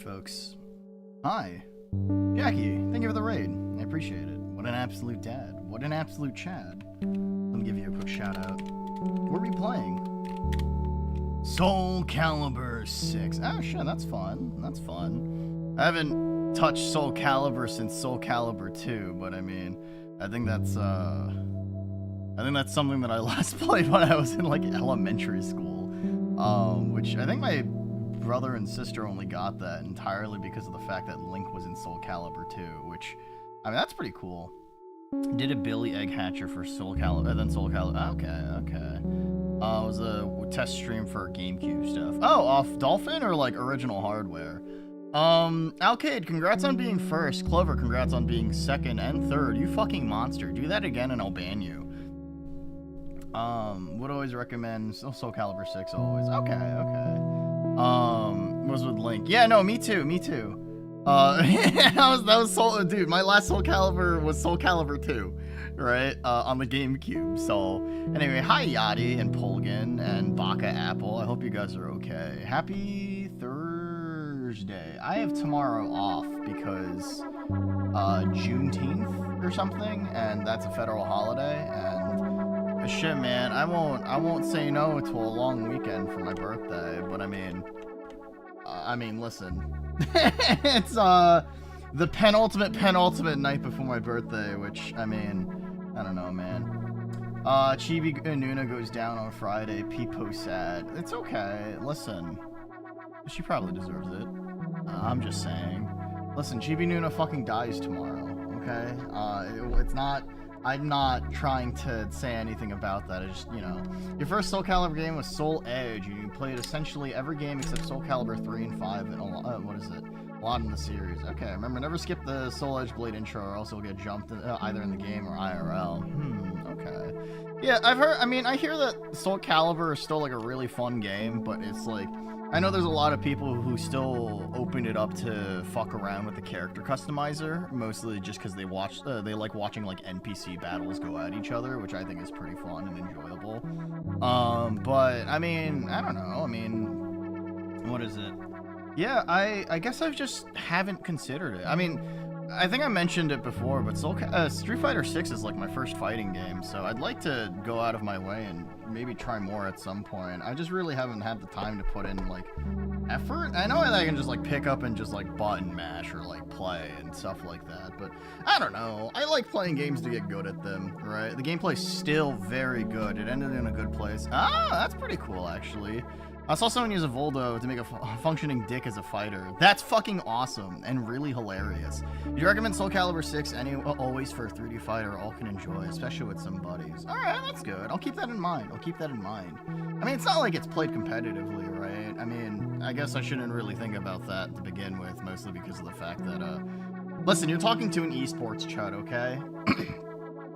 Folks. Hi. Jackie, thank you for the raid. I appreciate it. What an absolute dad. What an absolute Chad. Let me give you a quick shout out. What are we playing? Soul Calibur 6. Oh shit, that's fun. That's fun. I haven't touched Soul Calibur since Soul Calibur 2, but I mean, I think that's something that I last played when I was in like elementary school. Which I think my brother and sister only got that entirely because of the fact that Link was in Soul Calibur 2, which, I mean, that's pretty cool. Did a Billy Egg Hatcher for Soul Calibur, then Soul Calibur. Okay. It was a test stream for GameCube stuff. Oh, off Dolphin or like original hardware? Alcade, congrats on being first. Clover, congrats on being second and third. You fucking monster. Do that again and I'll ban you. Would always recommend Soul Calibur 6 always. Okay. Was with Link. Yeah, no, me too. That was Soul, dude, my last Soul Calibur was Soul Calibur 2, right? On the GameCube. So, anyway, hi Yachty and Polgan and Baka Apple. I hope you guys are okay. Happy Thursday. I have tomorrow off because, Juneteenth or something, and that's a federal holiday, and shit, man, I won't say no to a long weekend for my birthday, but I mean, listen, it's, the penultimate night before my birthday, which, I mean, I don't know, man. Chibi Nuna goes down on Friday, Peepo sad. It's okay, listen, she probably deserves it. I'm just saying. Listen, Chibi Nuna fucking dies tomorrow, okay? It's not, I'm not trying to say anything about that. It's just, you know, your first Soul Calibur game was Soul Edge, and you played essentially every game except Soul Calibur 3 and 5, and what is it? A lot in the series. Okay, remember, never skip the Soul Edge Blade intro, or else you'll get jumped either in the game or IRL. Okay. Yeah, I've heard, I mean, I hear that Soul Calibur is still, like, a really fun game, but it's, like, I know there's a lot of people who still open it up to fuck around with the character customizer, mostly just because they like watching, like, NPC battles go at each other, which I think is pretty fun and enjoyable. But, I mean, I don't know, I mean, what is it? Yeah, I guess I just haven't considered it. I mean, I think I mentioned it before, but Street Fighter 6 is like my first fighting game, so I'd like to go out of my way and maybe try more at some point. I just really haven't had the time to put in, like, effort. I know that I can just, like, pick up and just, like, button mash or, like, play and stuff like that, but I don't know. I like playing games to get good at them, right? The gameplay's still very good. It ended in a good place. Ah, that's pretty cool, actually. I saw someone use a Voldo to make a functioning dick as a fighter. That's fucking awesome and really hilarious. Do you recommend Soul Calibur 6 always for a 3D fighter all can enjoy, especially with some buddies? Alright, that's good. I'll keep that in mind. I mean, it's not like it's played competitively, right? I mean, I guess I shouldn't really think about that to begin with, mostly because of the fact that, listen, you're talking to an esports chud, okay?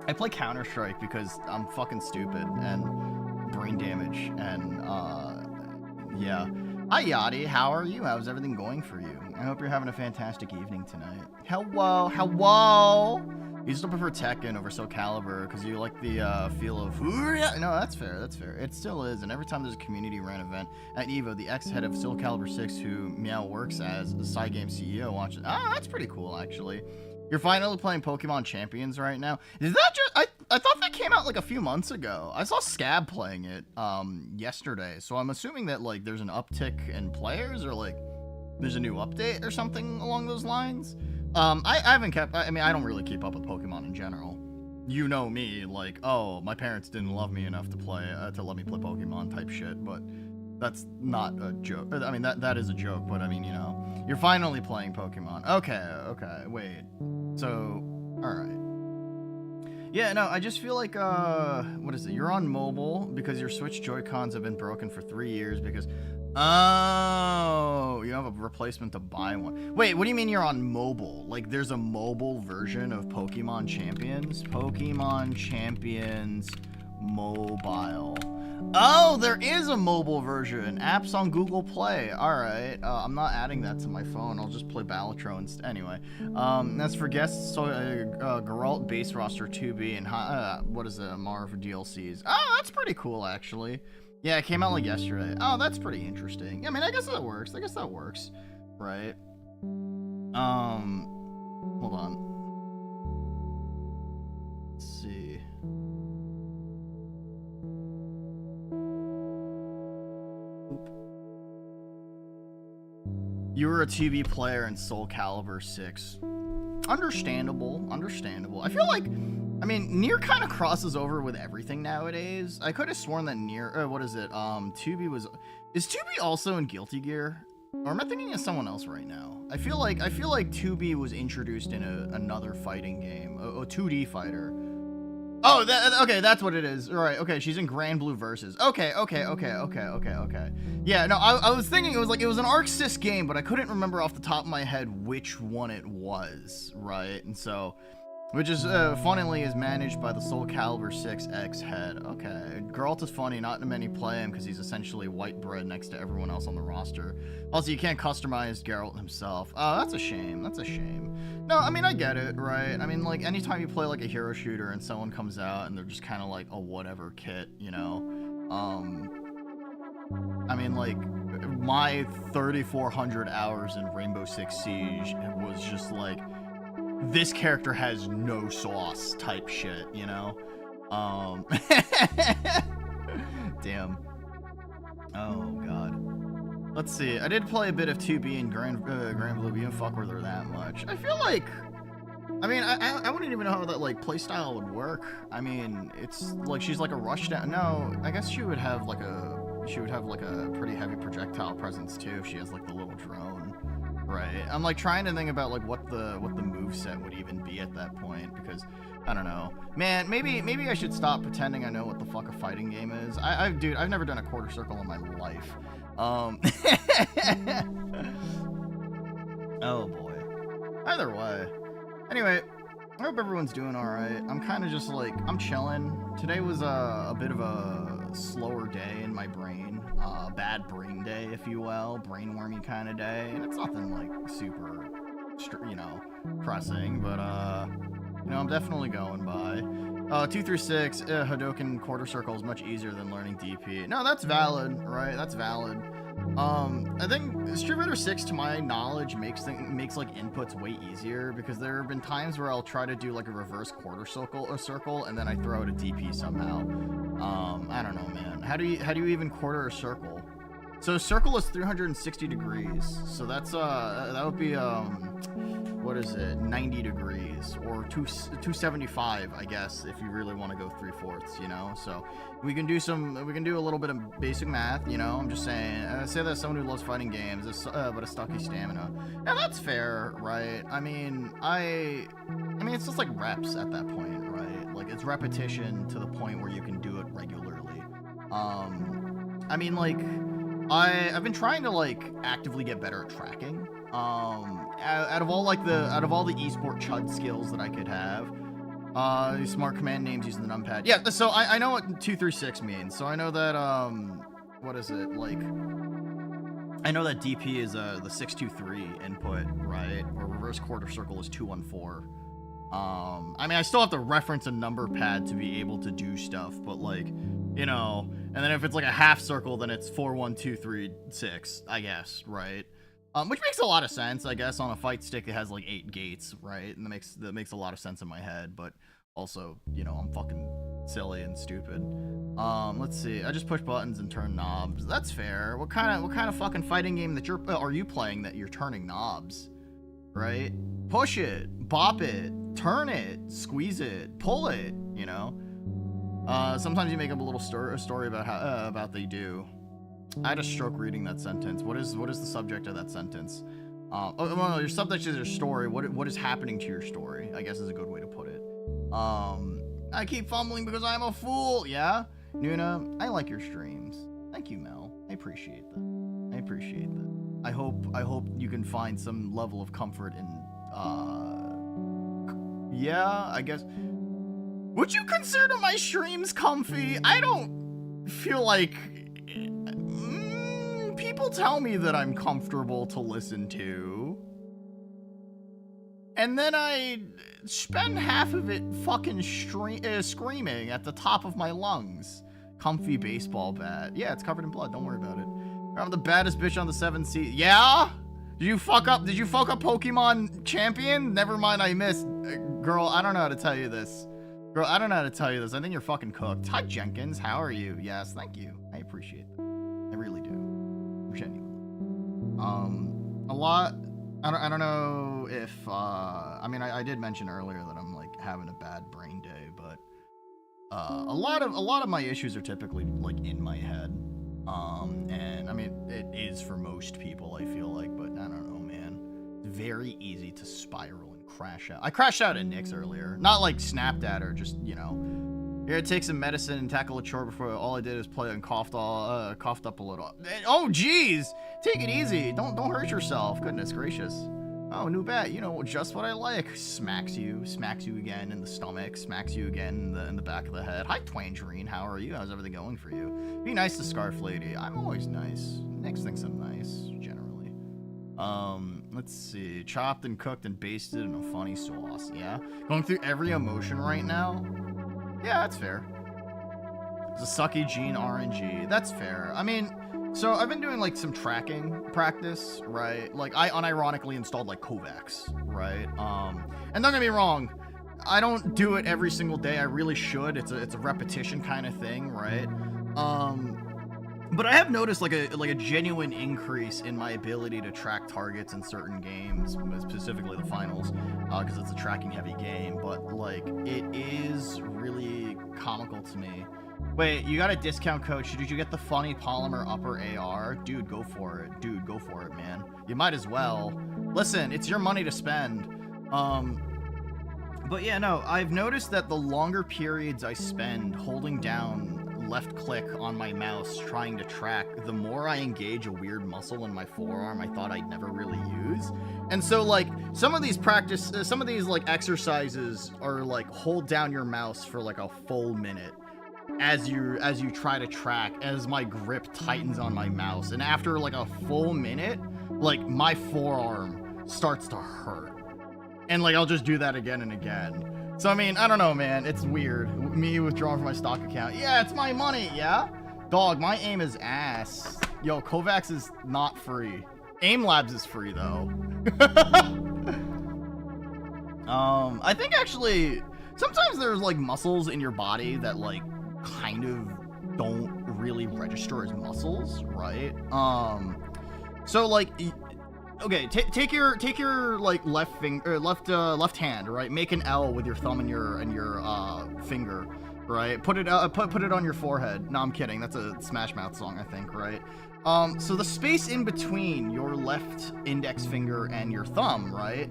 I play Counter-Strike because I'm fucking stupid and brain damage and, yeah. Hi, Yachty. How are you? How's everything going for you? I hope you're having a fantastic evening tonight. Hello. You still prefer Tekken over Soul Calibur because you like the feel of... No, that's fair. It still is, and every time there's a community-ran event at EVO, the ex-head of Soul Calibur 6, who Meow works as the side game CEO, watches... Ah, that's pretty cool, actually. You're finally playing Pokemon Champions right now. Is that just... I thought that came out like a few months ago. I saw Scab playing it yesterday, so I'm assuming that like there's an uptick in players or like there's a new update or something along those lines. I haven't kept... I mean, I don't really keep up with Pokemon in general. You know me, like, oh, my parents didn't love me enough to play to let me play Pokemon type shit, but that's not a joke. I mean, that is a joke, but I mean, you know, you're finally playing Pokemon. Okay, wait. So, alright. Yeah, no, I just feel like, what is it? You're on mobile because your Switch Joy-Cons have been broken for 3 years because... Oh, you have a replacement to buy one. Wait, what do you mean you're on mobile? Like, there's a mobile version of Pokemon Champions? Pokemon Champions Mobile. Oh, there is a mobile version. Apps on Google Play. Alright. I'm not adding that to my phone. I'll just play Balatro instead. Anyway. As for guests, so Geralt base roster 2B and what is it? Marv DLCs. Oh, that's pretty cool, actually. Yeah, it came out like yesterday. Oh, that's pretty interesting. I mean, I guess that works. Right. Hold on. Let's see. You were a TV player in Soul Calibur 6. Understandable. I feel like, I mean, Nier kind of crosses over with everything nowadays. I could have sworn that Nier, what is it? 2B was... Is 2B also in Guilty Gear? Or am I thinking of someone else right now? I feel like 2B was introduced in another fighting game. A 2D fighter. Oh, okay, that's what it is. All right, okay, she's in Grand Blue Versus. Okay. Yeah, no, I was thinking it was an Arc Sys game, but I couldn't remember off the top of my head which one it was, right? And so, which is, funnily, is managed by the Soul Calibur 6 ex-head. Okay, Geralt is funny, not many play him because he's essentially white bread next to everyone else on the roster. Also, you can't customize Geralt himself. Oh, that's a shame. No, I mean, I get it, right? I mean, like, anytime you play, like, a hero shooter and someone comes out and they're just kind of like a whatever kit, you know? I mean, like, my 3,400 hours in Rainbow Six Siege was just like, this character has no sauce type shit, you know? Damn. Oh, God. Let's see. I did play a bit of 2B and Grand Blue. We didn't fuck with her that much. I feel like... I mean, I wouldn't even know how that, like, playstyle would work. I mean, it's like she's like a rushdown. No, I guess she would have, like, a pretty heavy projectile presence, too, if she has, like, the little drone. right? I'm like trying to think about like what the moveset would even be at that point, because I don't know. Man, maybe I should stop pretending I know what the fuck a fighting game is. Dude, I've never done a quarter circle in my life. Oh boy. Either way. Anyway, I hope everyone's doing alright. I'm kind of just like, I'm chilling. Today was a bit of a slower day in my brain. Bad brain day, if you will. Brainwormy kind of day. And it's nothing like super, pressing, but I'm definitely going by. 2 through 6, Hadoken quarter circle is much easier than learning DP. No, that's valid, right? That's valid. I think Street Fighter 6, to my knowledge, makes like inputs way easier, because there have been times where I'll try to do like a reverse quarter circle, and then I throw out a DP somehow. I don't know, man. How do you even quarter a circle? So a circle is 360 degrees. So that's that would be what is it? 90 degrees or 275, I guess, if you really want to go 3/4, you know? So we can do a little bit of basic math, you know? I'm just saying, say that someone who loves fighting games, but a stocky stamina. Now that's fair, right? I mean, it's just like reps at that point, right? Like it's repetition to the point where you can do it regularly. I mean, like, I've been trying to like actively get better at tracking. Out of all the esport chud skills that I could have, smart command names using the numpad. Yeah, so I know what 2 through 6 means. So I know that what is it like? I know that DP is the 623 input, right? Or reverse quarter circle is 214. I mean, I still have to reference a number pad to be able to do stuff, but like, you know, and then if it's like a half circle, then it's 4 1 2 3 6, I guess, right? Which makes a lot of sense, I guess, on a fight stick that has like 8 gates, right? And that makes a lot of sense in my head, but also, you know, I'm fucking silly and stupid. Let's see. I just push buttons and turn knobs. That's fair. What kind of fucking fighting game are you playing that you're turning knobs? Right? Push it, bop it, turn it, squeeze it, pull it, you know? Sometimes you make up a little story about how about they do. I had a stroke reading that sentence. What is the subject of that sentence? Well, your subject is your story. What is happening to your story, I guess, is a good way to put it. I keep fumbling because I'm a fool. Yeah, Nuna, I like your streams. Thank you, Mel. I appreciate that. I hope you can find some level of comfort in. Yeah, I guess. Would you consider my streams comfy? I don't feel like. People tell me that I'm comfortable to listen to. And then I spend half of it fucking screaming at the top of my lungs. Comfy baseball bat. Yeah, it's covered in blood. Don't worry about it. I'm the baddest bitch on the 7th seat. Yeah? Did you fuck up Pokemon Champion? Never mind, I missed. Girl, I don't know how to tell you this. I think you're fucking cooked. Hi, Jenkins. How are you? Yes, thank you. I appreciate that. I really do. Genuinely. A lot. I don't know if. I mean, I did mention earlier that I'm like having a bad brain day, but a lot of my issues are typically like in my head. And I mean, it is for most people, I feel like, but I don't know, man. It's very easy to spiral and crash out. I crashed out at Nick's earlier. Not like snapped at her, just, you know. Here, take some medicine and tackle a chore before all I did is play and coughed up a little. Oh, jeez! Take it easy. Don't hurt yourself. Goodness gracious. Oh, new bat. You know just what I like. Smacks you again in the stomach. Smacks you again in the back of the head. Hi, Twangerine. How are you? How's everything going for you? Be nice to Scarf Lady. I'm always nice. Nick thinks I'm nice, generally. Let's see. Chopped and cooked and basted in a funny sauce. Yeah. Going through every emotion right now. Yeah, that's fair. It's a sucky gene RNG. That's fair. I mean, so I've been doing like some tracking practice, right? Like I unironically installed like Kovacs, right? And don't get me wrong, I don't do it every single day. I really should. It's a repetition kind of thing, right? But I have noticed like a genuine increase in my ability to track targets in certain games, specifically the finals, because it's a tracking heavy game. But like it is really comical to me. Wait, you got a discount code? Did you get the funny polymer upper AR? Dude, go for it. Dude, go for it, man. You might as well. Listen, it's your money to spend. But yeah, no, I've noticed that the longer periods I spend holding down left click on my mouse trying to track, the more I engage a weird muscle in my forearm I thought I'd never really use. And so like some of these like exercises are like hold down your mouse for like a full minute as you try to track, as my grip tightens on my mouse, and after like a full minute, like my forearm starts to hurt. And like I'll just do that again and again. So I mean, I don't know, man. It's weird. Me withdrawing from my stock account. Yeah, it's my money, yeah? Dog, my aim is ass. Yo, Kovacs is not free. Aim Labs is free though. I think actually sometimes there's like muscles in your body that like kind of don't really register as muscles, right? So like okay, take your like left finger, left hand, right? Make an L with your thumb and your finger, right? Put it on your forehead. No, I'm kidding. That's a Smash Mouth song, I think, right? So the space in between your left index finger and your thumb, right?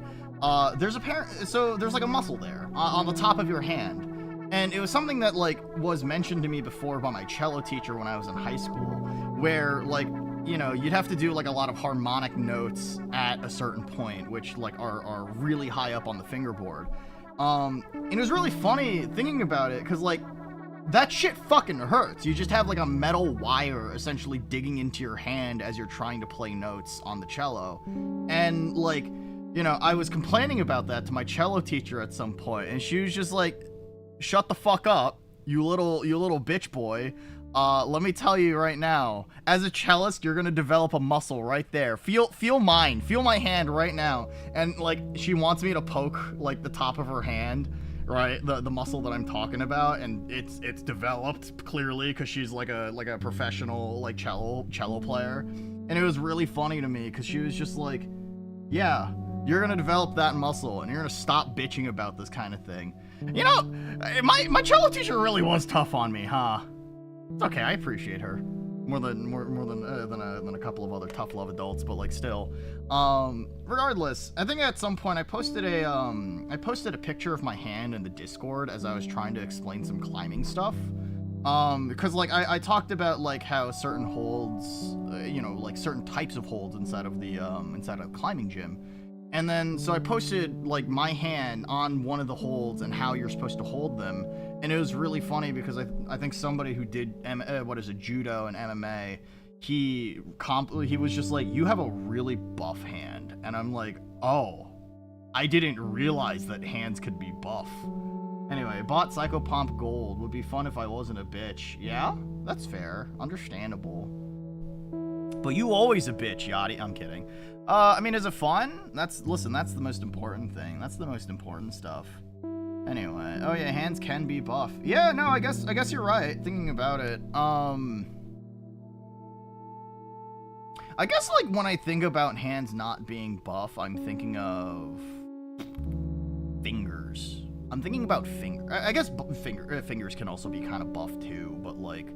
There's like a muscle there on the top of your hand. And it was something that like was mentioned to me before by my cello teacher when I was in high school, where like, you know, you'd have to do like a lot of harmonic notes at a certain point, which like are really high up on the fingerboard. And it was really funny thinking about it, because like that shit fucking hurts. You just have like a metal wire essentially digging into your hand as you're trying to play notes on the cello. And like, you know, I was complaining about that to my cello teacher at some point, and she was just like, shut the fuck up, you little bitch boy. Let me tell you right now, as a cellist, you're gonna develop a muscle right there. Feel my hand right now. And like, she wants me to poke like the top of her hand, right? The muscle that I'm talking about, and it's developed clearly because she's like a professional like cello player. And it was really funny to me because she was just like, yeah, you're gonna develop that muscle, and you're gonna stop bitching about this kind of thing. You know, my cello teacher really was tough on me, huh? It's okay, I appreciate her more than a couple of other tough love adults, but like still. Regardless, I think at some point I posted a picture of my hand in the Discord as I was trying to explain some climbing stuff. Because like I talked about like how certain holds, you know, like certain types of holds inside of the climbing gym. And then, so I posted, like, my hand on one of the holds and how you're supposed to hold them. And it was really funny because I think somebody who did, judo and MMA, he was just like, you have a really buff hand. And I'm like, oh, I didn't realize that hands could be buff. Anyway, bought Psychopomp Gold. Would be fun if I wasn't a bitch. Yeah, that's fair. Understandable. But you always a bitch, Yachty. I'm kidding. I mean, is it fun? Listen, that's the most important thing. That's the most important stuff. Anyway, oh yeah, hands can be buff. Yeah, no, I guess you're right, thinking about it. I guess, like, when I think about hands not being buff, I'm thinking of fingers. I'm thinking about I guess fingers can also be kind of buff too, but like,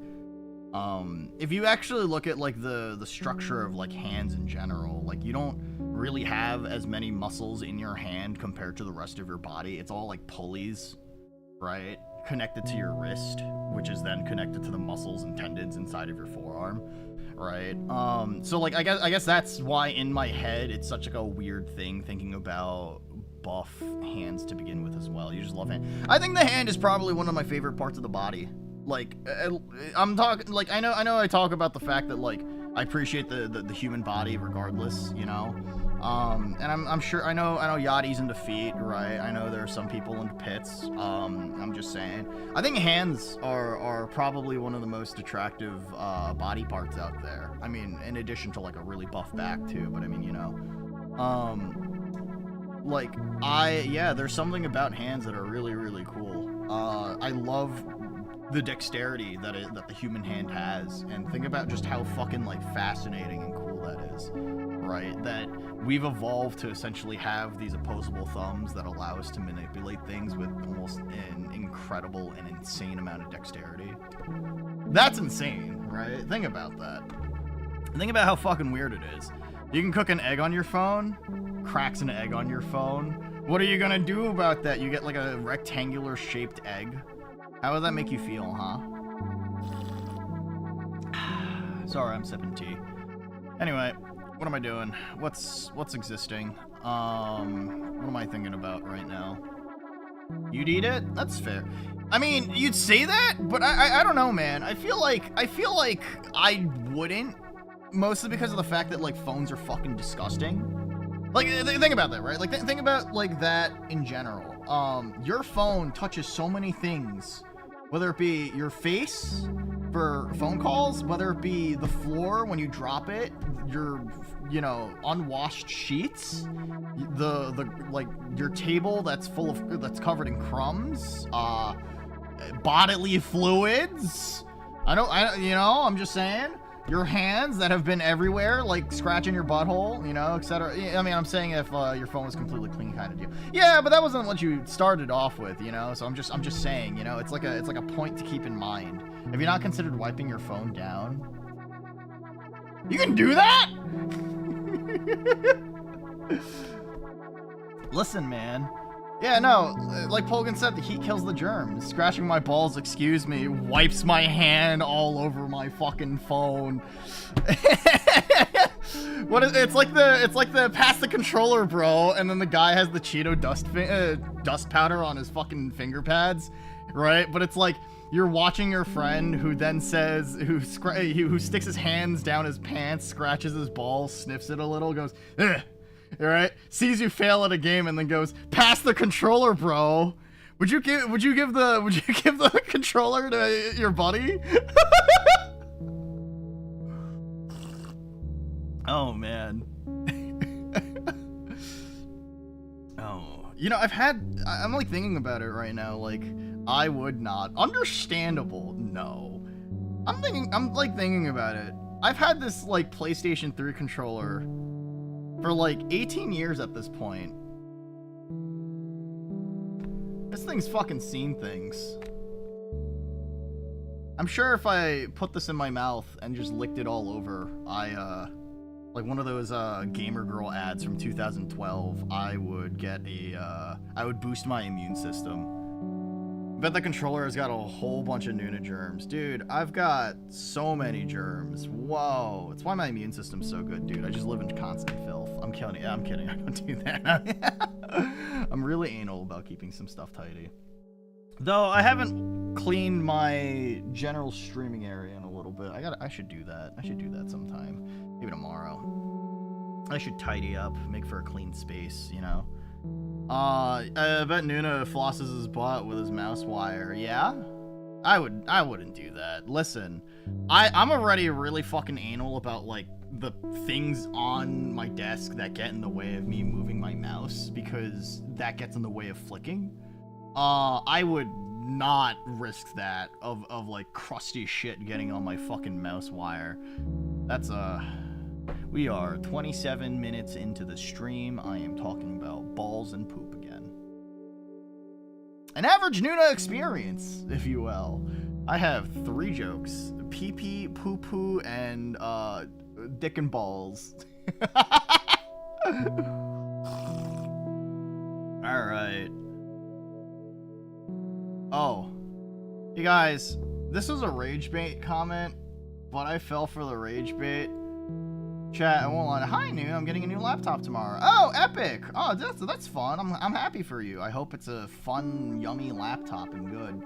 if you actually look at like the structure of like hands in general, like you don't really have as many muscles in your hand compared to the rest of your body. It's all like pulleys, right? Connected to your wrist, which is then connected to the muscles and tendons inside of your forearm, right? So like I guess that's why in my head it's such like a weird thing thinking about buff hands to begin with as well. You just love hand. I think the hand is probably one of my favorite parts of the body. Like, I'm talking, like, I know I talk about the fact that, like, I appreciate the human body regardless, you know? And I'm sure, I know Yachty's into feet, right? I know there are some people into pits. I'm just saying. I think hands are probably one of the most attractive, body parts out there. I mean, in addition to, like, a really buff back, too, but I mean, you know. Like, there's something about hands that are really, really cool. I love the dexterity that the human hand has, and think about just how fucking like fascinating and cool that is, right? That we've evolved to essentially have these opposable thumbs that allow us to manipulate things with almost an incredible and insane amount of dexterity. That's insane, right? Think about that. Think about how fucking weird it is. You can cook an egg on your phone. Cracks an egg on your phone. What are you gonna do about that? You get like a rectangular shaped egg. How would that make you feel, huh? Sorry, I'm sipping tea. Anyway, what am I doing? What's existing? What am I thinking about right now? You'd eat it? That's fair. I mean, you'd say that, but I don't know, man. I feel like I wouldn't, mostly because of the fact that like phones are fucking disgusting. Like, think about that, right? Like, think about like that in general. Your phone touches so many things, whether it be your face for phone calls, whether it be the floor when you drop it, your, you know, unwashed sheets, the like your table that's covered in crumbs, bodily fluids. You know, I'm just saying. Your hands that have been everywhere, like scratching your butthole, you know, etc. I mean, I'm saying if your phone was completely clean, kind of deal. Yeah, but that wasn't what you started off with, you know. So I'm just saying, you know, it's like a point to keep in mind. Have you not considered wiping your phone down? You can do that? Listen, man. Yeah, no, like Polgan said, the heat kills the germs. Scratching my balls, excuse me, wipes my hand all over my fucking phone. It's like the pass the controller, bro, and then the guy has the Cheeto dust powder on his fucking finger pads, right? But it's like you're watching your friend who then says, who sticks his hands down his pants, scratches his balls, sniffs it a little, goes, ugh. Alright, sees you fail at a game and then goes, pass the controller, bro. Would you give the controller to your buddy? Oh man. Oh, you know, I'm like thinking about it right now, like I would not. Understandable, no. I'm like thinking about it. I've had this like PlayStation 3 controller for like 18 years at this point. This thing's fucking seen things. I'm sure if I put this in my mouth and just licked it all over, like one of those gamer girl ads from 2012, I would boost my immune system. Bet the controller has got a whole bunch of Nuna germs. Dude, I've got so many germs. Whoa. It's why my immune system's so good, dude. I just live in constant filth. I'm kidding. Yeah, I'm kidding. I don't do that. I'm really anal about keeping some stuff tidy. Though I haven't cleaned my general streaming area in a little bit. I should do that. I should do that sometime. Maybe tomorrow. I should tidy up, make for a clean space, you know? I bet Nuna flosses his butt with his mouse wire. Yeah? I wouldn't do that. Listen, I'm already really fucking anal about like the things on my desk that get in the way of me moving my mouse, because that gets in the way of flicking. I would not risk that of like crusty shit getting on my fucking mouse wire. That's we are 27 minutes into the stream. I am talking about balls and poop again. An average Nuna experience, if you will. I have 3 jokes: pee pee, poo poo, and dick and balls. Alright. Oh. Hey guys, this was a rage bait comment, but I fell for the rage bait. Chat, I won't lie. Hi, New. I'm getting a new laptop tomorrow. Oh, epic. Oh, that's fun. I'm happy for you. I hope it's a fun, yummy laptop and good.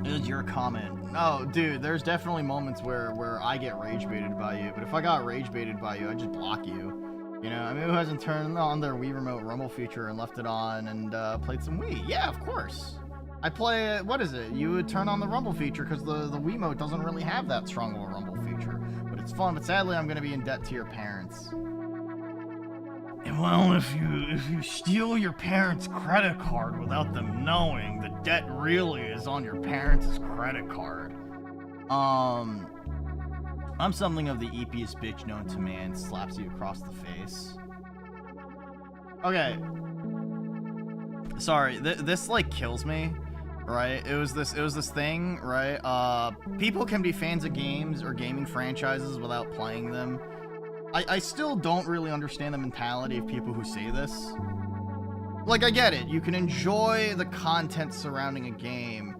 It was your comment. Oh, dude, there's definitely moments where I get rage baited by you, but if I got rage baited by you, I just block you. You know, I mean, who hasn't turned on their Wii Remote Rumble feature and left it on and played some Wii? Yeah, of course. I play, what is it? You would turn on the Rumble feature because the Wiimote doesn't really have that strong of a Rumble feature. But it's fun, but sadly I'm going to be in debt to your parents. And well, if you steal your parents' credit card without them knowing, the debt really is on your parents' credit card. I'm something of the eepiest bitch known to man, slaps you across the face. Okay. Sorry, this like kills me, right? It was this thing, right? People can be fans of games or gaming franchises without playing them. I still don't really understand the mentality of people who say this. Like, I get it. You can enjoy the content surrounding a game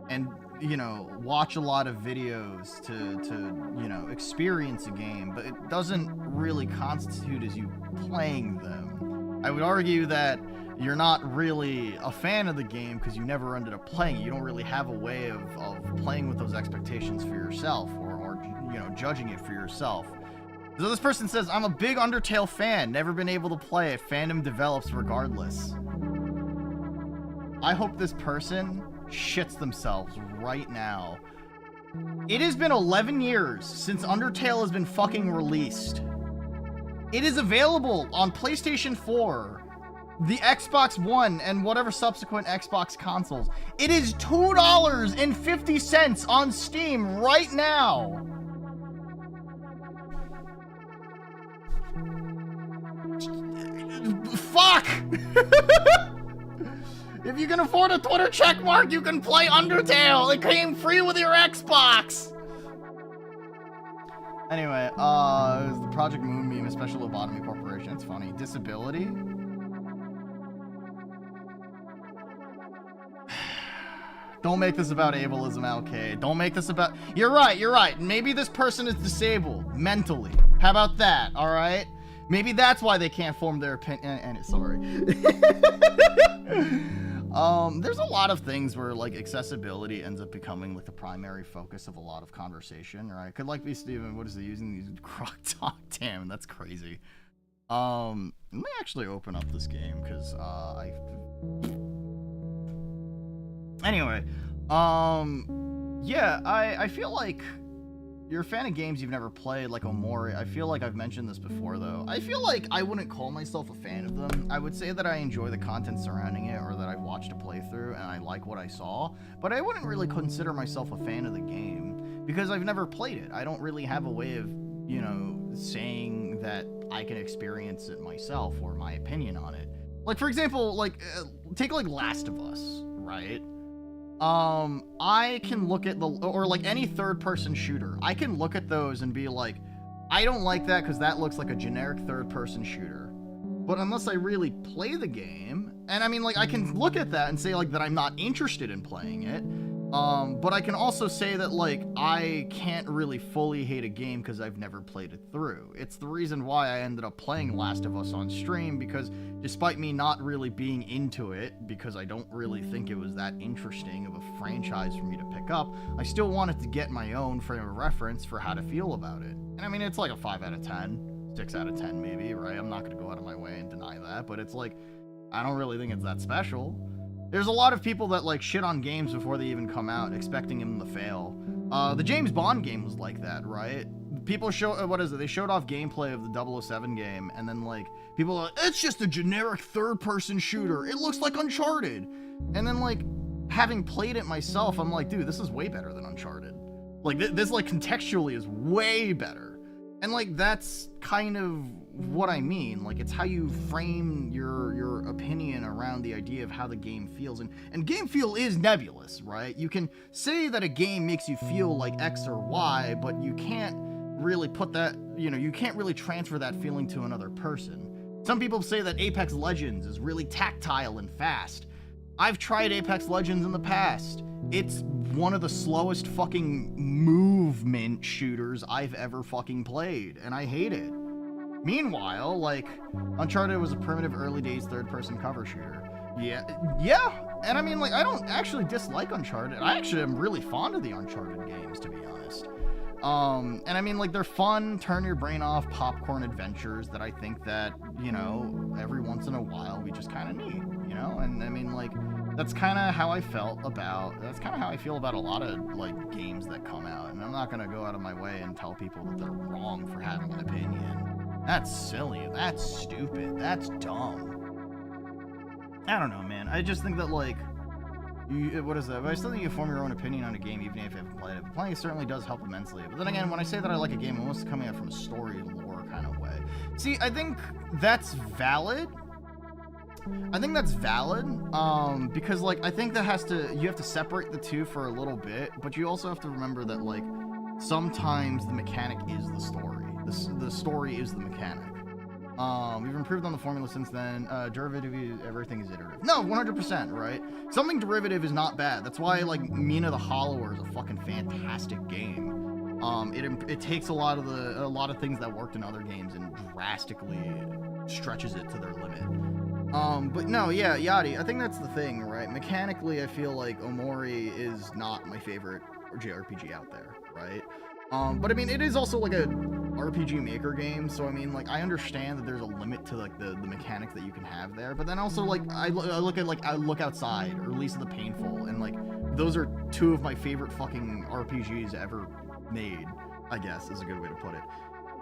and, you know, watch a lot of videos to you know, experience a game, but it doesn't really constitute as you playing them. I would argue that you're not really a fan of the game because you never ended up playing it. You don't really have a way of playing with those expectations for yourself or you know, judging it for yourself. So this person says, I'm a big Undertale fan, never been able to play it. Fandom develops regardless. I hope this person shits themselves right now. It has been 11 years since Undertale has been fucking released. It is available on PlayStation 4, the Xbox One, and whatever subsequent Xbox consoles. It is $2.50 on Steam right now. Fuck! If you can afford a Twitter checkmark, you can play Undertale. It came free with your Xbox. Anyway, it was the Project Moon meme, a special lobotomy corporation. It's funny. Disability. Don't make this about ableism, LK. Don't make this about... You're right. Maybe this person is disabled mentally. How about that, all right? Maybe that's why they can't form their opinion. Sorry. There's a lot of things where, like, accessibility ends up becoming, like, the primary focus of a lot of conversation, right? Could, like, be Steven, what is he using? These croc talk? Damn, that's crazy. Let me actually open up this game, because, Anyway, yeah, I feel like you're a fan of games you've never played, like Omori. I feel like I've mentioned this before, though. I feel like I wouldn't call myself a fan of them. I would say that I enjoy the content surrounding it, or that I've watched a playthrough and I like what I saw, but I wouldn't really consider myself a fan of the game because I've never played it. I don't really have a way of, you know, saying that I can experience it myself or my opinion on it. Like, for example, like, take, like, Last of Us, right? I can look at or like any third-person shooter, I can look at those and be like, I don't like that because that looks like a generic third-person shooter. But unless I really play the game, and I mean, like, I can look at that and say, like, that I'm not interested in playing it, but I can also say that, like, I can't really fully hate a game because I've never played it through. It's the reason why I ended up playing Last of Us on stream, because despite me not really being into it, because I don't really think it was that interesting of a franchise for me to pick up, I still wanted to get my own frame of reference for how to feel about it. And I mean, it's like a 5 out of 10, 6 out of 10 maybe, right? I'm not going to go out of my way and deny that, but it's like, I don't really think it's that special. There's a lot of people that, like, shit on games before they even come out, expecting them to fail. The James Bond game was like that, right? People show, what is it? They showed off gameplay of the 007 game, and then, like, people are like, it's just a generic third-person shooter. It looks like Uncharted. And then, like, having played it myself, I'm like, dude, this is way better than Uncharted. Like, this, like, contextually is way better. And, like, that's kind of what I mean. Like, it's how you frame your opinion around the idea of how the game feels. And game feel is nebulous, right? You can say that a game makes you feel like X or Y, but you can't really put that, you know, you can't really transfer that feeling to another person. Some people say that Apex Legends is really tactile and fast. I've tried Apex Legends in the past. It's one of the slowest fucking movement shooters I've ever fucking played, and I hate it. Meanwhile, like, Uncharted was a primitive early days third-person cover shooter. Yeah, and I mean, like, I don't actually dislike Uncharted. I actually am really fond of the Uncharted games, to be honest. And I mean, like, they're fun, turn your brain off popcorn adventures that I think that, you know, every once in a while we just kind of need, you know? And I mean, like, that's kind of how I feel about a lot of, like, games that come out. And I'm not going to go out of my way and tell people that they're wrong for having an opinion. That's silly. That's stupid. That's dumb. I don't know, man. I just think that, like, what is that? But I still think you form your own opinion on a game even if you haven't played it. But playing it certainly does help immensely. But then again, when I say that I like a game, I'm almost coming at it from a story lore kind of way. See, I think that's valid. Because, like, I think that you have to separate the two for a little bit, but you also have to remember that, like, sometimes the mechanic is the story. The The story is the mechanic. We've improved on the formula since then. Derivative, everything is iterative. No, 100%, right? Something derivative is not bad. That's why, like, Mina the Hollower is a fucking fantastic game. It takes a lot of things that worked in other games and drastically stretches it to their limit. But no, yeah, Yachty, I think that's the thing, right? Mechanically, I feel like Omori is not my favorite JRPG out there, right? But I mean, it is also like a RPG Maker game, so I mean, like, I understand that there's a limit to like the mechanics that you can have there, but then also, like, I look outside, or Lisa the Painful, and like, those are two of my favorite fucking RPGs ever made, I guess is a good way to put it.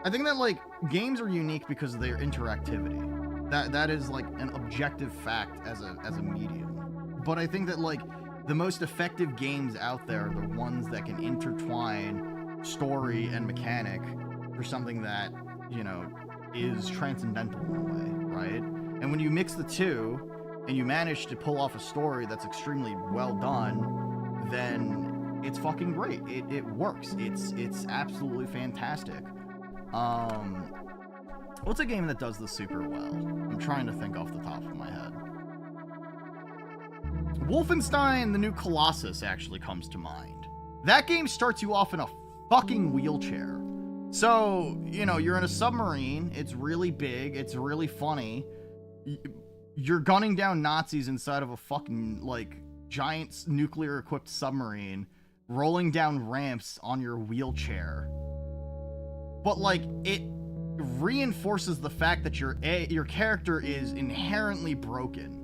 I think that, like, games are unique because of their interactivity. That is like an objective fact as a medium. But I think that, like, the most effective games out there are the ones that can intertwine story and mechanic for something that, you know, is transcendental in a way, right? And when you mix the two and you manage to pull off a story that's extremely well done, then it's fucking great. It works. It's absolutely fantastic. What's a game that does this super well? I'm trying to think off the top of my head. Wolfenstein: The New Colossus actually comes to mind. That game starts you off in a fucking wheelchair. So, you know, you're in a submarine, it's really big, it's really funny. You're gunning down Nazis inside of a fucking, like, giant nuclear-equipped submarine, rolling down ramps on your wheelchair. But, like, it reinforces the fact that your character is inherently broken.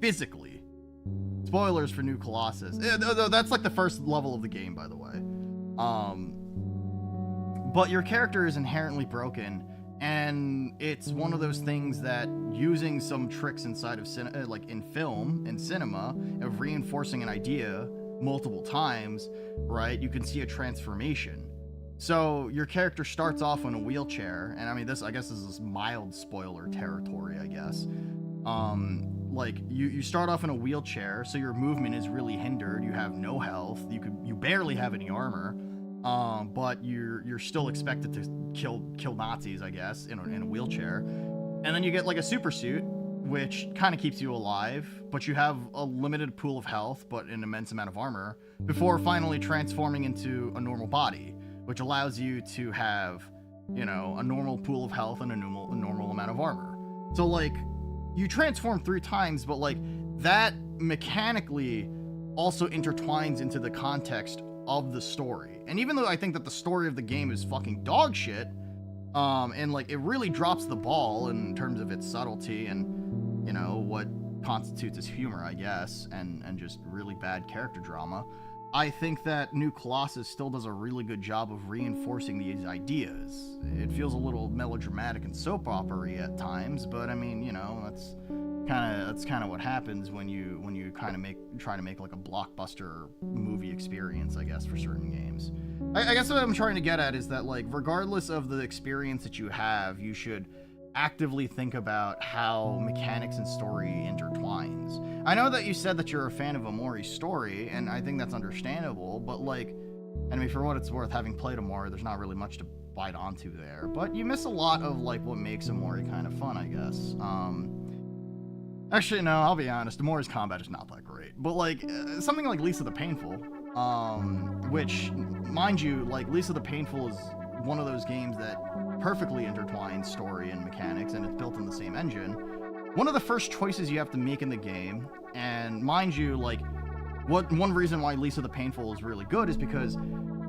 Physically. Spoilers for New Colossus. That's like the first level of the game, by the way. But your character is inherently broken, and it's one of those things that, using some tricks inside of like in film and cinema, of reinforcing an idea multiple times, right? You can see a transformation. So your character starts off in a wheelchair, and I mean, I guess this is mild spoiler territory, I guess. Like, you start off in a wheelchair, so your movement is really hindered. You have no health. You barely have any armor. But you're still expected to kill Nazis, I guess, in a wheelchair. And then you get like a super suit, which kind of keeps you alive, but you have a limited pool of health, but an immense amount of armor, before finally transforming into a normal body, which allows you to have, you know, a normal pool of health and a normal amount of armor. So, like, you transform 3 times, but, like, that mechanically also intertwines into the context of the story. And even though I think that the story of the game is fucking dog shit, and, like, it really drops the ball in terms of its subtlety and, you know, what constitutes as humor, I guess, and just really bad character drama, I think that New Colossus still does a really good job of reinforcing these ideas. It feels a little melodramatic and soap opera-y at times, but I mean, you know, that's kind of what happens when you kind of try to make like a blockbuster movie experience, I guess, for certain games. I guess what I'm trying to get at is that, like, regardless of the experience that you have, you should actively think about how mechanics and story intertwines. I know that you said that you're a fan of Omori's story, and I think that's understandable, but, like, I mean, for what it's worth, having played Omori, there's not really much to bite onto there, but you miss a lot of, like, what makes Omori kind of fun, I guess. Actually, no, I'll be honest, Omori's combat is not that great, but, like, something like Lisa the Painful, which, mind you, like, Lisa the Painful is one of those games that perfectly intertwines story and mechanics, and it's built in the same engine. One of the first choices you have to make in the game, and mind you, like, one reason why Lisa the Painful is really good is because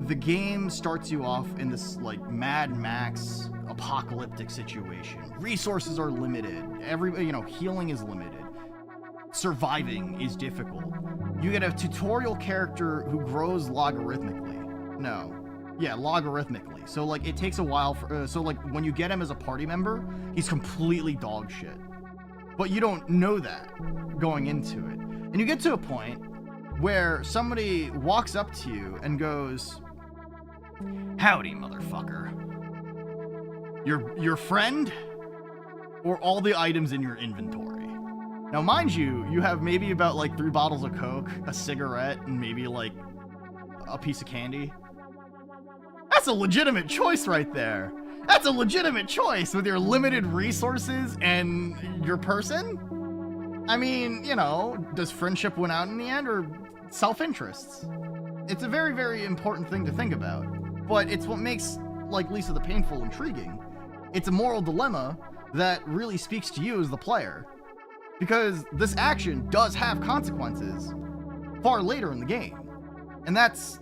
the game starts you off in this, like, Mad Max apocalyptic situation. Resources are limited. Healing is limited. Surviving is difficult. You get a tutorial character who grows logarithmically. Logarithmically. So, like, it takes a while so, like, when you get him as a party member, he's completely dog shit. But you don't know that going into it. And you get to a point where somebody walks up to you and goes, "Howdy, motherfucker. Your friend? Or all the items in your inventory?" Now, mind you, you have maybe about, like, 3 bottles of Coke, a cigarette, and maybe, like, a piece of candy. That's a legitimate choice right there. That's a legitimate choice with your limited resources and your person. I mean, you know, does friendship win out in the end or self-interests? It's a very, very important thing to think about. But it's what makes, like, Lisa the Painful intriguing. It's a moral dilemma that really speaks to you as the player. Because this action does have consequences far later in the game. And that's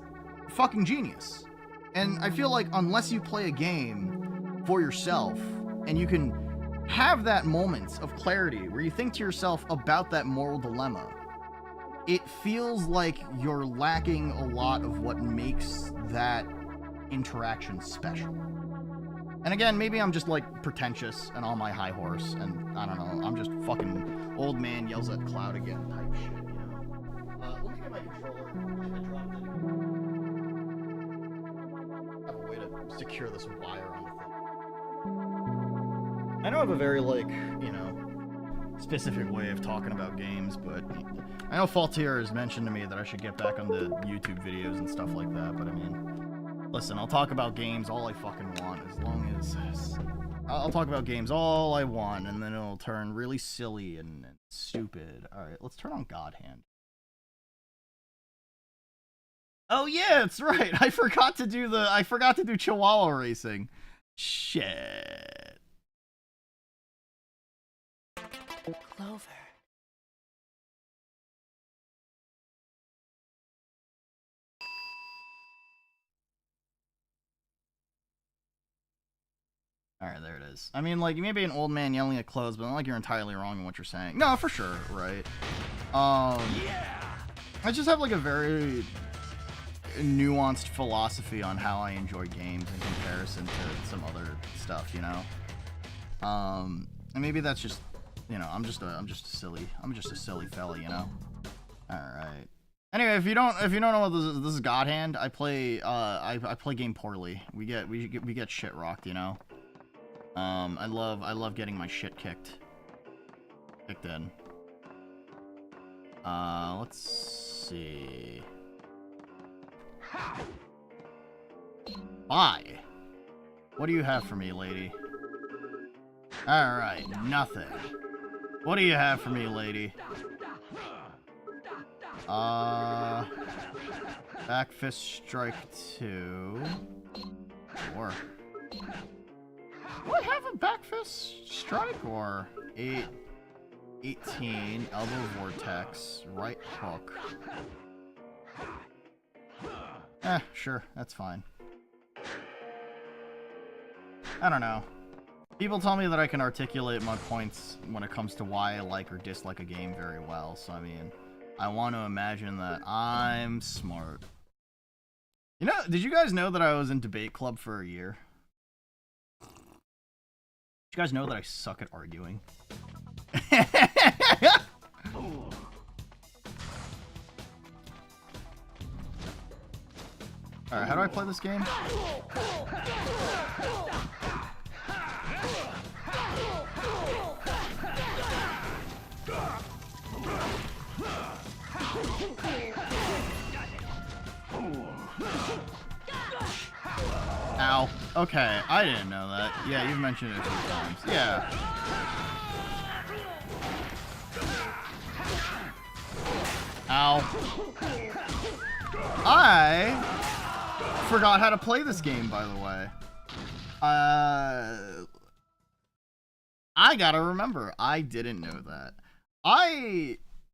fucking genius. And I feel like unless you play a game for yourself and you can have that moment of clarity where you think to yourself about that moral dilemma, it feels like you're lacking a lot of what makes that interaction special. And again, maybe I'm just like pretentious and on my high horse, and I don't know, I'm just fucking old man yells at cloud again type shit, you know. Let me get my controller. I dropped it. I have a way to secure this wire on the thing. I know I have a very, like, you know, specific way of talking about games, but I know Faultier has mentioned to me that I should get back onto YouTube videos and stuff like that, but I mean, listen, I'll talk about games all I fucking want, as long as I'll talk about games all I want, and then it'll turn really silly and stupid. Alright, let's turn on God Hand. Oh yeah, that's right. I forgot to do Chihuahua racing. Shit. Clover. Alright, there it is. I mean, like, you may be an old man yelling at clothes, but not like you're entirely wrong in what you're saying. No, for sure, right? Yeah. I just have, like, a very nuanced philosophy on how I enjoy games in comparison to some other stuff, you know? And maybe that's just, you know, I'm just a silly fella, you know? Alright. Anyway, if you don't know what this is God Hand, I play game poorly. We get shit rocked, you know? I love getting my shit kicked in. Let's see. Bye. What do you have for me, lady? Alright, nothing. What do you have for me, lady? Back fist strike 2. Sure. Do I have a back fist strike or 18 elbow vortex, right hook? Sure, that's fine. I don't know. People tell me that I can articulate my points when it comes to why I like or dislike a game very well, so I mean, I want to imagine that I'm smart. You know, did you guys know that I was in debate club for a year? Did you guys know that I suck at arguing? Alright, how do I play this game? Ow. Okay, I didn't know that. Yeah, you've mentioned it a few times. Yeah. Ow. I forgot how to play this game, by the way. I gotta remember. I didn't know that.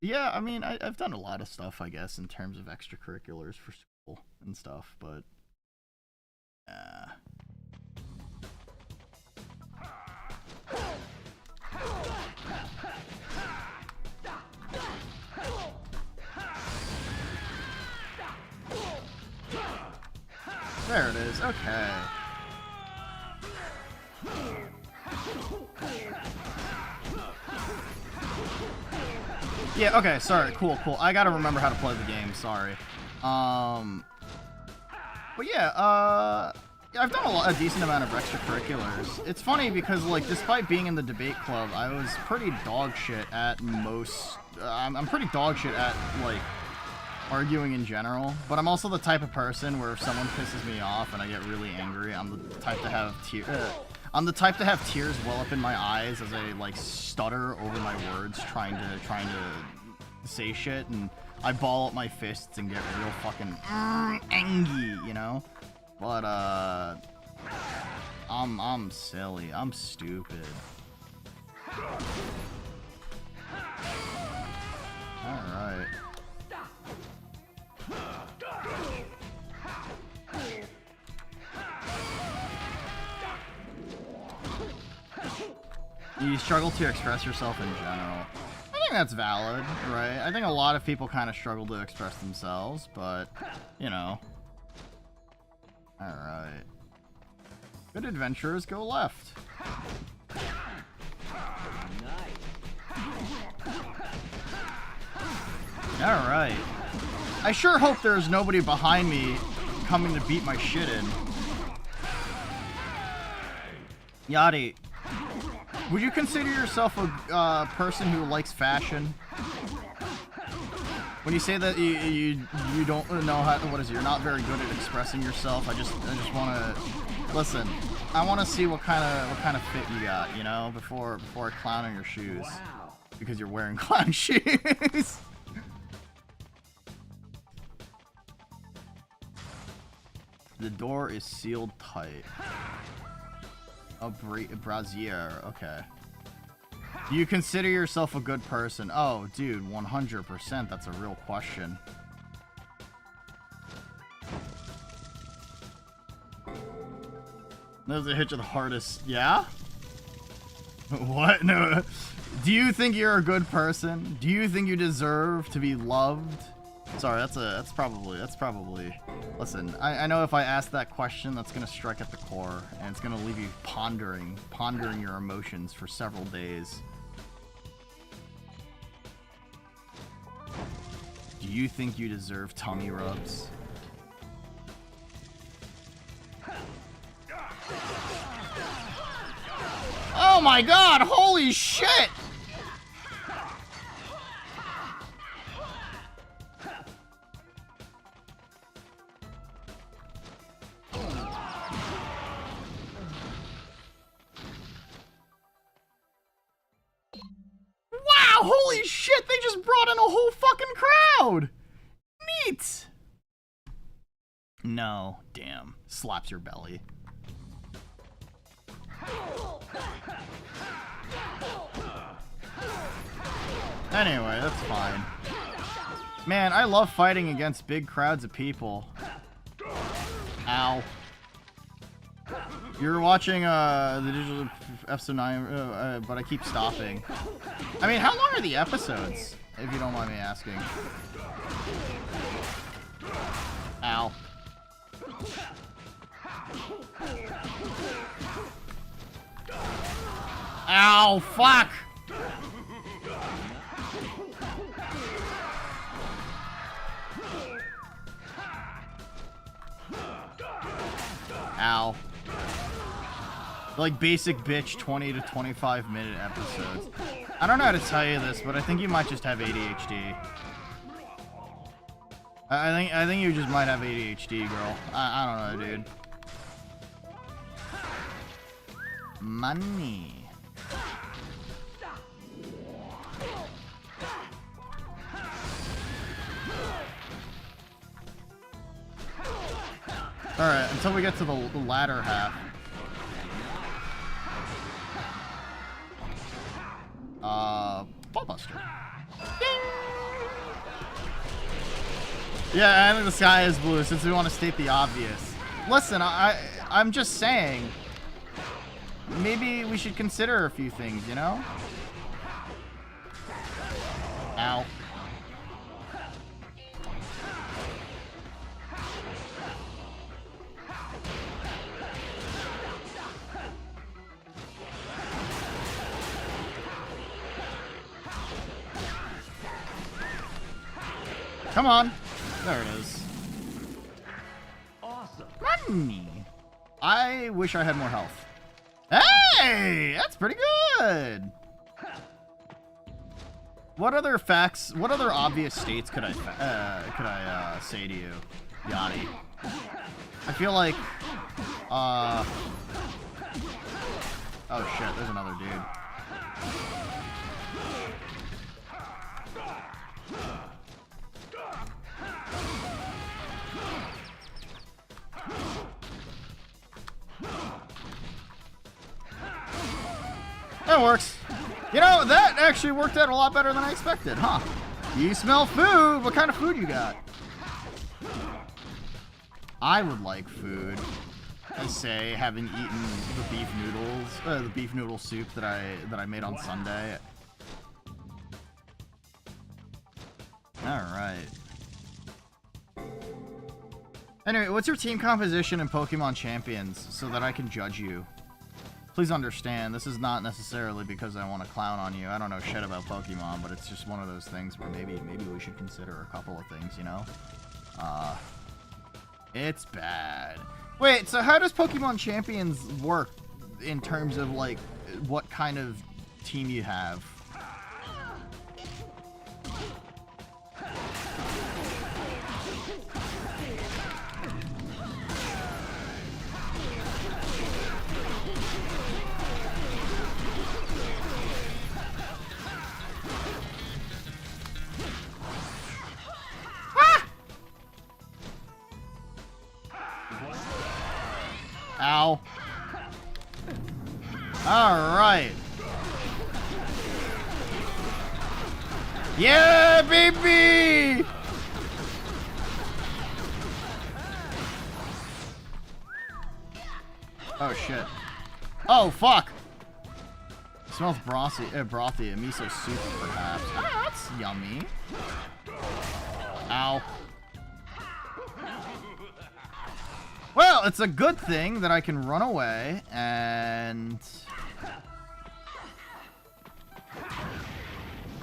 Yeah, I mean, I've done a lot of stuff, I guess, in terms of extracurriculars for school and stuff, but... There it is, okay. Yeah, okay, sorry, cool. I gotta remember how to play the game, sorry. But yeah, I've done a decent amount of extracurriculars. It's funny because, like, despite being in the debate club, I was pretty dog shit at most. I'm pretty dog shit at, like, arguing in general, but I'm also the type of person where if someone pisses me off and I get really angry, I'm the type to have tears well up in my eyes as I like stutter over my words trying to say shit, and I ball up my fists and get real fucking angry, you know? But I'm silly. I'm stupid. Alright. You struggle to express yourself in general. I think that's valid, right? I think a lot of people kind of struggle to express themselves, but, you know. Alright. Good adventurers go left. Alright. I sure hope there's nobody behind me coming to beat my shit in. Yachty, would you consider yourself a person who likes fashion? When you say that you don't know how, what is it? You're not very good at expressing yourself. I just want to listen. I want to see what kind of fit you got, you know, before I clown on your shoes. Wow. Because you're wearing clown shoes. The door is sealed tight. A brazier, okay. Do you consider yourself a good person? Oh, dude, 100%. That's a real question. Those that hit you the hardest. Yeah? What? No. Do you think you're a good person? Do you think you deserve to be loved? Sorry, that's probably. Listen, I know if I ask that question, that's gonna strike at the core, and it's gonna leave you pondering your emotions for several days. Do you think you deserve tummy rubs? Oh my god, holy shit! Wow, holy shit, they just brought in a whole fucking crowd! Neat! No, damn. Slaps your belly. Anyway, that's fine. Man, I love fighting against big crowds of people. Ow. You're watching the digital episode 9, but I keep stopping. I mean, how long are the episodes, if you don't mind me asking? Ow. Ow, fuck! Ow. Like basic bitch 20 to 25 minute episodes. I don't know how to tell you this, but I think you might just have ADHD. I think you just might have ADHD, girl. I don't know, dude. Money. Alright, until we get to the latter half. Ballbuster. Yeah, I think the sky is blue, since we want to state the obvious. Listen, I'm just saying, maybe we should consider a few things, you know? Ow. Come on. There it is. Awesome. Money. I wish I had more health. Hey! That's pretty good! What other facts? What other obvious states could I say to you, Yanni? I feel like, oh shit, there's another dude. That works. You know, that actually worked out a lot better than I expected, huh? You smell food. What kind of food you got? I would like food. I say, having eaten the beef noodle soup that I made on Sunday. All right. Anyway, what's your team composition in Pokemon Champions so that I can judge you? Please understand, this is not necessarily because I want to clown on you. I don't know shit about Pokemon, but it's just one of those things where maybe we should consider a couple of things, you know? It's bad. Wait, so how does Pokemon Champions work in terms of, like, what kind of team you have? Ow. Alright. Yeah, baby! Oh, shit. Oh, fuck! It smells brothy, a miso soup, perhaps. Ah, that's yummy. Ow. Well, it's a good thing that I can run away, and...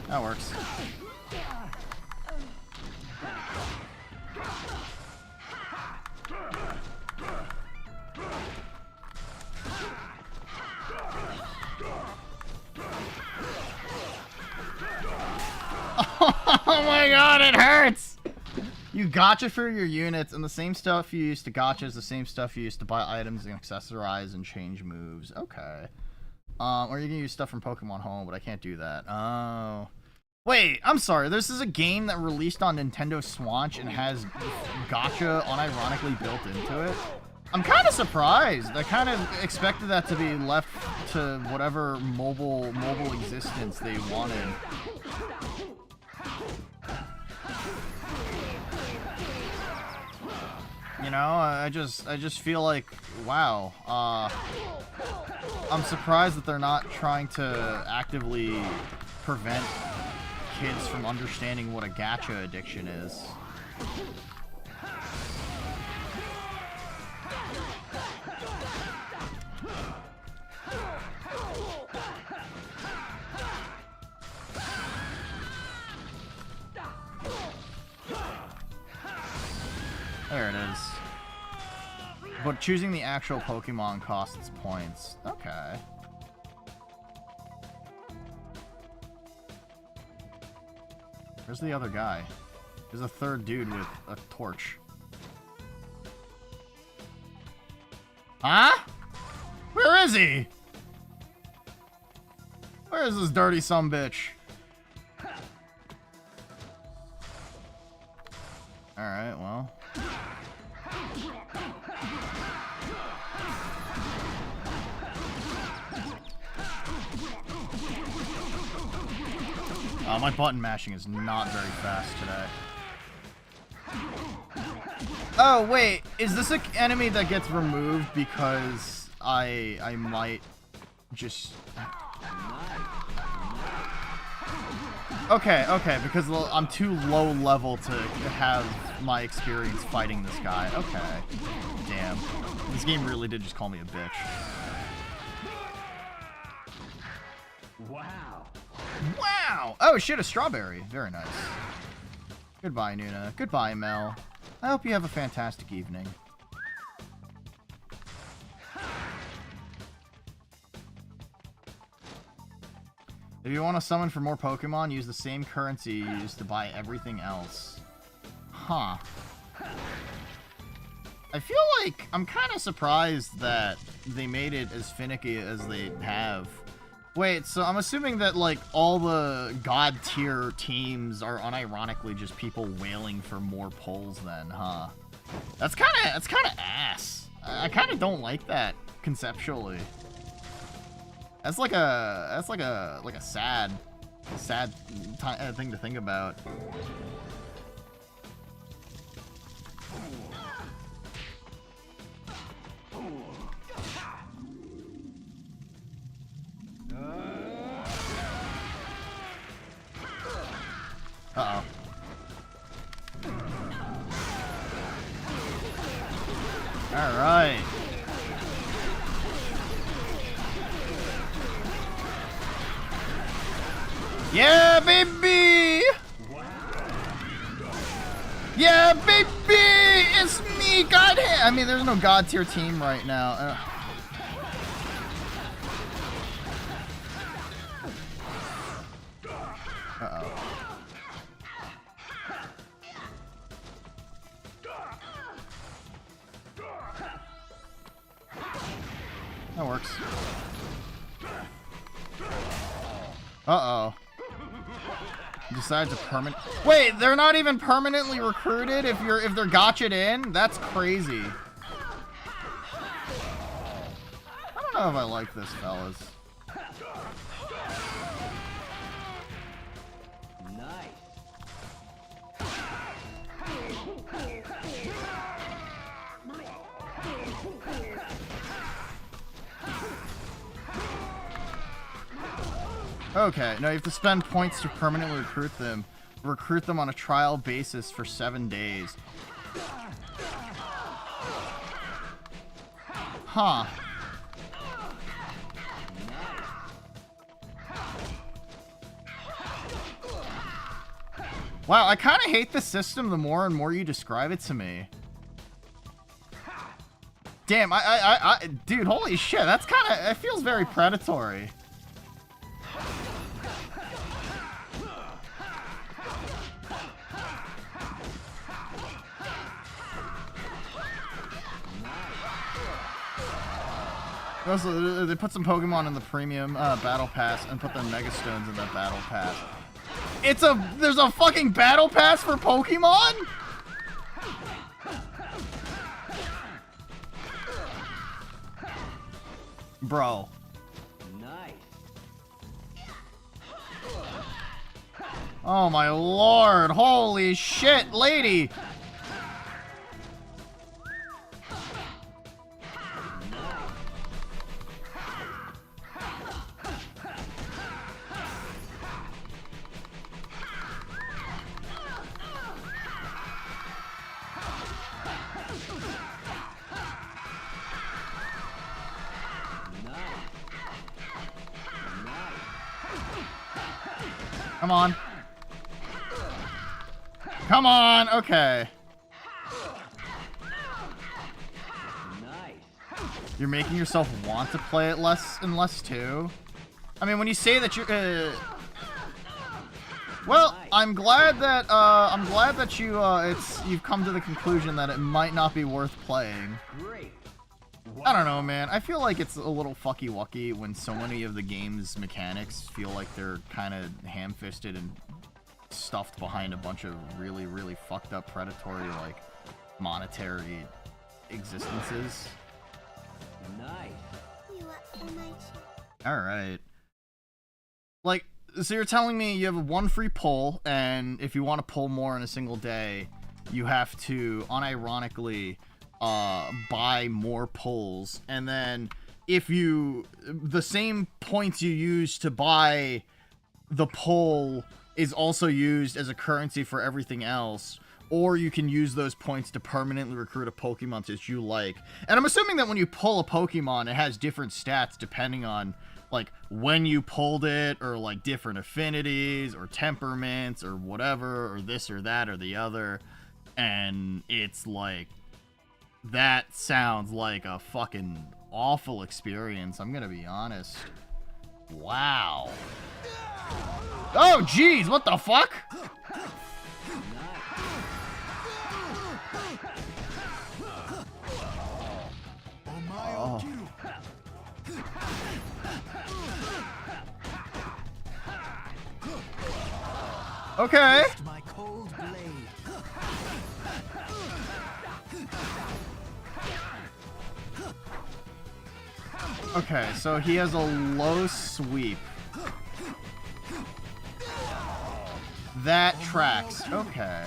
that works. Oh my god, it hurts! You gotcha for your units, and the same stuff you used to gotcha is the same stuff you used to buy items and accessorize and change moves. Okay. Or you can use stuff from Pokemon Home, but I can't do that. Oh. Wait, I'm sorry. This is a game that released on Nintendo Switch and has gotcha unironically built into it. I'm kind of surprised. I kind of expected that to be left to whatever mobile existence they wanted. You know, I just feel like, wow. I'm surprised that they're not trying to actively prevent kids from understanding what a gacha addiction is. There it is. But choosing the actual Pokemon costs points. Okay. Where's the other guy? There's a third dude with a torch. Huh? Where is he? Where is this dirty sumbitch? Alright, well. My button mashing is not very fast today. Oh, wait. Is this an enemy that gets removed because I might just... Okay, because I'm too low level to have my experience fighting this guy. Okay. Damn. This game really did just call me a bitch. Wow. Wow! Oh shit, a strawberry. Very nice. Goodbye, Nuna. Goodbye, Mel. I hope you have a fantastic evening. If you want to summon for more Pokemon, use the same currency you used to buy everything else. Huh. I feel like I'm kind of surprised that they made it as finicky as they have. Wait, so I'm assuming that, like, all the god tier teams are unironically just people wailing for more pulls then, huh? That's kind of ass. I kind of don't like that conceptually. That's like a sad thing to think about. Uh-oh. All right. Yeah, baby! Yeah, baby! It's me, God! I mean, there's no god tier team right now. Uh-oh. That works. Uh-oh. Decide to permanent. Wait, they're not even permanently recruited if they're gotcha'd in? That's crazy. I don't know if I like this, fellas. Okay, now you have to spend points to permanently recruit them. Recruit them on a trial basis for 7 days. Huh. Wow, I kind of hate this system the more and more you describe it to me. Damn, dude, holy shit, that's kind of, it feels very predatory. Also, they put some Pokemon in the premium battle pass and put the Mega Stones in that battle pass. There's a fucking battle pass for Pokemon? Bro. Nice. Oh my lord, holy shit, lady. Come on. Come on, okay. You're making yourself want to play it less and less too. I mean, when you say that you're, well, I'm glad that you've come to the conclusion that it might not be worth playing. I don't know, man. I feel like it's a little fucky-wucky when so many of the game's mechanics feel like they're kind of ham-fisted and stuffed behind a bunch of really, really fucked up predatory, like, monetary existences. Nice. Alright. Like, so you're telling me you have one free pull, and if you want to pull more in a single day, you have to, unironically, buy more pulls, and then the same points you use to buy the pull is also used as a currency for everything else, or you can use those points to permanently recruit a Pokemon that you like. And I'm assuming that when you pull a Pokemon, it has different stats depending on, like, when you pulled it, or, like, different affinities, or temperaments, or whatever, or this or that or the other. And it's like, that sounds like a fucking awful experience, I'm gonna be honest. Wow. Oh, jeez, what the fuck? Oh. Okay. Okay, so he has a low sweep. That tracks. Okay.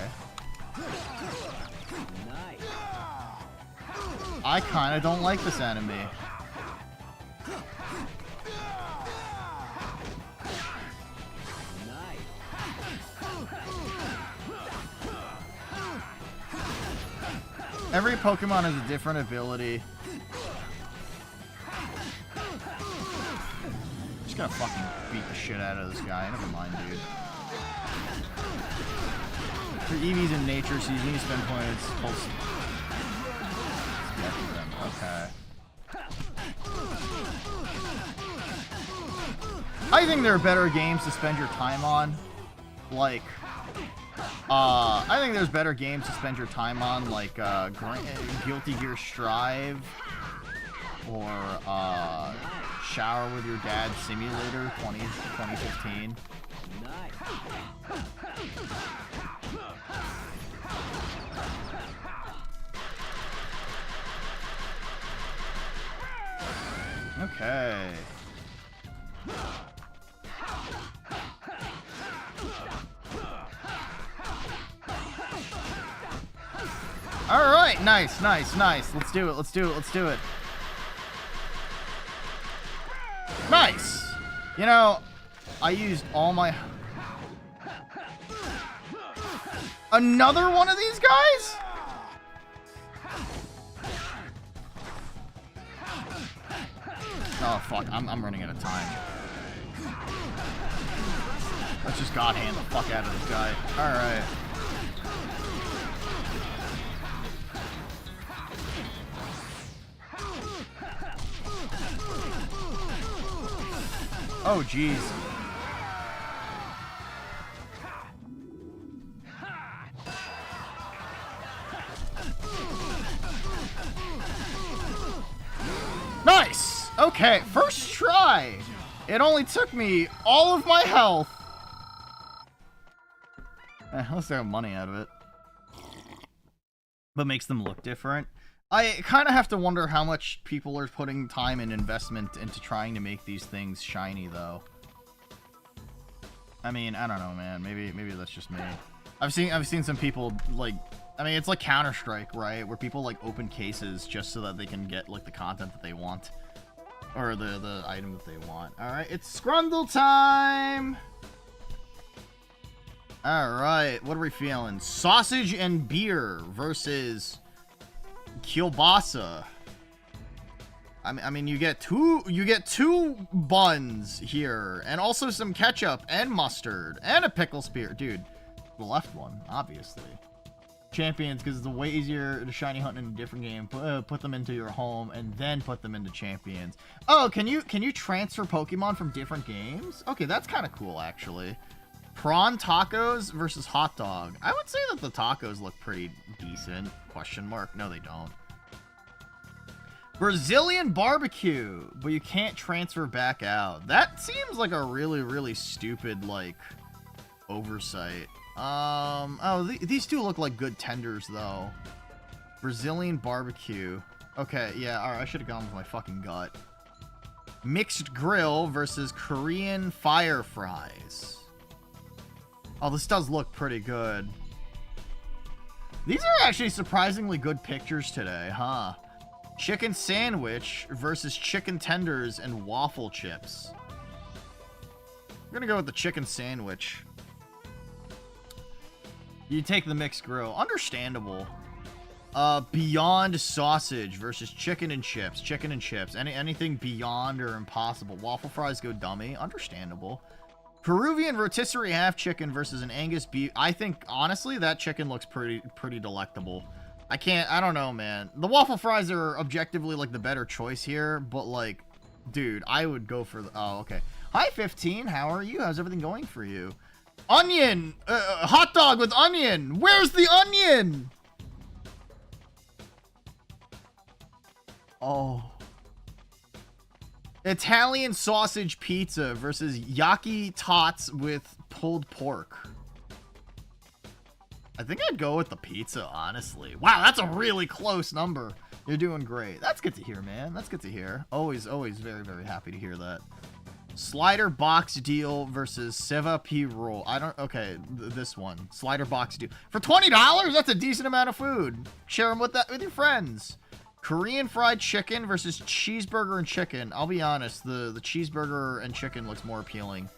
I kind of don't like this enemy. Every Pokemon has a different ability. Just gonna fucking beat the shit out of this guy. Never mind, dude. For EVs in nature, so you need to spend points. Okay. I think there are better games to spend your time on. Like, I think there's better games to spend your time on, like Guilty Gear Strive or Shower with Your Dad Simulator 2015. Okay. Alright, nice. Let's do it. Nice! You know, I used all my... Another one of these guys? Oh, fuck. I'm running out of time. Let's just God hand the fuck out of this guy. Alright. Oh, jeez. Nice! Okay, first try! It only took me all of my health. Let's get money out of it. But makes them look different. I kind of have to wonder how much people are putting time and investment into trying to make these things shiny, though. I mean, I don't know, man. Maybe that's just me. I've seen some people, like, I mean, it's like Counter-Strike, right? Where people, like, open cases just so that they can get, like, the content that they want. Or the item that they want. Alright, it's Scrundle time! Alright, what are we feeling? Sausage and beer versus kielbasa. I mean, you get two buns here, and also some ketchup and mustard and a pickle spear, dude. The left one, obviously. Champions, because it's way easier to shiny hunt in a different game. Put them into your home and then put them into champions. Oh, can you transfer Pokemon from different games? Okay, that's kind of cool, actually. Prawn tacos versus hot dog. I would say that the tacos look pretty decent. Question mark. No, they don't. Brazilian barbecue, but you can't transfer back out. That seems like a really, really stupid, like, oversight. These two look like good tenders, though. Brazilian barbecue. Okay, yeah, alright, I should have gone with my fucking gut. Mixed grill versus Korean fire fries. Oh, this does look pretty good. These are actually surprisingly good pictures today, huh? Chicken sandwich versus chicken tenders and waffle chips. I'm gonna go with the chicken sandwich. You take the mixed grill. Understandable. Beyond sausage versus chicken and chips. Chicken and chips. Anything beyond or impossible. Waffle fries go dummy. Understandable. Peruvian rotisserie half chicken versus an Angus beef. I think, honestly, that chicken looks pretty delectable. I don't know, man. The waffle fries are objectively, like, the better choice here, but, like, dude, I would go for the... Oh, okay. Hi, 15. How are you? How's everything going for you? Onion! Hot dog with onion! Where's the onion? Oh. Italian sausage pizza versus yaki tots with pulled pork. I think I'd go with the pizza, honestly. Wow, that's a really close number. You're doing great. That's good to hear, man. That's good to hear. Always, always very, very happy to hear that. Slider box deal versus Seva P roll. I don't... Okay, this one. Slider box deal. For $20? That's a decent amount of food. Share them with your friends. Korean fried chicken versus cheeseburger and chicken. I'll be honest, the cheeseburger and chicken looks more appealing.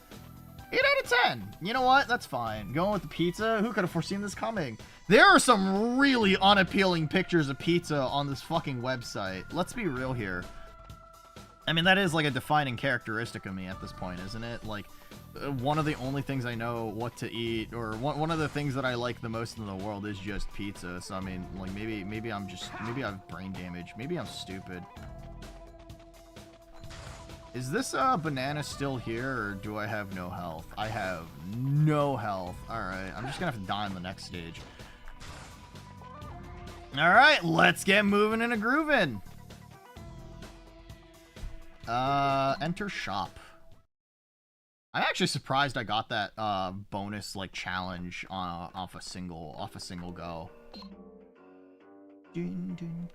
8 out of 10. You know what? That's fine. Going with the pizza? Who could have foreseen this coming? There are some really unappealing pictures of pizza on this fucking website. Let's be real here. I mean, that is like a defining characteristic of me at this point, isn't it? Like, one of the only things I know what to eat, or one of the things that I like the most in the world is just pizza. So, I mean, like, maybe I have brain damage. Maybe I'm stupid. Is this banana still here, or do I have no health? I have no health. Alright, I'm just gonna have to die on the next stage. Alright, let's get moving and a grooving. Enter shop. I'm actually surprised I got that bonus like challenge off a single go. Dun, dun.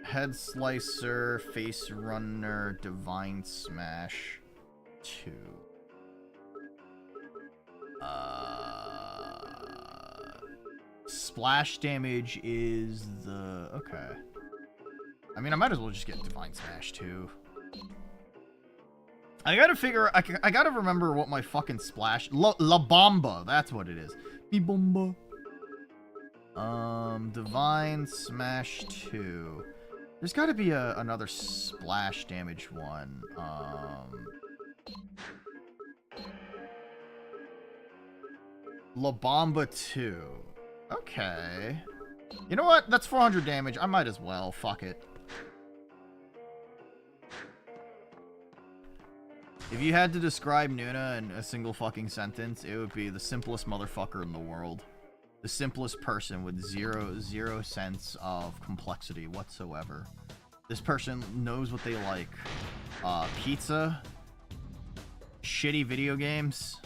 Head slicer, face runner, divine smash 2. Splash damage is the... Okay. I mean, I might as well just get divine smash 2. I gotta figure... I gotta remember what my fucking splash... La Bomba, that's what it is. Mi Bomba. Divine smash 2. There's got to be another splash damage one. La Bomba 2. Okay. You know what? That's 400 damage. I might as well. Fuck it. If you had to describe Nuna in a single fucking sentence, it would be the simplest motherfucker in the world. The simplest person with zero sense of complexity whatsoever. This person knows what they like. Pizza. Shitty video games.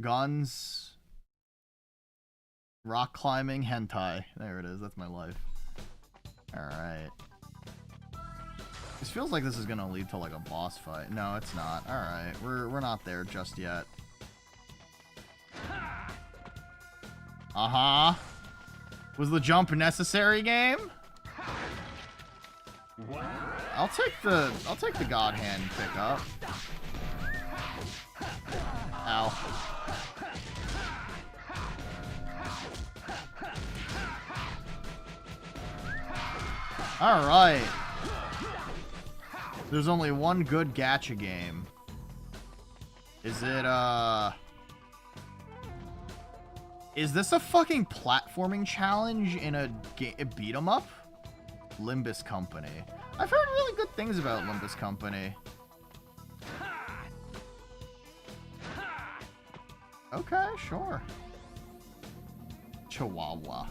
Guns. Rock climbing. Hentai. There it is. That's my life. Alright. This feels like this is gonna lead to like a boss fight. No, it's not. Alright. We're not there just yet. Uh-huh. Was the jump necessary, game? I'll take the God Hand pickup. Ow. Alright. There's only one good gacha game. Is it, Is this a fucking platforming challenge in a beat 'em up? Limbus Company. I've heard really good things about Limbus Company. Okay, sure. Chihuahua.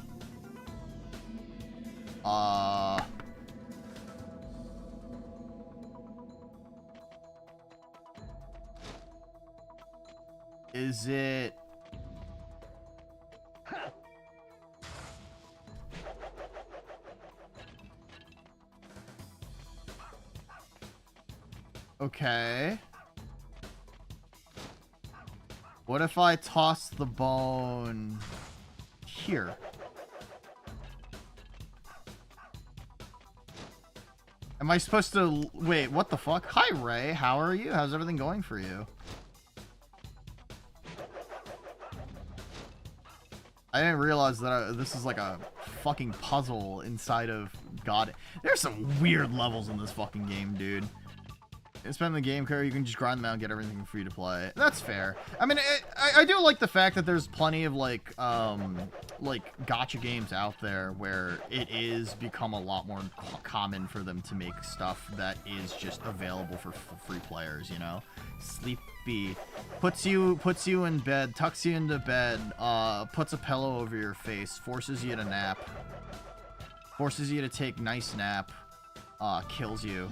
Is it... Okay. What if I toss the bone here? Am I supposed to... Wait, what the fuck? Hi, Ray. How are you? How's everything going for you? I didn't realize that this is like a fucking puzzle inside of God. There's some weird levels in this fucking game, dude. spend the game card, you can just grind them out and get everything free to play. That's fair. I mean, I do like the fact that there's plenty of like gacha games out there where it is become a lot more common for them to make stuff that is just available for free players, you know? Sleepy puts you in bed, tucks you into bed, puts a pillow over your face, forces you to nap, forces you to take nice nap, kills you.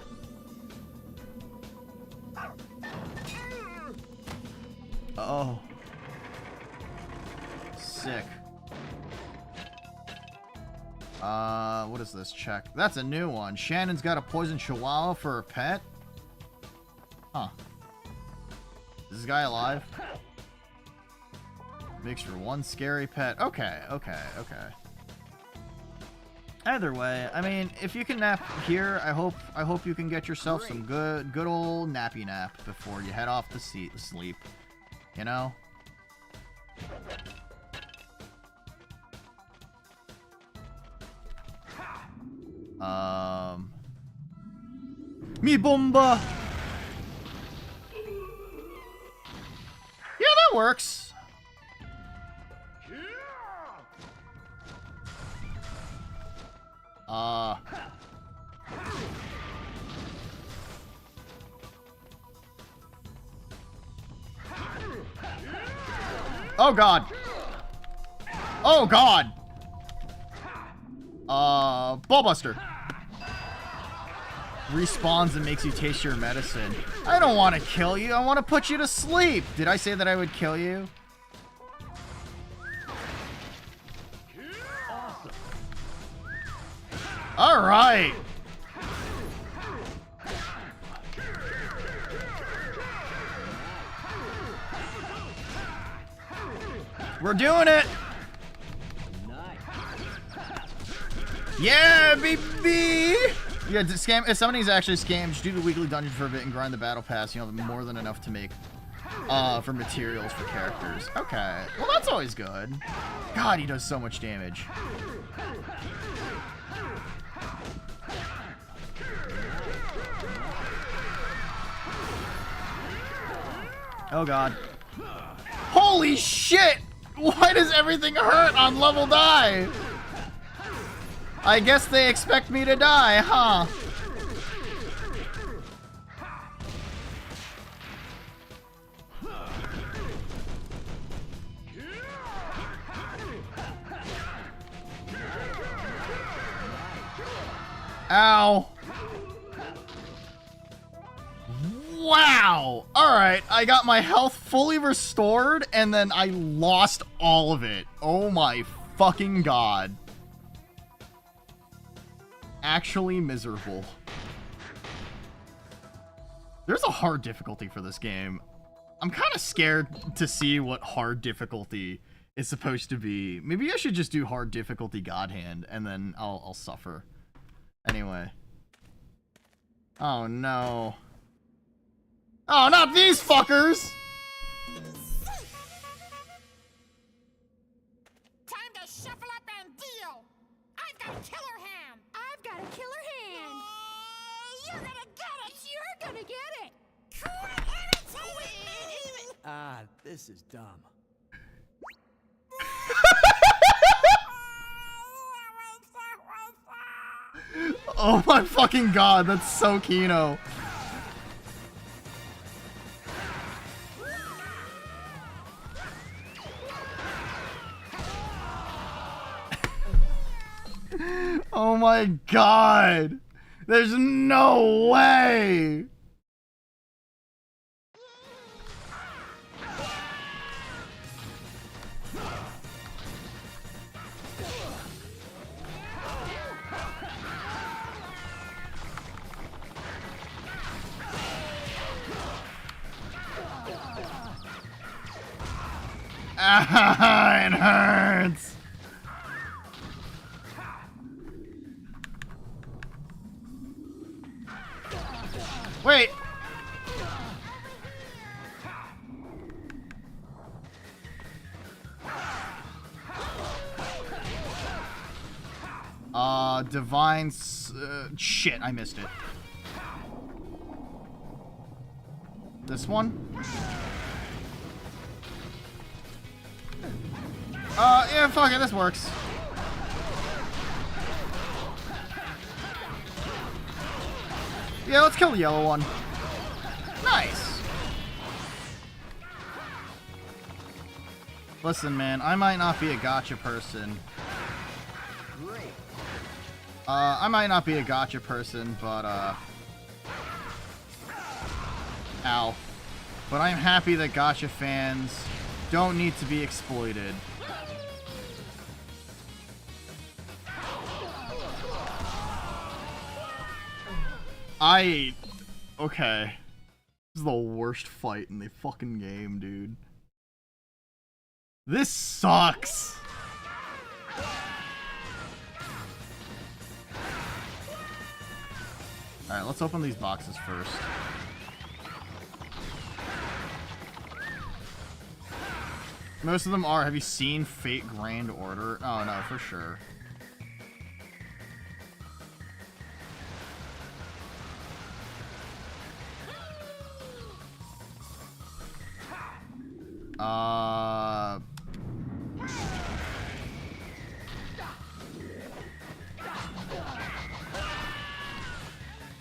Oh. Sick. What is this? Check. That's a new one. Shannon's got a poison chihuahua for a pet? Huh. Is this guy alive? Makes for one scary pet. Okay. Either way, I mean, if you can nap here, I hope you can get yourself some good old nappy nap before you head off to sleep. You know? Me bomba! Yeah, that works. Oh god. Oh god. Ballbuster. Respawns and makes you taste your medicine. I don't want to kill you. I want to put you to sleep. Did I say that I would kill you? All right. We're doing it. Yeah, baby. Yeah, scam. If somebody's actually scammed, just do the weekly dungeon for a bit and grind the battle pass. You know, more than enough to make for materials for characters. Okay. Well, that's always good. God, he does so much damage. Oh god. Holy shit! Why does everything hurt on level die? I guess they expect me to die, huh? Ow. Wow! Alright, I got my health fully restored, and then I lost all of it. Oh my fucking god. Actually miserable. There's a hard difficulty for this game. I'm kind of scared to see what hard difficulty is supposed to be. Maybe I should just do hard difficulty God Hand, and then I'll suffer. Anyway. Oh no. Oh, not these fuckers! Time to shuffle up and deal! I've got a killer hand! I've got a killer hand! You're gonna get it! You're gonna get it! Ah, this is dumb. Oh my fucking god, that's so Kino. Oh my god! There's no way! Ah, it hurts! Wait! Divine shit, I missed it. This one? Yeah, fuck it, this works. Yeah, let's kill the yellow one. Nice. Listen, man, I might not be a gacha person. I might not be a gacha person, but, ow. But I'm happy that gacha fans don't need to be exploited. Okay. This is the worst fight in the fucking game, dude. This sucks! Alright, let's open these boxes first. Most of them are. Have you seen Fate Grand Order? Oh, no, for sure.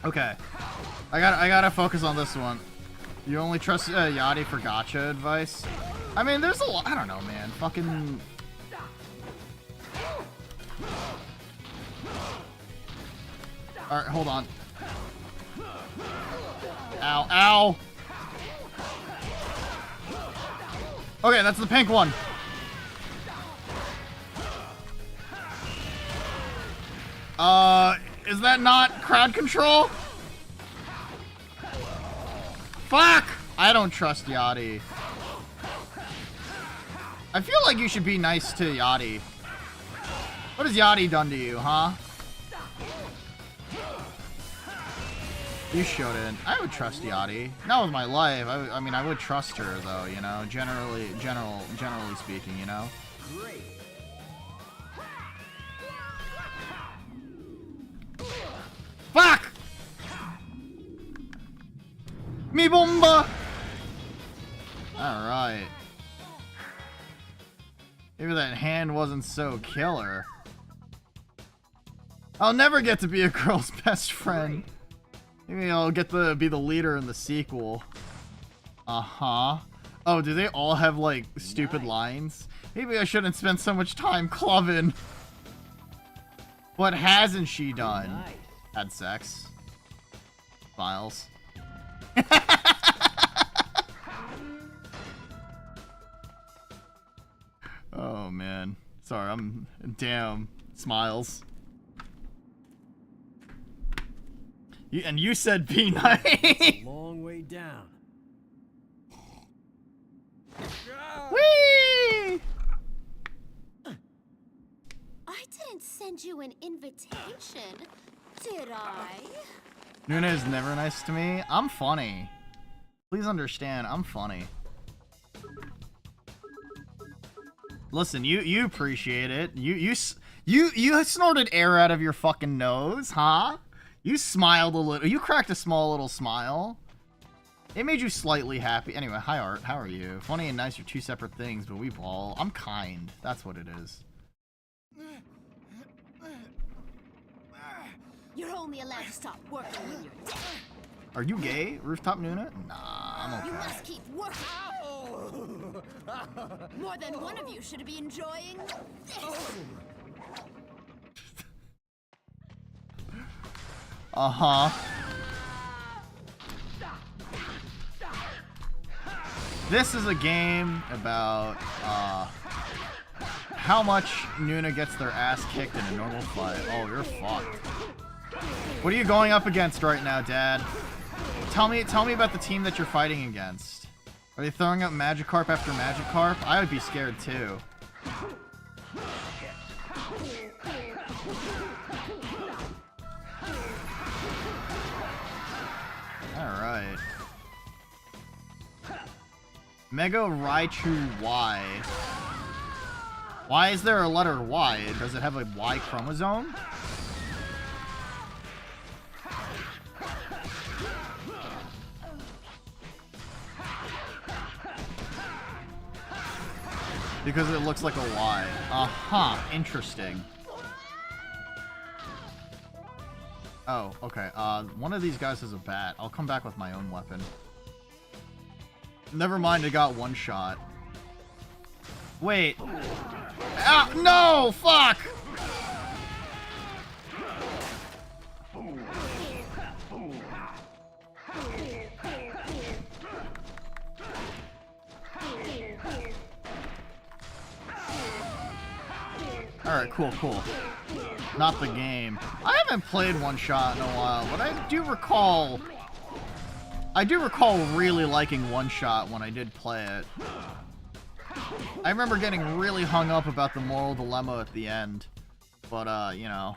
Okay. I gotta focus on this one. You only trust Yachty for gacha advice? I mean, there's a lot. I don't know, man. Fucking. Alright, hold on. Ow, ow! Okay, that's the pink one. Is that not crowd control? Fuck! I don't trust Yachty. I feel like you should be nice to Yachty. What has Yachty done to you, huh? You shouldn't. I would trust Yachty. Not with my life. I mean, I would trust her, though, you know? Generally speaking, you know? Great. Fuck! Me bomba! Alright. Maybe that hand wasn't so killer. I'll never get to be a girl's best friend. Maybe I'll get to be the leader in the sequel. Uh-huh. Oh, do they all have, like, stupid lines? Maybe I shouldn't spend so much time clubbing. What hasn't she done? Nice. Had sex. Smiles. Oh, man. Sorry, I'm... Damn. Smiles. And you said be nice. It's a long way down. Whee! I didn't send you an invitation, did I? Nuna is never nice to me. I'm funny. Please understand, I'm funny. Listen, you appreciate it. You snorted air out of your fucking nose, huh? You smiled a little. You cracked a small little smile. It made you slightly happy. Anyway, hi Art, how are you? Funny and nice are two separate things, but we ball. I'm kind. That's what it is. You're only allowed to stop working when you're dead. Are you gay, Rooftop Nuna? Nah, I'm okay. You must keep working. More than one of you should be enjoying this. Uh-huh. This is a game about, how much Nuna gets their ass kicked in a normal fight. Oh, you're fucked. What are you going up against right now, Dad? Tell me about the team that you're fighting against. Are they throwing up Magikarp after Magikarp? I would be scared too. Alright. Mega Raichu Y. Why is there a letter Y? Does it have a Y chromosome? Because it looks like a Y. Uh-huh. Interesting. Oh, okay. One of these guys has a bat. I'll come back with my own weapon. Never mind, I got one shot. Wait. Ah, no! Fuck! Alright, cool, cool. Not the game. I haven't played One Shot in a while, but I do recall really liking One Shot when I did play it. I remember getting really hung up about the moral dilemma at the end. But, you know.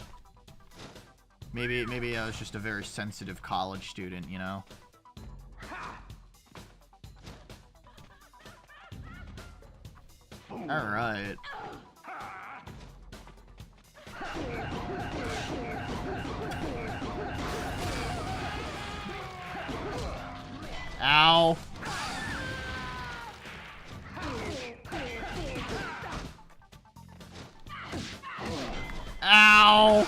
Maybe I was just a very sensitive college student, you know? Alright. Ow. Ow.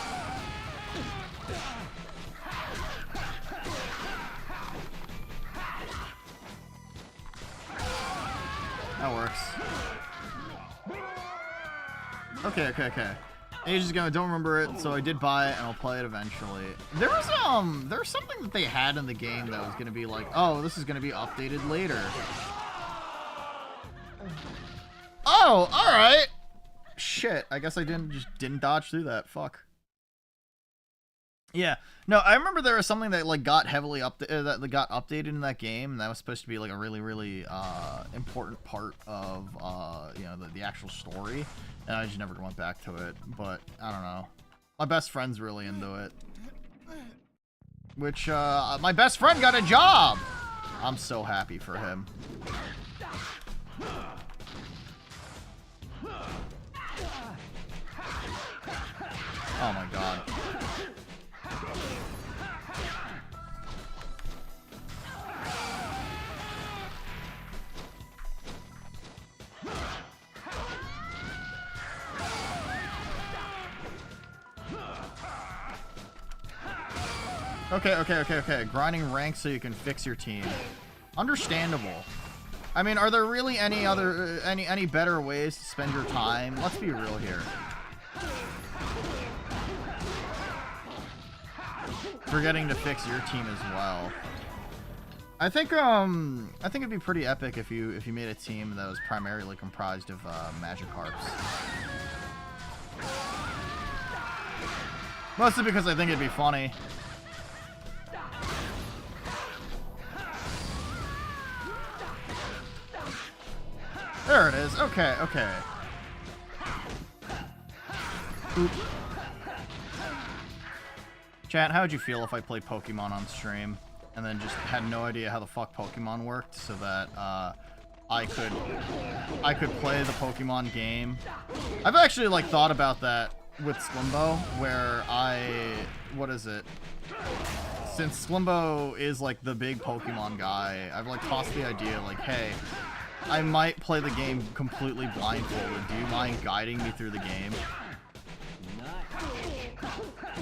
That works. Okay. Ages ago, I don't remember it, so I did buy it, and I'll play it eventually. There was something that they had in the game that was gonna be like, oh, this is gonna be updated later. Oh, alright! Shit, I guess I didn't dodge through that. Fuck. Yeah. No, I remember there was something that, like, got heavily that got updated in that game, and that was supposed to be, like, a really, really, important part of, you know, the actual story. And I just never went back to it, but I don't know. My best friend's really into it. Which, my best friend got a job! I'm so happy for him. Oh my god. Okay. Grinding ranks so you can fix your team. Understandable. I mean, are there really any other, any better ways to spend your time? Let's be real here. Forgetting to fix your team as well. I think it'd be pretty epic if you made a team that was primarily comprised of Magikarps. Mostly because I think it'd be funny. There it is. Okay. Oop. Chat, how would you feel if I played Pokemon on stream and then just had no idea how the fuck Pokemon worked so that I could play the Pokemon game? I've actually like thought about that with Slimbo, where what is it? Since Slimbo is like the big Pokemon guy, I've like tossed the idea like, hey, I might play the game completely blindfolded. Do you mind guiding me through the game?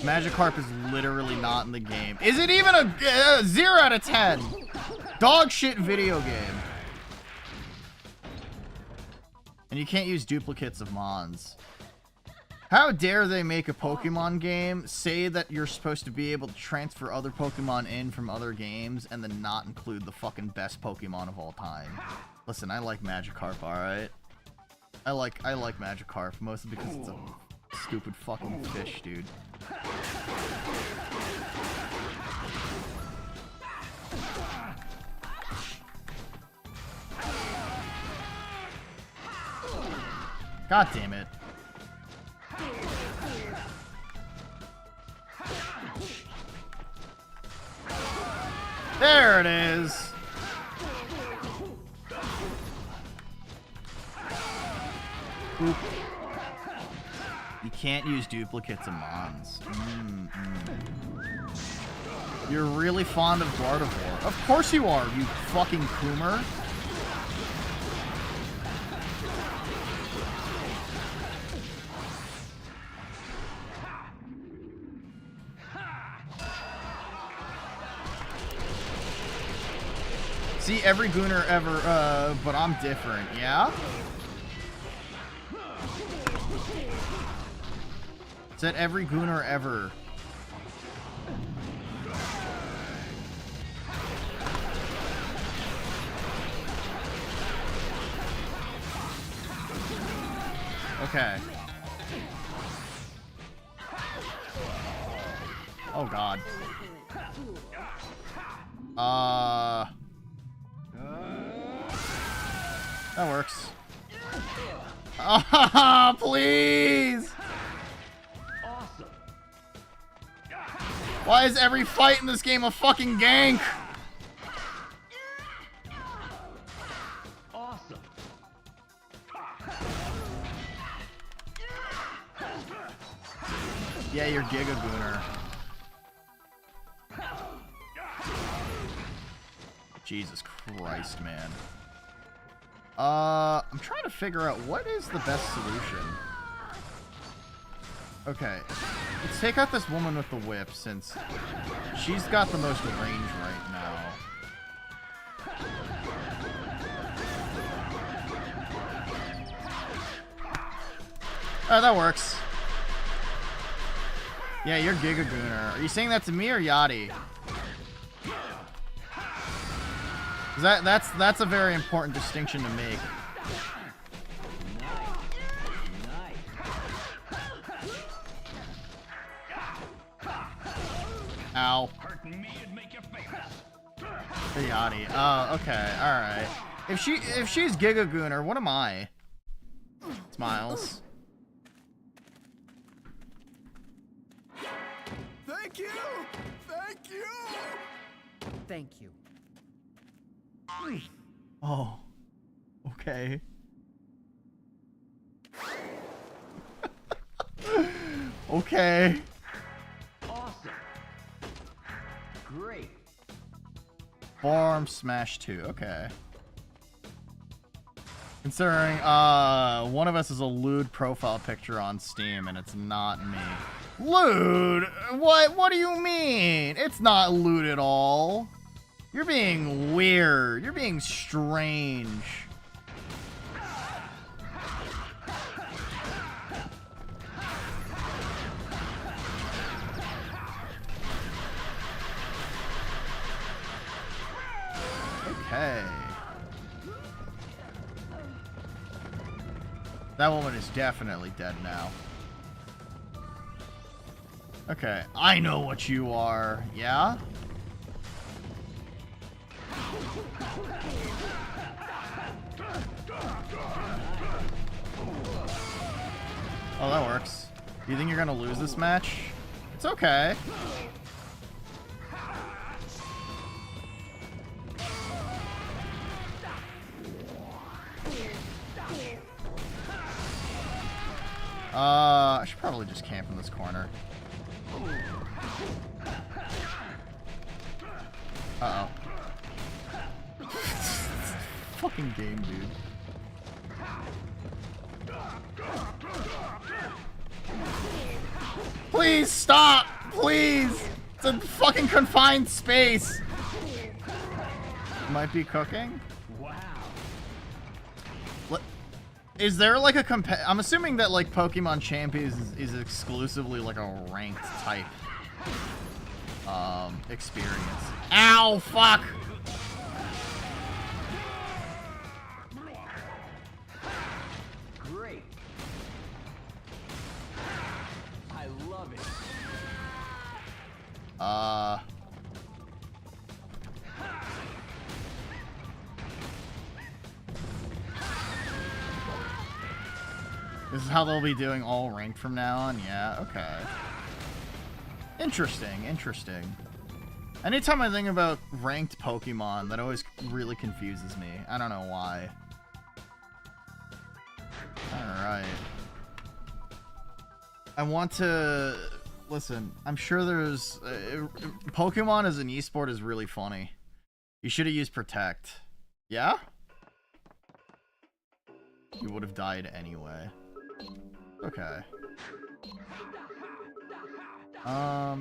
Magikarp is literally not in the game. Is it even a 0 out of 10? Dog shit video game. And you can't use duplicates of Mons. How dare they make a Pokemon game, say that you're supposed to be able to transfer other Pokemon in from other games, and then not include the fucking best Pokemon of all time. Listen, I like Magikarp, alright? I like Magikarp, mostly because it's a stupid fucking fish, dude. God damn it. There it is. Boop. You can't use duplicates of Mons. You're really fond of Gardevoir. Of course you are, you fucking Coomer. See, every gooner ever, but I'm different, yeah? Said every gooner ever. Okay. Oh god. That works. Ah, please! Awesome. Why is every fight in this game a fucking gank? Awesome. Yeah, you're Giga Gooner. Jesus Christ, man. I'm trying to figure out what is the best solution. Okay, let's take out this woman with the whip since she's got the most range right now. Oh, that works. Yeah, you're Giga Gooner. Are you saying that to me or Yachty? That's a very important distinction to make. Ow. The Yachty. Oh, okay, alright. If she's Giga Gooner, what am I? Smiles. Thank you! Thank you! Thank you. Oh. Okay. Okay. Awesome. Great. Forearm smash 2. Okay. Considering one of us is a lewd profile picture on Steam and it's not me. Lewd? What do you mean? It's not lewd at all. You're being weird. You're being strange. Okay. That woman is definitely dead now. Okay, I know what you are. Yeah? Oh, that works. Do you think you're gonna lose this match? It's okay. I should probably just camp in this corner. Uh-oh. Fucking game, dude. Please stop! Please! It's a fucking confined space! Might be cooking? Wow. Is there like a I'm assuming that like Pokemon Champions is exclusively like a ranked type experience. Ow, fuck! Great. I love it. This is how they'll be doing all ranked from now on? Yeah, okay. Interesting, interesting. Anytime I think about ranked Pokemon, that always really confuses me. I don't know why. Alright. I want to... Listen, I'm sure there's... Pokemon as an esport is really funny. You should have used Protect. Yeah? You would have died anyway. Okay.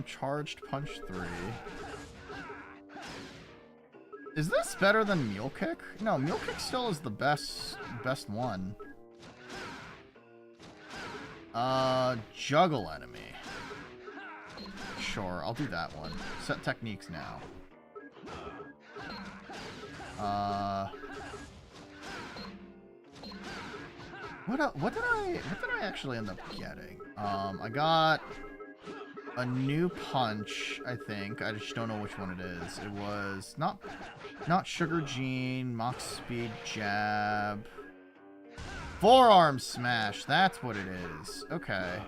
Charged Punch 3. Is this better than Mule Kick? No, Mule Kick still is the best one. Juggle enemy. Sure, I'll do that one. Set techniques now. What did I actually end up getting? I got a new punch, I think. I just don't know which one it is. It was not Sugar Gene, Mox Speed Jab. Forearm Smash, that's what it is. Okay.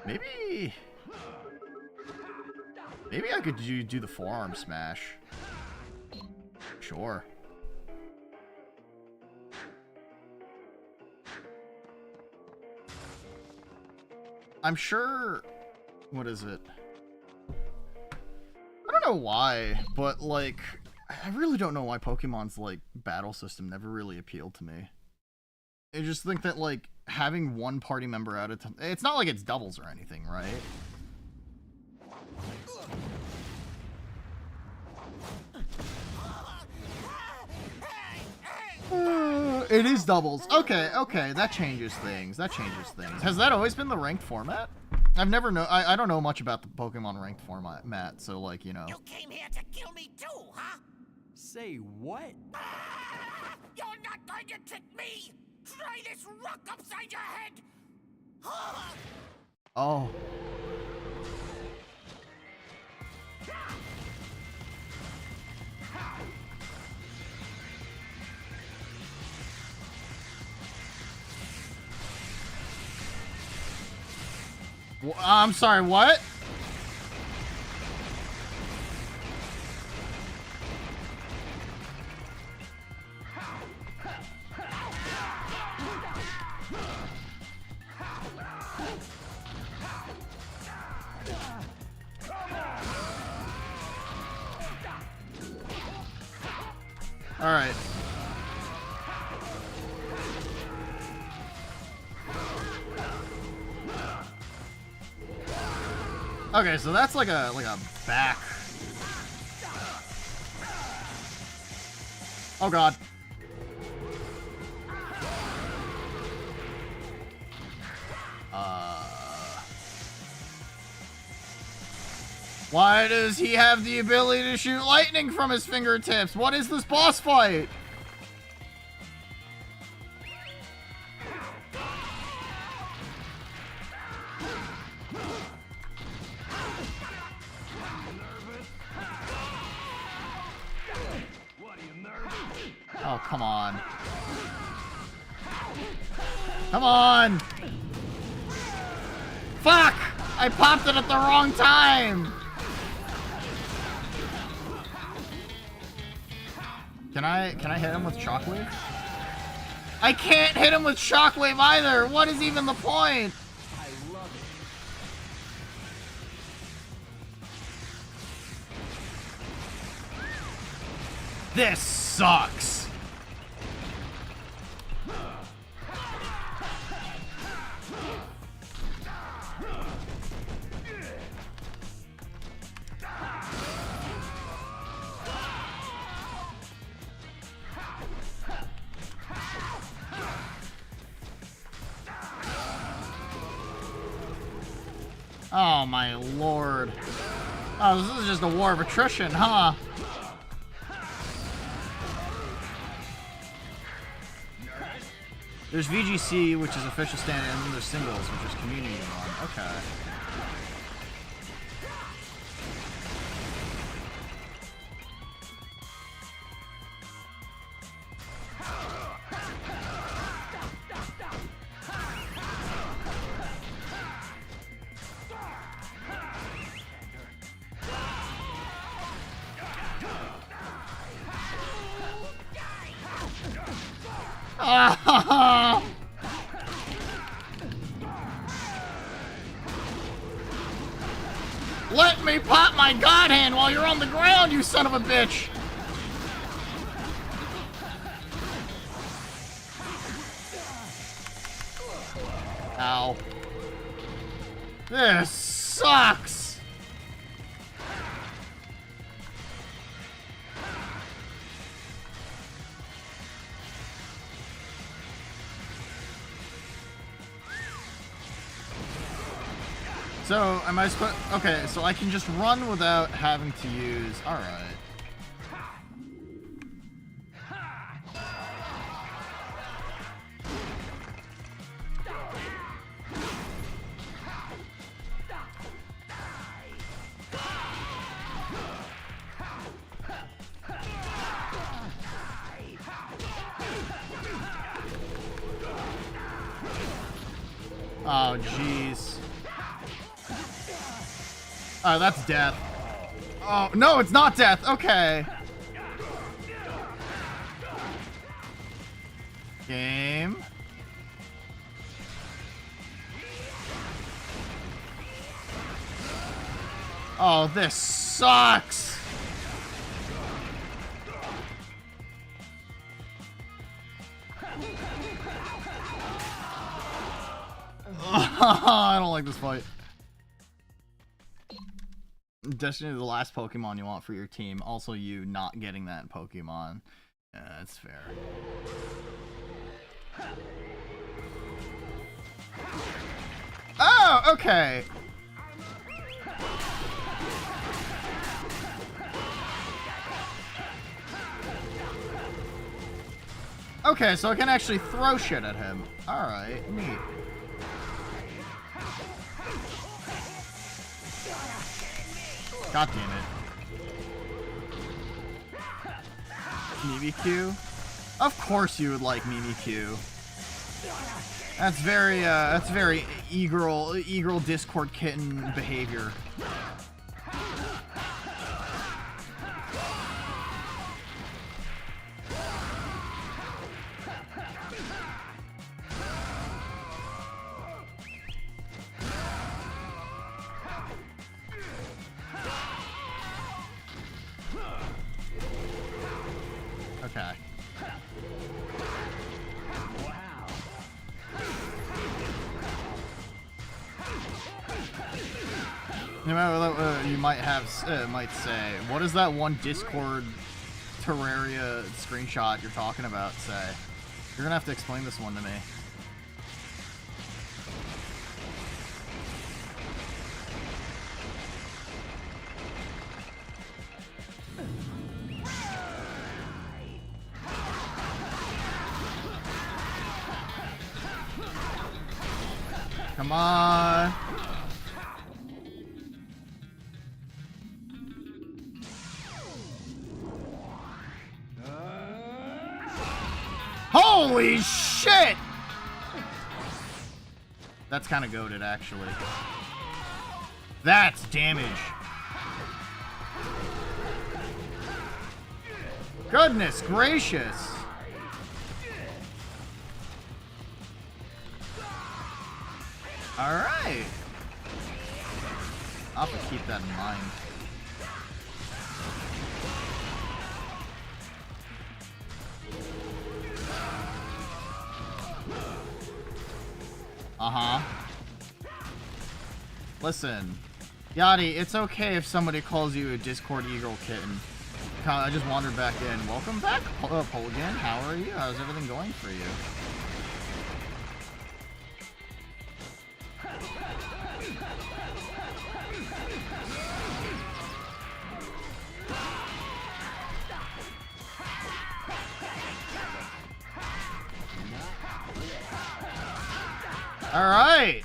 Maybe I could do the Forearm Smash. Sure. I'm sure... What is it? I don't know why, but, like... I really don't know why Pokemon's, like, battle system never really appealed to me. I just think that, like, having one party member at a time... It's not like it's doubles or anything, right? It is doubles. Okay, that changes things. Has that always been the ranked format? I've never know. I don't know much about the Pokemon ranked format, so like, you know. You came here to kill me too, huh? Say what? You're not going to trick me! Try this rock upside your head! Oh. I'm sorry, what? All right. Okay, so that's like a back. Oh god. Why does he have the ability to shoot lightning from his fingertips? What is this boss fight? Oh, come on. Come on! Fuck! I popped it at the wrong time! Can I hit him with Shockwave? I can't hit him with Shockwave either! What is even the point? I love it. This sucks! Oh my lord. Oh, this is just a war of attrition, huh? There's VGC, which is official stand, and then there's singles, which is community run. Okay. Let me pop my god hand while you're on the ground, you son of a bitch! Ow. This sucks! So, am I supposed... Okay, so I can just run without having to use... Alright. Oh, jeez. Oh, that's death. Oh, no, it's not death. Okay. Game. Oh, this sucks. I don't like this fight. Destiny is the last Pokemon you want for your team. Also, you not getting that in Pokemon. Yeah, that's fair. Oh, okay. Okay, so I can actually throw shit at him. Alright, neat. God damn it. Mimikyu? Of course you would like Mimikyu. That's very egral Discord kitten behavior. Okay. You might say, what is that one Discord Terraria screenshot you're talking about say? You're gonna have to explain this one to me. Come on. Holy shit! That's kind of goated, actually. That's damage. Goodness gracious. Alright. I'll have to keep that in mind. Uh-huh. Listen. Yachty, it's okay if somebody calls you a Discord Eagle kitten. I just wandered back in. Welcome back, Polgan. How are you? How's everything going for you? Alright!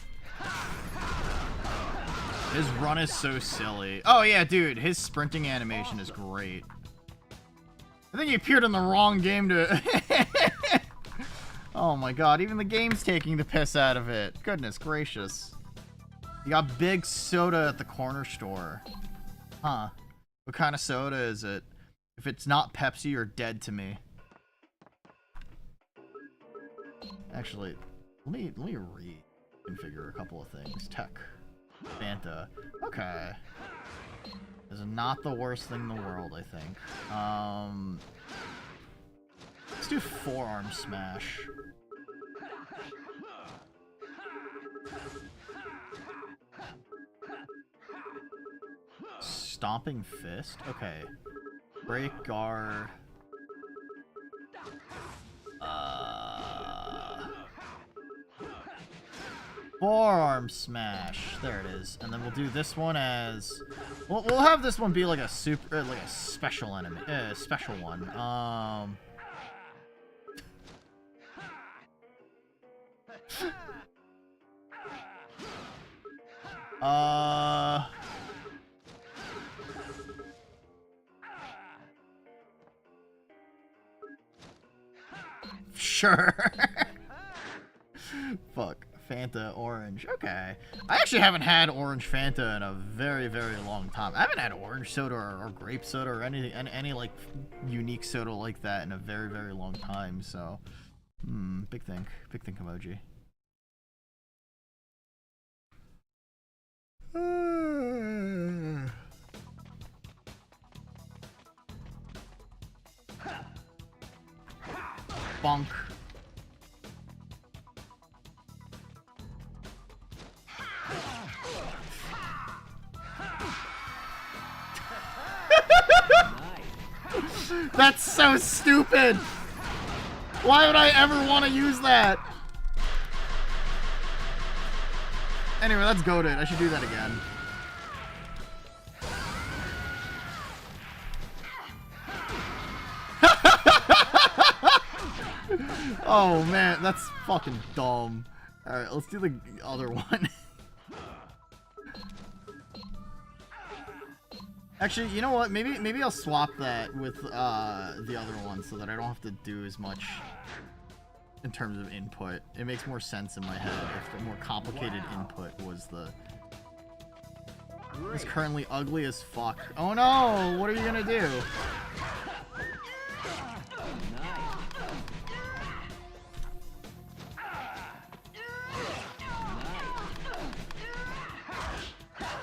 His run is so silly. Oh yeah, dude, his sprinting animation is great. I think he appeared in the wrong game to... Oh my god, even the game's taking the piss out of it. Goodness gracious. You got big soda at the corner store. Huh. What kind of soda is it? If it's not Pepsi, you're dead to me. Actually... Let me reconfigure a couple of things. Tech. Fanta. Okay. This is not the worst thing in the world, I think. Let's do forearm smash. Stomping fist? Okay. Break guard. Forearm smash. There it is. And then we'll do this one as... We'll have this one be like a super... like a special enemy. Special one. Sure. Fuck. Fanta orange. Okay. I actually haven't had orange Fanta in a very, very long time. I haven't had orange soda or grape soda or anything, any like unique soda like that in a very, very long time. So, big think emoji. Bonk. That's so stupid! Why would I ever want to use that? Anyway, let's go to it. I should do that again. Oh man, that's fucking dumb. Alright, let's do the other one. Actually, you know what? Maybe I'll swap that with the other one so that I don't have to do as much in terms of input. It makes more sense in my head if the more complicated input was the... It's currently ugly as fuck. Oh no! What are you gonna do?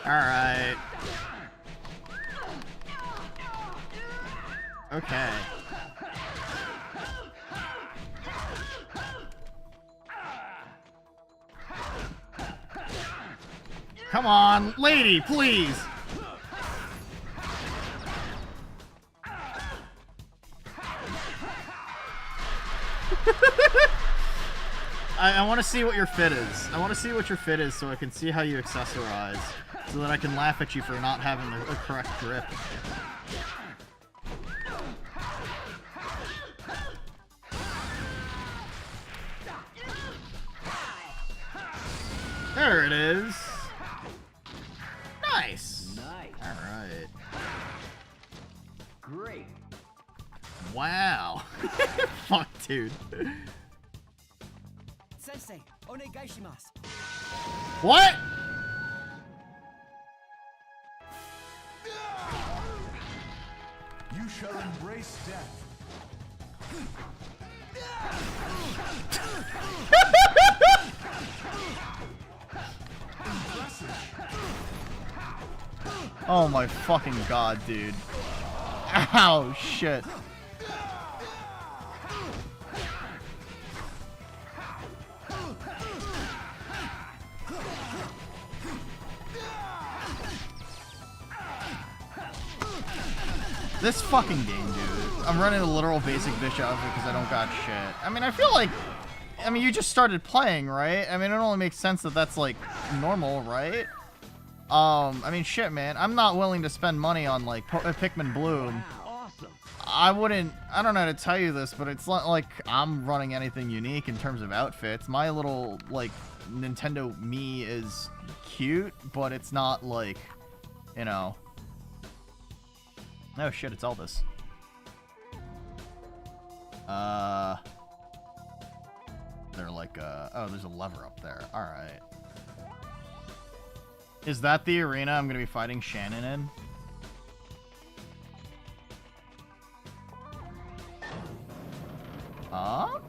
Alright. Okay. Come on, lady, please! I want to see what your fit is. I want to see what your fit is so I can see how you accessorize. So that I can laugh at you for not having the correct grip. There it is. Nice. Nice. Alright. Great. Wow. Fuck, dude. Sensei, onegaishimasu. What? You shall embrace death. Oh my fucking god, dude. Ow, shit. This fucking game, dude. I'm running a literal basic bitch outfit because I don't got shit. I mean, I feel like... I mean, you just started playing, right? I mean, it only makes sense that that's, like, normal, right? I mean, shit, man. I'm not willing to spend money on, like, Pikmin Bloom. Awesome. I wouldn't... I don't know how to tell you this, but it's not like I'm running anything unique in terms of outfits. My little, like, Nintendo Mii is cute, but it's not, like, you know... Oh shit, it's all this. They're like, oh, there's a lever up there. Alright. Is that the arena I'm gonna be fighting Shannon in? Ah.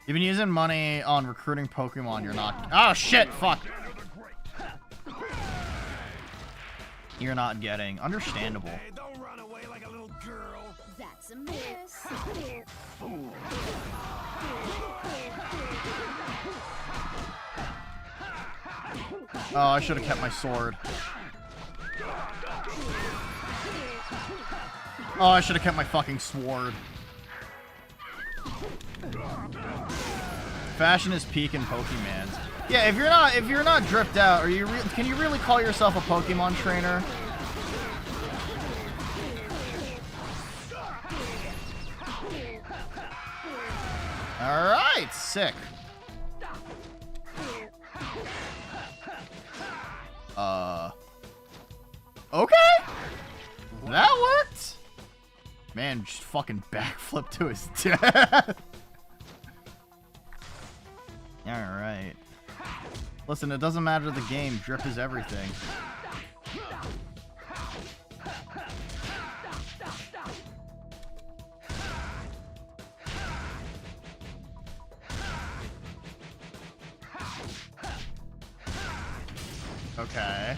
You've been using money on recruiting Pokemon, you're not... Oh, shit! Fuck! You're not getting. Understandable. Hey, don't run away like a little girl. That's a miss. Oh, I should have kept my sword. Oh, I should have kept my fucking sword. Fashion is peak in Pokemon. Yeah, if you're not dripped out, can you really call yourself a Pokemon trainer? All right, sick. Okay. That worked. Man, just fucking backflip to his death. Alright. Listen, it doesn't matter the game. Drip is everything. Okay.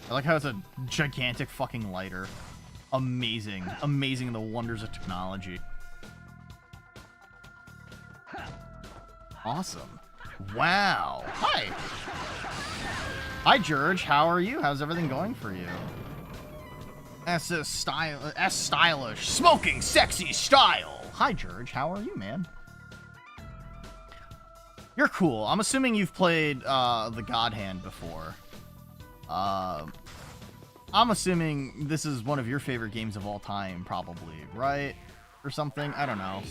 I like how it's a gigantic fucking lighter. Amazing. Amazing the wonders of technology. Awesome. Wow. Hi. Hi, George. How are you? How's everything going for you? S stylish. Smoking sexy style. Hi, George. How are you, man? You're cool. I'm assuming you've played the God Hand before. I'm assuming this is one of your favorite games of all time, probably, right? Or something? I don't know.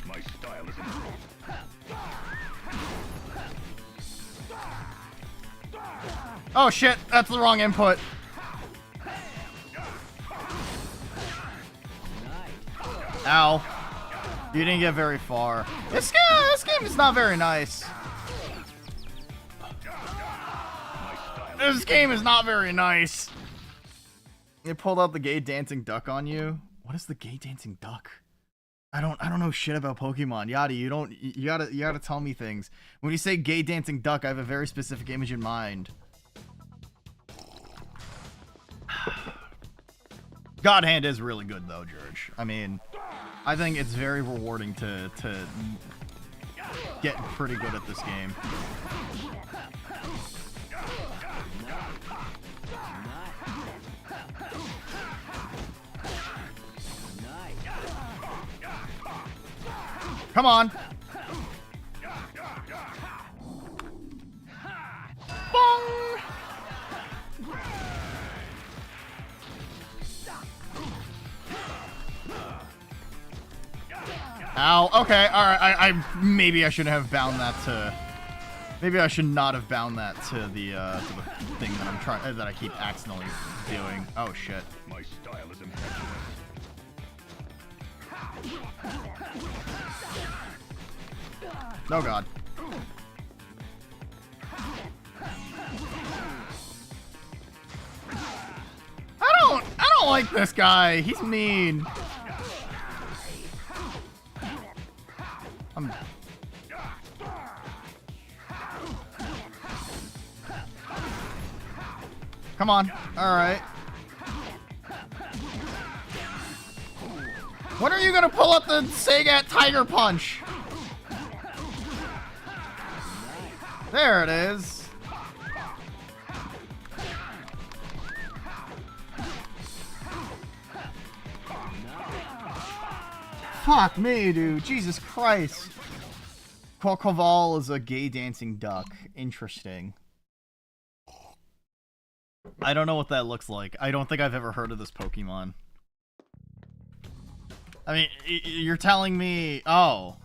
My style is improved. Oh shit, that's the wrong input. Ow. You didn't get very far. This game is not very nice. This game is not very nice. It pulled out the gay dancing duck on you. What is the gay dancing duck? I don't know shit about Pokemon. Yada, you gotta tell me things. When you say gay dancing duck, I have a very specific image in mind. God Hand is really good though, George. I mean, I think it's very rewarding to get pretty good at this game. Come on. Bong. Ow. Okay. All right. I maybe I should have bound that to. Maybe I should not have bound that to the thing that I'm trying that I keep accidentally doing. Oh shit. My style is impetuous. Oh god. I don't like this guy. He's mean. Come on. All right. When are you gonna pull up the Sagat Tiger Punch? There it is. Fuck me, dude. Jesus Christ. Corcoval is a gay dancing duck. Interesting. I don't know what that looks like. I don't think I've ever heard of this Pokemon. I mean, you're telling me... Oh.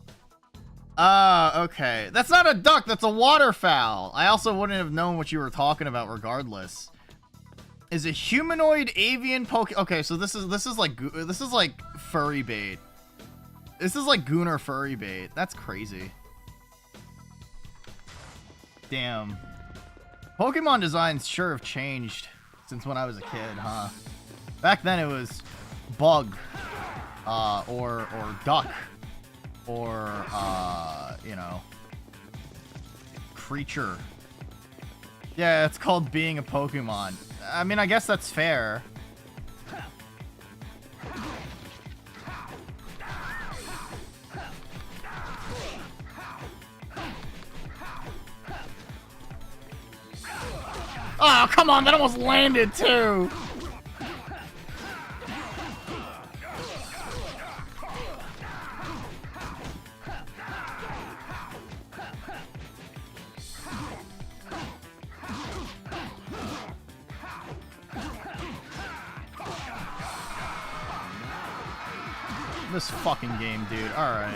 Okay. That's not a duck, that's a waterfowl. I also wouldn't have known what you were talking about regardless. Is a humanoid avian Okay, so this is like furry bait. This is like Gooner furry bait. That's crazy. Damn. Pokemon designs sure have changed since when I was a kid, huh? Back then it was bug, or duck, or you know, creature. Yeah, it's called being a Pokemon. I mean, I guess that's fair. Oh, come on, that almost landed too. This fucking game, dude. Alright.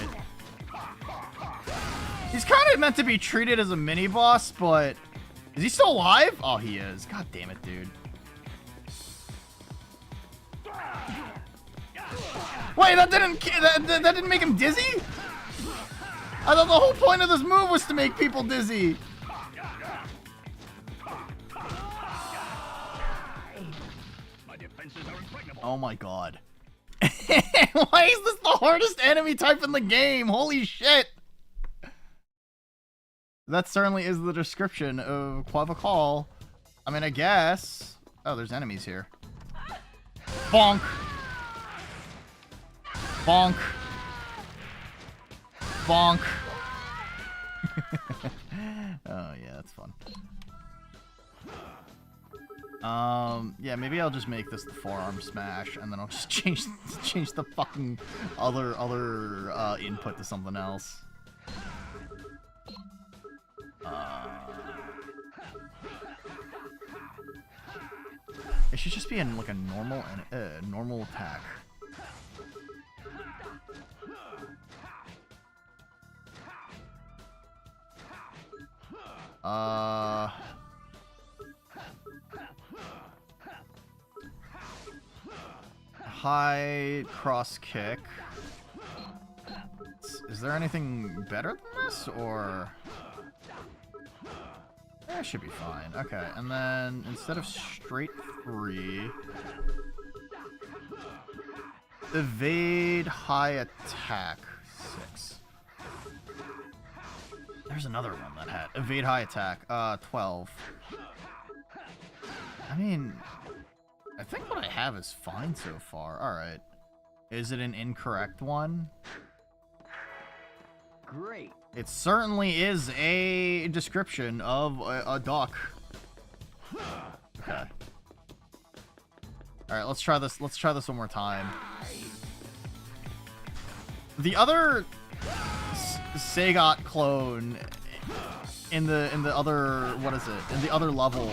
He's kind of meant to be treated as a mini-boss, but... Is he still alive? Oh, he is. God damn it, dude. Wait, that didn't make him dizzy? I thought the whole point of this move was to make people dizzy. My defenses are impregnable. Oh my god. Why is this the hardest enemy type in the game? Holy shit! That certainly is the description of Quavacall. I mean, I guess... Oh, there's enemies here. Bonk! Bonk! Bonk! Oh, yeah, that's fun. Yeah, maybe I'll just make this the forearm smash, and then I'll just change the fucking other input to something else. It should just be in like a normal attack. High cross kick. Is there anything better than this, or? That should be fine. Okay, and then instead of straight 3, evade high attack 6. There's another one that had evade high attack 12. I mean, I think what I have is fine so far. All right, is it an incorrect one? Great. It certainly is a description of a duck. Okay. All right, let's try this. Let's try this one more time. The other Sagat clone in the other, what is it? In the other level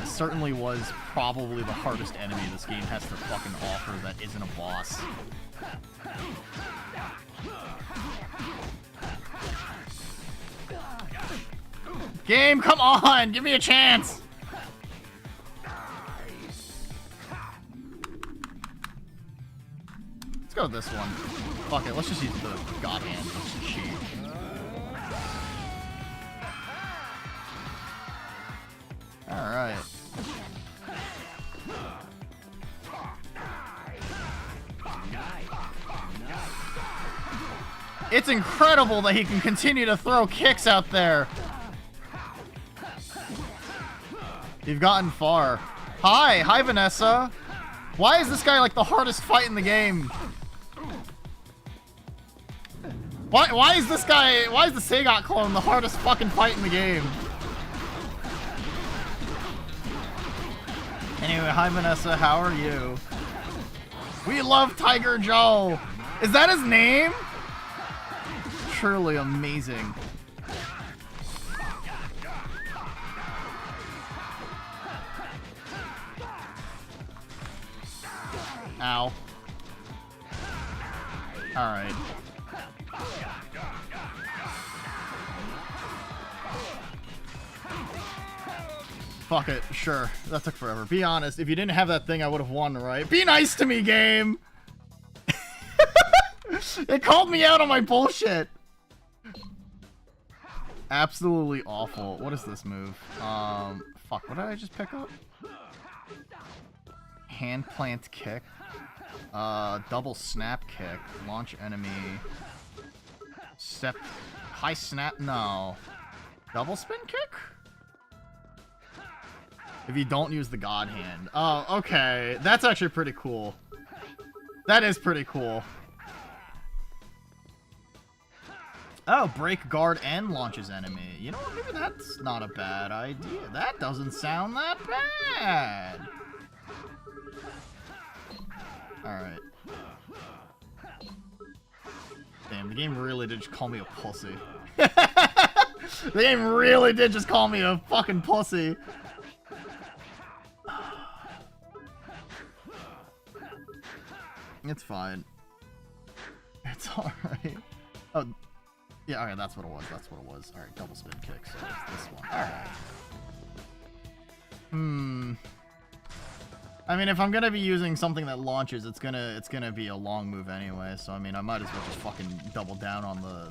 certainly was probably the hardest enemy this game has to fucking offer that isn't a boss. Game, come on! Give me a chance! Let's go with this one. Fuck it, let's just use the God Hand. Let's just cheat. Alright. It's incredible that he can continue to throw kicks out there. You've gotten far. Hi, Vanessa. Why is this guy like the hardest fight in the game? Why is this guy, why is the Sagat clone the hardest fucking fight in the game? Anyway, hi Vanessa, how are you? We love Tiger Joe. Is that his name? Truly amazing. Ow. Alright. Fuck it, sure. That took forever. Be honest, if you didn't have that thing, I would have won, right? Be nice to me, game! It called me out on my bullshit! Absolutely awful. What is this move? Fuck, what did I just pick up? Hand plant kick. Double snap kick. Launch enemy. Step. High snap? No. Double spin kick? If you don't use the God Hand. Oh, okay. That's actually pretty cool. That is pretty cool. Oh, break guard and launches enemy. You know what? Maybe that's not a bad idea. That doesn't sound that bad. Alright. Damn, the game really did just call me a pussy. The game really did just call me a fucking pussy. It's fine. It's alright. Oh, yeah, okay, that's what it was. That's what it was. Alright, double spin kick. So it's this one. Alright. I mean, if I'm gonna be using something that launches, it's gonna be a long move anyway. So I mean, I might as well just fucking double down on the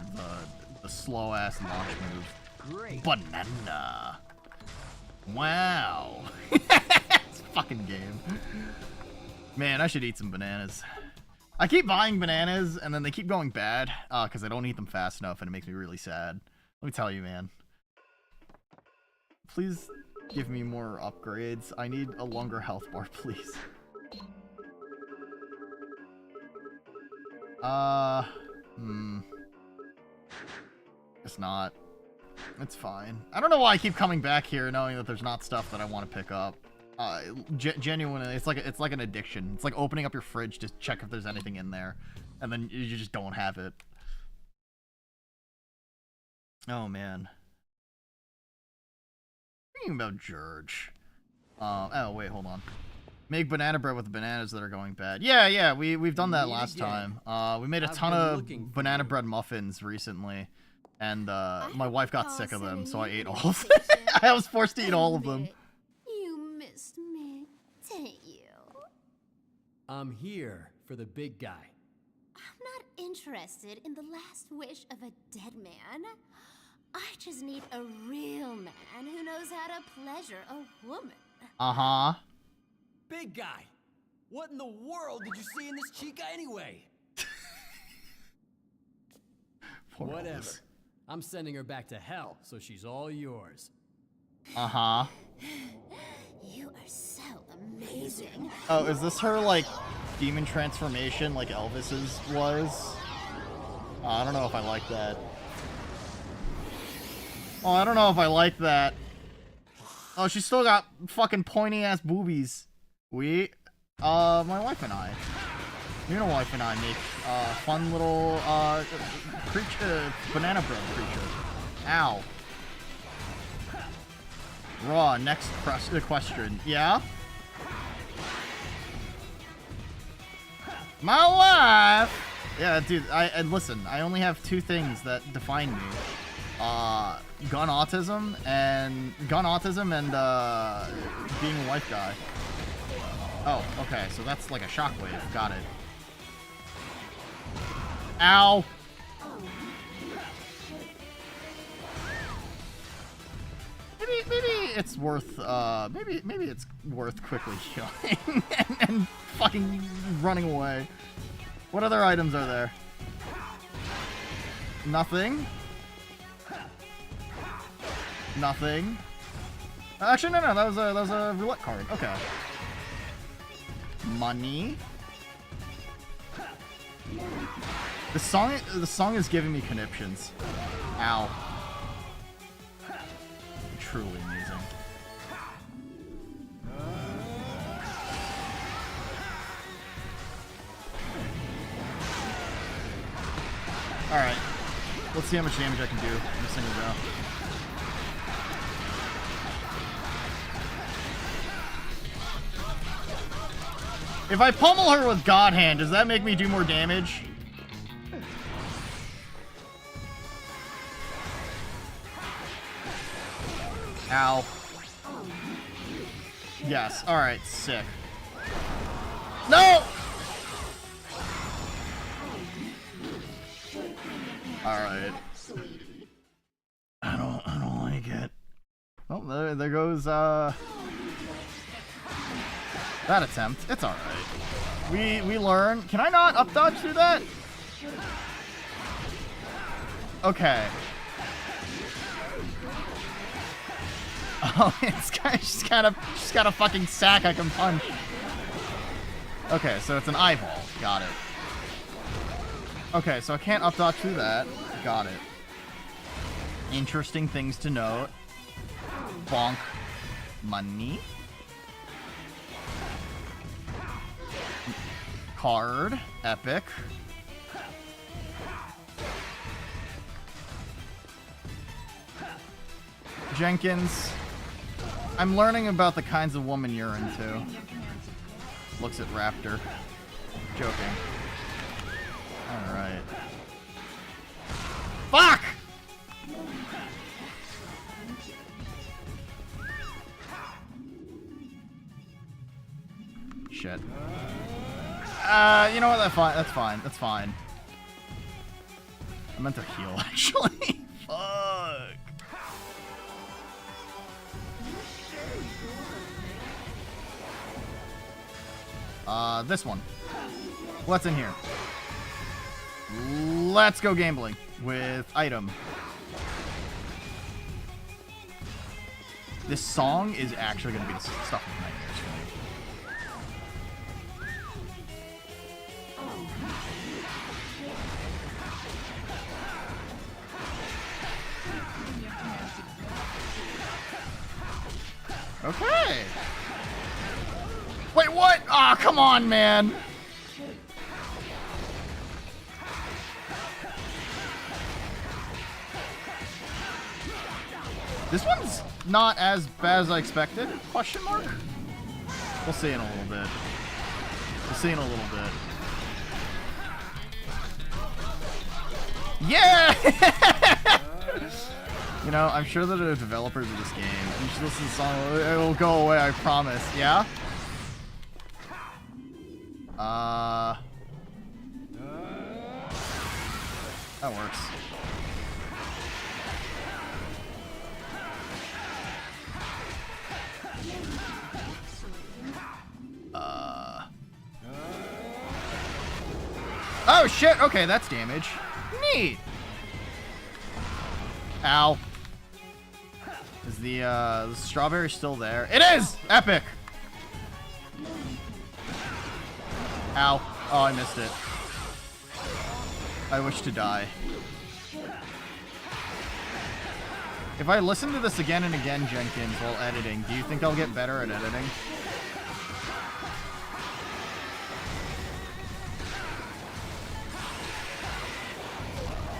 slow ass launch move. Great. Banana. Wow. It's fucking game. Man, I should eat some bananas. I keep buying bananas, and then they keep going bad, because I don't eat them fast enough, and it makes me really sad. Let me tell you, man. Please give me more upgrades. I need a longer health bar, please. It's not. It's fine. I don't know why I keep coming back here knowing that there's not stuff that I want to pick up. Genuinely, it's like an addiction. It's like opening up your fridge to check if there's anything in there, and then you just don't have it. Oh man. Thinking about George. Oh wait, hold on. Make banana bread with the bananas that are going bad. Yeah, we've done that last time. We made a ton of banana bread muffins recently, and my wife got sick of them, so I ate all of them. I was forced to eat all of them. Missed me, didn't you? I'm here for the big guy. I'm not interested in the last wish of a dead man. I just need a real man who knows how to pleasure a woman. Uh-huh. Big guy! What in the world did you see in this chica anyway? Whatever. Elvis. I'm sending her back to hell, so she's all yours. Uh-huh. You are so amazing. Oh, is this her, like, demon transformation like Elvis's was? I don't know if I like that. Oh, I don't know if I like that. Oh, she's still got fucking pointy-ass boobies. My wife and I. Nuna wife and I make, fun little, creature, banana bread creature. Ow. Raw, next question. Yeah? My wife! Yeah, dude, and listen, I only have two things that define me. Gun autism and being a white guy. Oh, okay, so that's like a shockwave. Got it. Ow! Maybe it's worth maybe it's worth quickly healing and fucking running away. What other items are there? Nothing. Nothing. Actually, no, that was a roulette card. Okay. Money. The song is giving me conniptions. Ow. Truly amazing. Alright. Let's see how much damage I can do in a single go. If I pummel her with God Hand, does that make me do more damage? Ow. Yes, alright, sick. No! Alright. I don't like it. Oh, there goes, that attempt. It's alright. We learn. Can I not up dodge through that? Okay. Oh, she's got a fucking sack I can punch. Okay, so it's an eyeball. Got it. Okay, so I can't up dodge through that. Got it. Interesting things to note. Bonk. Money. Card. Epic. Jenkins. I'm learning about the kinds of woman you're into. Looks at Raptor. Joking. Alright. Fuck! Shit. You know what? That's fine. That's fine. That's fine. I meant to heal, actually. Fuck. This one. What's in here? Let's go gambling with item. This song is actually going to be the stuff of nightmares for me. Okay. Wait, what? Aw, oh, come on, man. This one's not as bad as I expected? Question mark? We'll see in a little bit. We'll see in a little bit. Yeah! You know, I'm sure that the developers of this game, you should listen to the song, it will go away, I promise. Yeah? That works. Oh shit, okay, that's damage. Neat. Ow. Is the strawberry still there? It is! Epic! Ow. Oh, I missed it. I wish to die. If I listen to this again and again, Jenkins, while editing, do you think I'll get better at editing?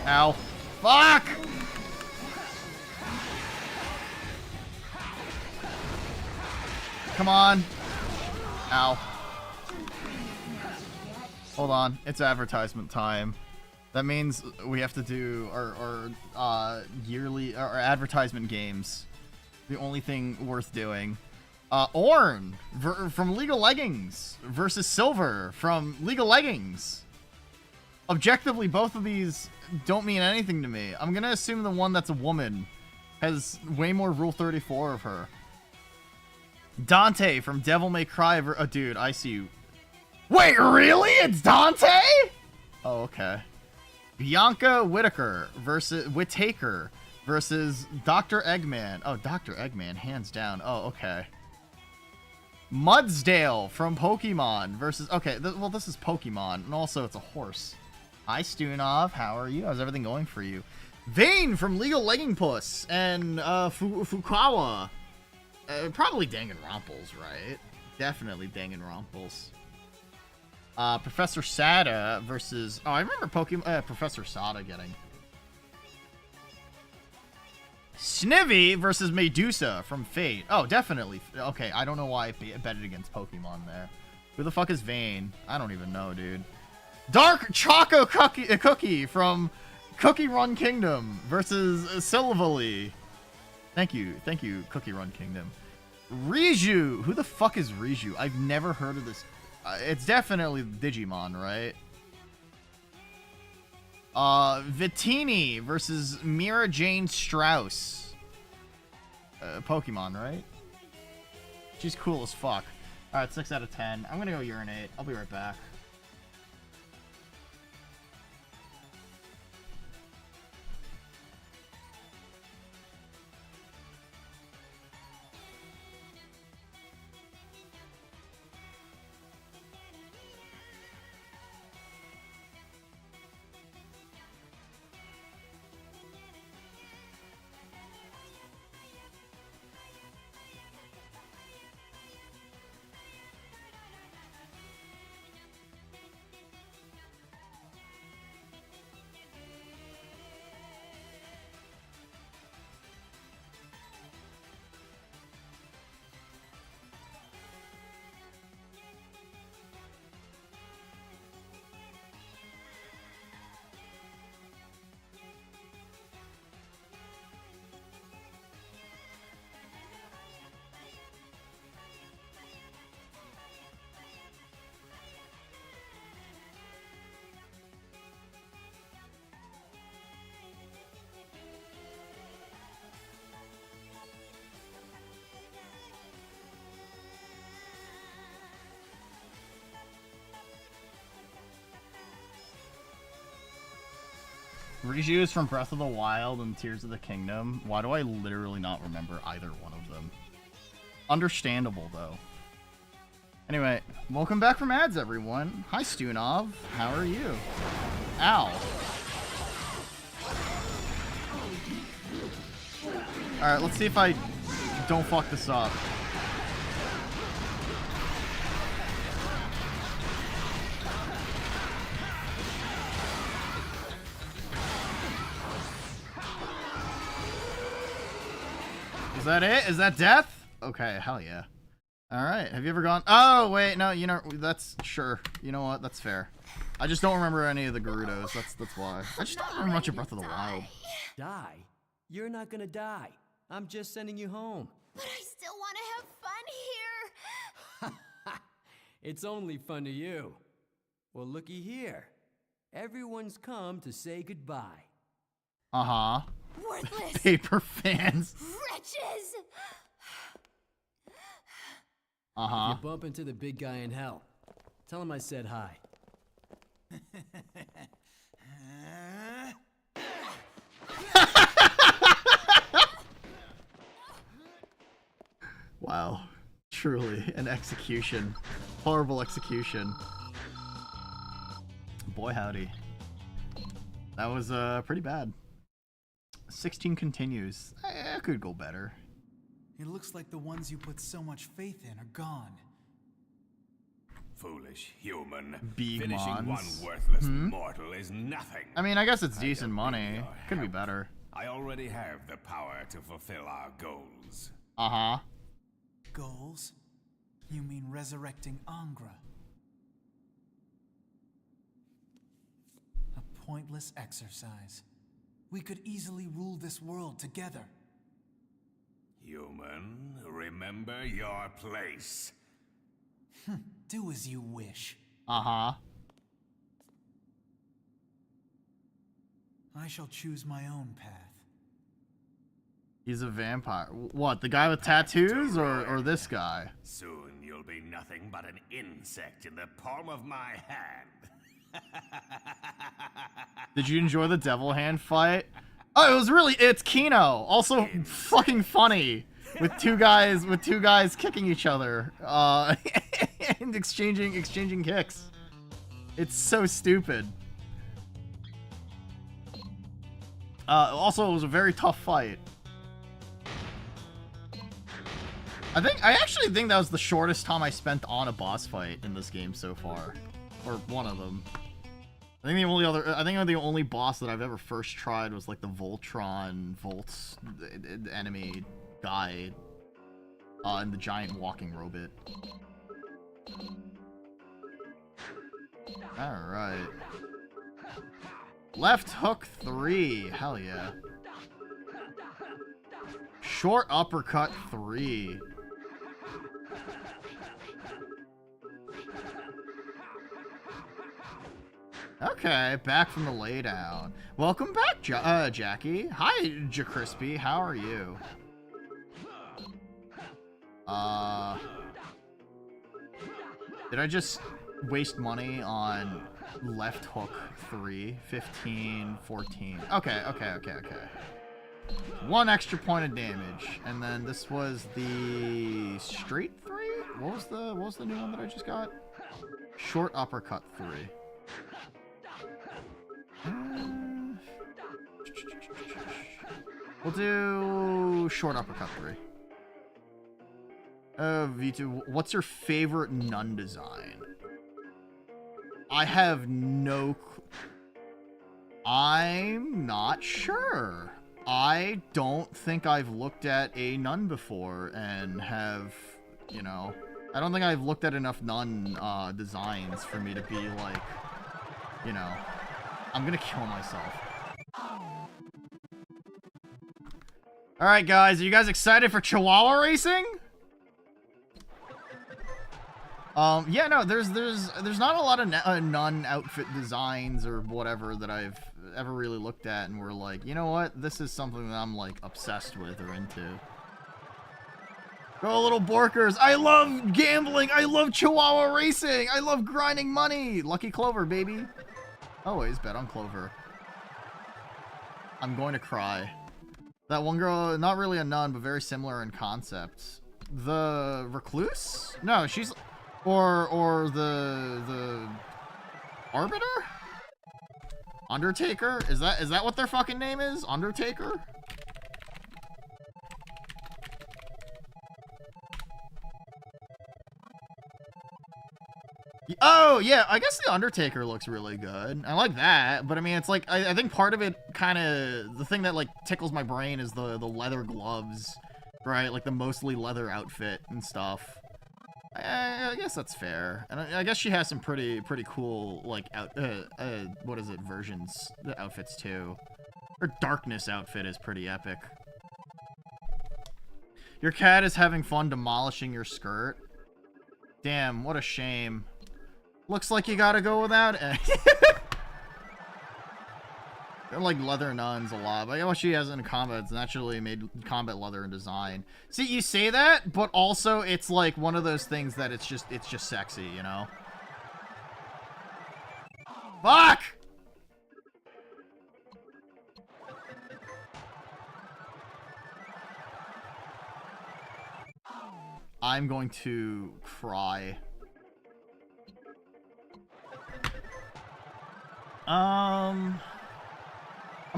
Ow. Fuck! Come on. Ow. Hold on. It's advertisement time. That means we have to do our yearly our advertisement games. The only thing worth doing. Orn from League of Leggings versus Silver from League of Leggings. Objectively, both of these don't mean anything to me. I'm gonna assume the one that's a woman has way more Rule 34 of her. Dante from Devil May Cry. Oh, dude, I see you. Wait, really? It's Dante? Oh, okay. Bianca Whitaker versus Whitaker versus Dr. Eggman. Oh, Dr. Eggman, hands down. Oh, okay. Mudsdale from Pokemon versus... Okay, well, this is Pokemon, and also it's a horse. Hi, Stunov. How are you? How's everything going for you? Vane from Legal Legging Puss and Fukawa. Probably Danganronpals, right? Definitely Danganronpals. Professor Sada versus... Oh, I remember Professor Sada getting. Snivy versus Medusa from Fate. Oh, definitely. Okay, I don't know why I betted against Pokemon there. Who the fuck is Vane? I don't even know, dude. Dark Choco Cookie from Cookie Run Kingdom versus Silvally. Thank you, Cookie Run Kingdom. Riju. Who the fuck is Riju? I've never heard of this. It's definitely Digimon, right? Vittini versus Mira Jane Strauss. Pokemon, right? She's cool as fuck. Alright, 6 out of 10. I'm gonna go urinate. I'll be right back. Riju is from Breath of the Wild and Tears of the Kingdom. Why do I literally not remember either one of them? Understandable, though. Anyway, welcome back from ads, everyone. Hi, Stunov. How are you? Ow. Alright, let's see if I don't fuck this up. Is that it? Is that death? Okay, hell yeah. Alright, have you ever gone... Oh, wait, no, you know, that's... Sure. You know what? That's fair. I just don't remember any of the Gerudos. That's why. I just don't remember much of Breath of the Wild. Die? You're not gonna die. I'm just sending you home. But I still want to have fun here. It's only fun to you. Well, looky here. Everyone's come to say goodbye. Uh-huh. Worthless. Paper fans. Wretches. Uh-huh. You bump into the big guy in hell. Tell him I said hi. Wow. Truly an execution. Horrible execution. Boy howdy. That was pretty bad. 16 continues. I could go better. It looks like the ones you put so much faith in are gone. Foolish human. Big Finishing mons. one worthless mortal is nothing. I mean, I guess it's decent don't money. need your Could be help. better. I already have the power to fulfill our goals. Uh-huh. Goals? You mean resurrecting Angra? A pointless exercise. We could easily rule this world together. Human, remember your place. Do as you wish. Uh-huh. I shall choose my own path. He's a vampire. What, the guy with tattoos or this guy? Soon you'll be nothing but an insect in the palm of my hand. Did you enjoy the devil hand fight? Oh, it was really, it's Kino. Also fucking funny. With two guys kicking each other. And exchanging kicks. It's so stupid. Also, it was a very tough fight. I actually think that was the shortest time I spent on a boss fight in this game so far. Or one of them. I think the only boss that I've ever first tried was like the Volt's enemy guy. And the giant walking robot. Alright. Left hook 3. Hell yeah. Short uppercut 3. Okay, back from the laydown. Welcome back, Jackie. Hi, Jacrispy. How are you? Did I just waste money on left hook 3? 15, 14. Okay. One extra point of damage. And then this was the straight 3? What was the new one that I just got? Short uppercut 3. We'll do short uppercut 3. V2, what's your favorite nun design? I have no I'm not sure. I don't think I've looked at a nun before and have, you know, I don't think I've looked at enough nun designs for me to be like, you know, I'm gonna kill myself. Alright guys, are you guys excited for Chihuahua racing? Yeah, no, there's not a lot of nun outfit designs or whatever that I've ever really looked at and we're like, you know what, this is something that I'm like obsessed with or into. Go little Borkers, I love gambling, I love Chihuahua racing, I love grinding money. Lucky Clover, baby. Always bet on Clover. I'm going to cry. That one girl, not really a nun, but very similar in concept. The recluse? No, she's or the arbiter? Undertaker? Is that what their fucking name is? Undertaker? Oh, yeah, I guess the Undertaker looks really good. I like that, but I mean, it's like, I think part of it kind of, the thing that, like, tickles my brain is the leather gloves, right? Like, the mostly leather outfit and stuff. I guess that's fair. And I guess she has some pretty cool, like, what is it, versions, the outfits, too. Her darkness outfit is pretty epic. Your cat is having fun demolishing your skirt. Damn, what a shame. Looks like you gotta go without it. They're like leather nuns a lot, but what she has in combat, it's naturally made combat leather and design. See, you say that, but also it's like one of those things that it's just sexy, you know? Fuck! I'm going to cry. I'm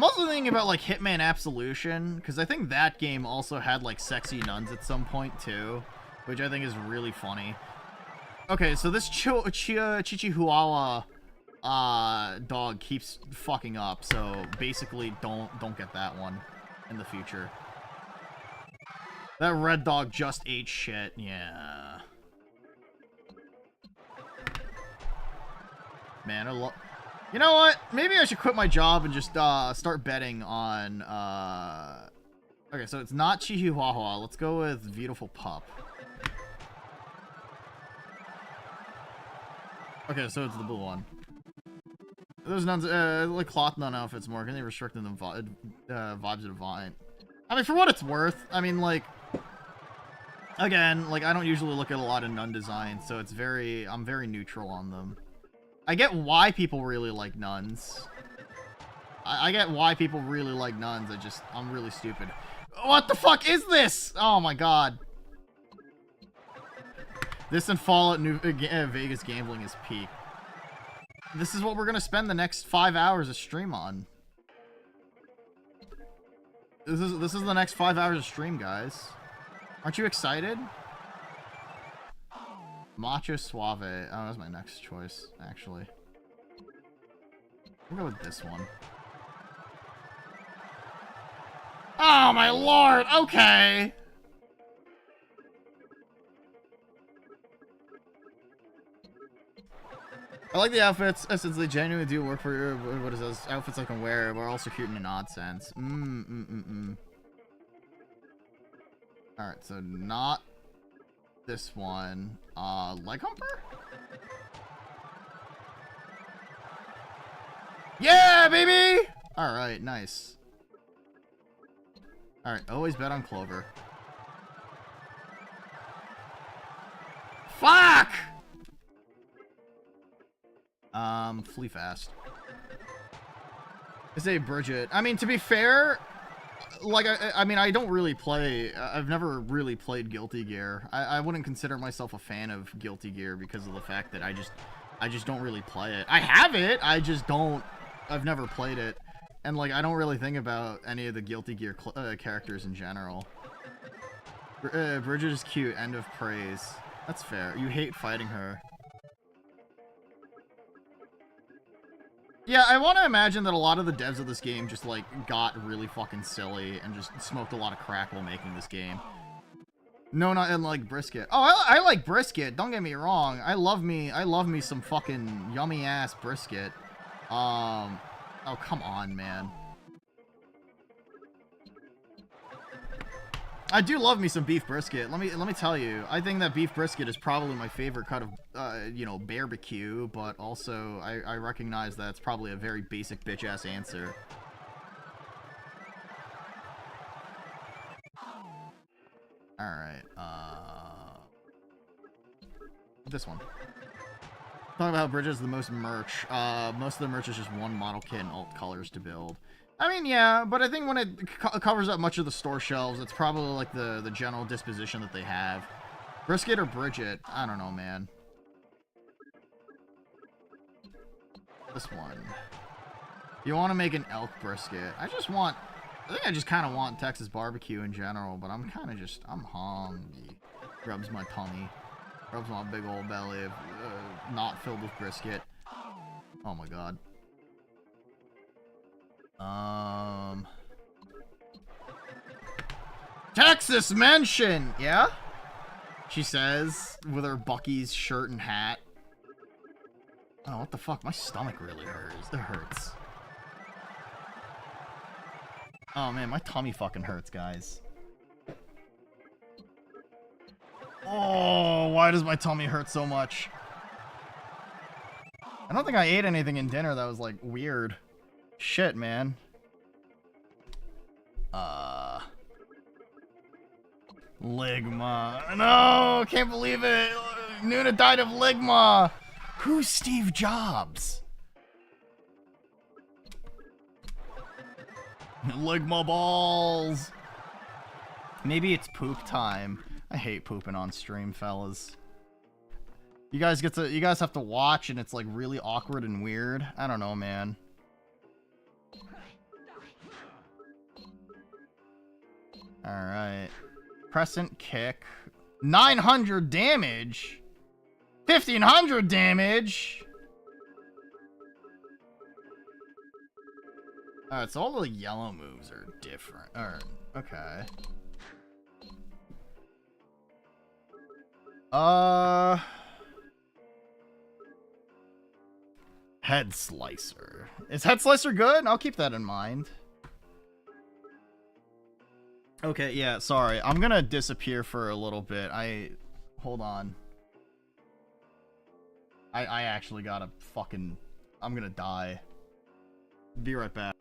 also thinking about, like, Hitman Absolution, because I think that game also had, like, sexy nuns at some point, too, which I think is really funny. Okay, so this Chihuahua dog keeps fucking up, so basically don't get that one in the future. That red dog just ate shit, yeah. Man, I love... You know what? Maybe I should quit my job and just start betting on... Okay, so it's not Chihuahua. Let's go with Beautiful Pup. Okay, so it's the blue one. Those nuns, like cloth nun outfits more. Can they restrict them vibes of Divine? I mean, for what it's worth, I mean, like... Again, like, I don't usually look at a lot of nun designs, so it's very... I'm very neutral on them. I get why people really like nuns. I get why people really like nuns. I'm really stupid. What the fuck is this? Oh my god. This and Fallout New Vegas gambling is peak. This is what we're gonna spend the next 5 hours of stream on. This is the next 5 hours of stream, guys. Aren't you excited? Macho Suave. Oh, that's my next choice, actually. I'll go with this one. Oh, my lord! Okay! I like the outfits, since they genuinely do work for what is those outfits I can wear, but are also cute in an odd sense. Alright, so not this one. Leg humper? Yeah, baby! Alright, nice. Alright, always bet on Clover. Fuck! Flee fast. I say Bridget. I mean, to be fair, like, I mean, I don't really play, I've never really played Guilty Gear. I wouldn't consider myself a fan of Guilty Gear because of the fact that I just don't really play it. I have it, I've never played it. And, like, I don't really think about any of the Guilty Gear characters in general. Bridget is cute, end of praise. That's fair. You hate fighting her. Yeah, I want to imagine that a lot of the devs of this game just, like, got really fucking silly and just smoked a lot of crack while making this game. No, not in, like, brisket. Oh, I like brisket, don't get me wrong. I love me some fucking yummy-ass brisket. Oh, come on, man. I do love me some beef brisket. Let me tell you. I think that beef brisket is probably my favorite cut of, you know, barbecue, but also I recognize that it's probably a very basic bitch-ass answer. Alright, this one. Talking about how Bridget is the most merch. Most of the merch is just one model kit and alt colors to build. I mean, yeah, but I think when it covers up much of the store shelves, it's probably like the general disposition that they have. Brisket or Bridget? I don't know, man. This one. You want to make an elk brisket? I think I just kind of want Texas barbecue in general, but I'm kind of just, I'm hungry. Rubs my tummy. Rubs my big old belly, not filled with brisket. Oh my god. Texas mention! Yeah? She says, with her Bucky's shirt and hat. Oh, what the fuck? My stomach really hurts. It hurts. Oh man, my tummy fucking hurts, guys. Oh, why does my tummy hurt so much? I don't think I ate anything in dinner that was, like, weird. Shit, man. Ligma. No, can't believe it. Nuna died of Ligma. Who's Steve Jobs? Ligma balls. Maybe it's poop time. I hate pooping on stream, fellas. You guys have to watch and it's like really awkward and weird. I don't know, man. Alright. Crescent kick. 900 damage? 1500 damage? Alright, so all the yellow moves are different. Alright, okay. Head Slicer. Is Head Slicer good? I'll keep that in mind. Okay, yeah, sorry. I'm gonna disappear for a little bit. Hold on. I actually gotta fucking... I'm gonna die. Be right back.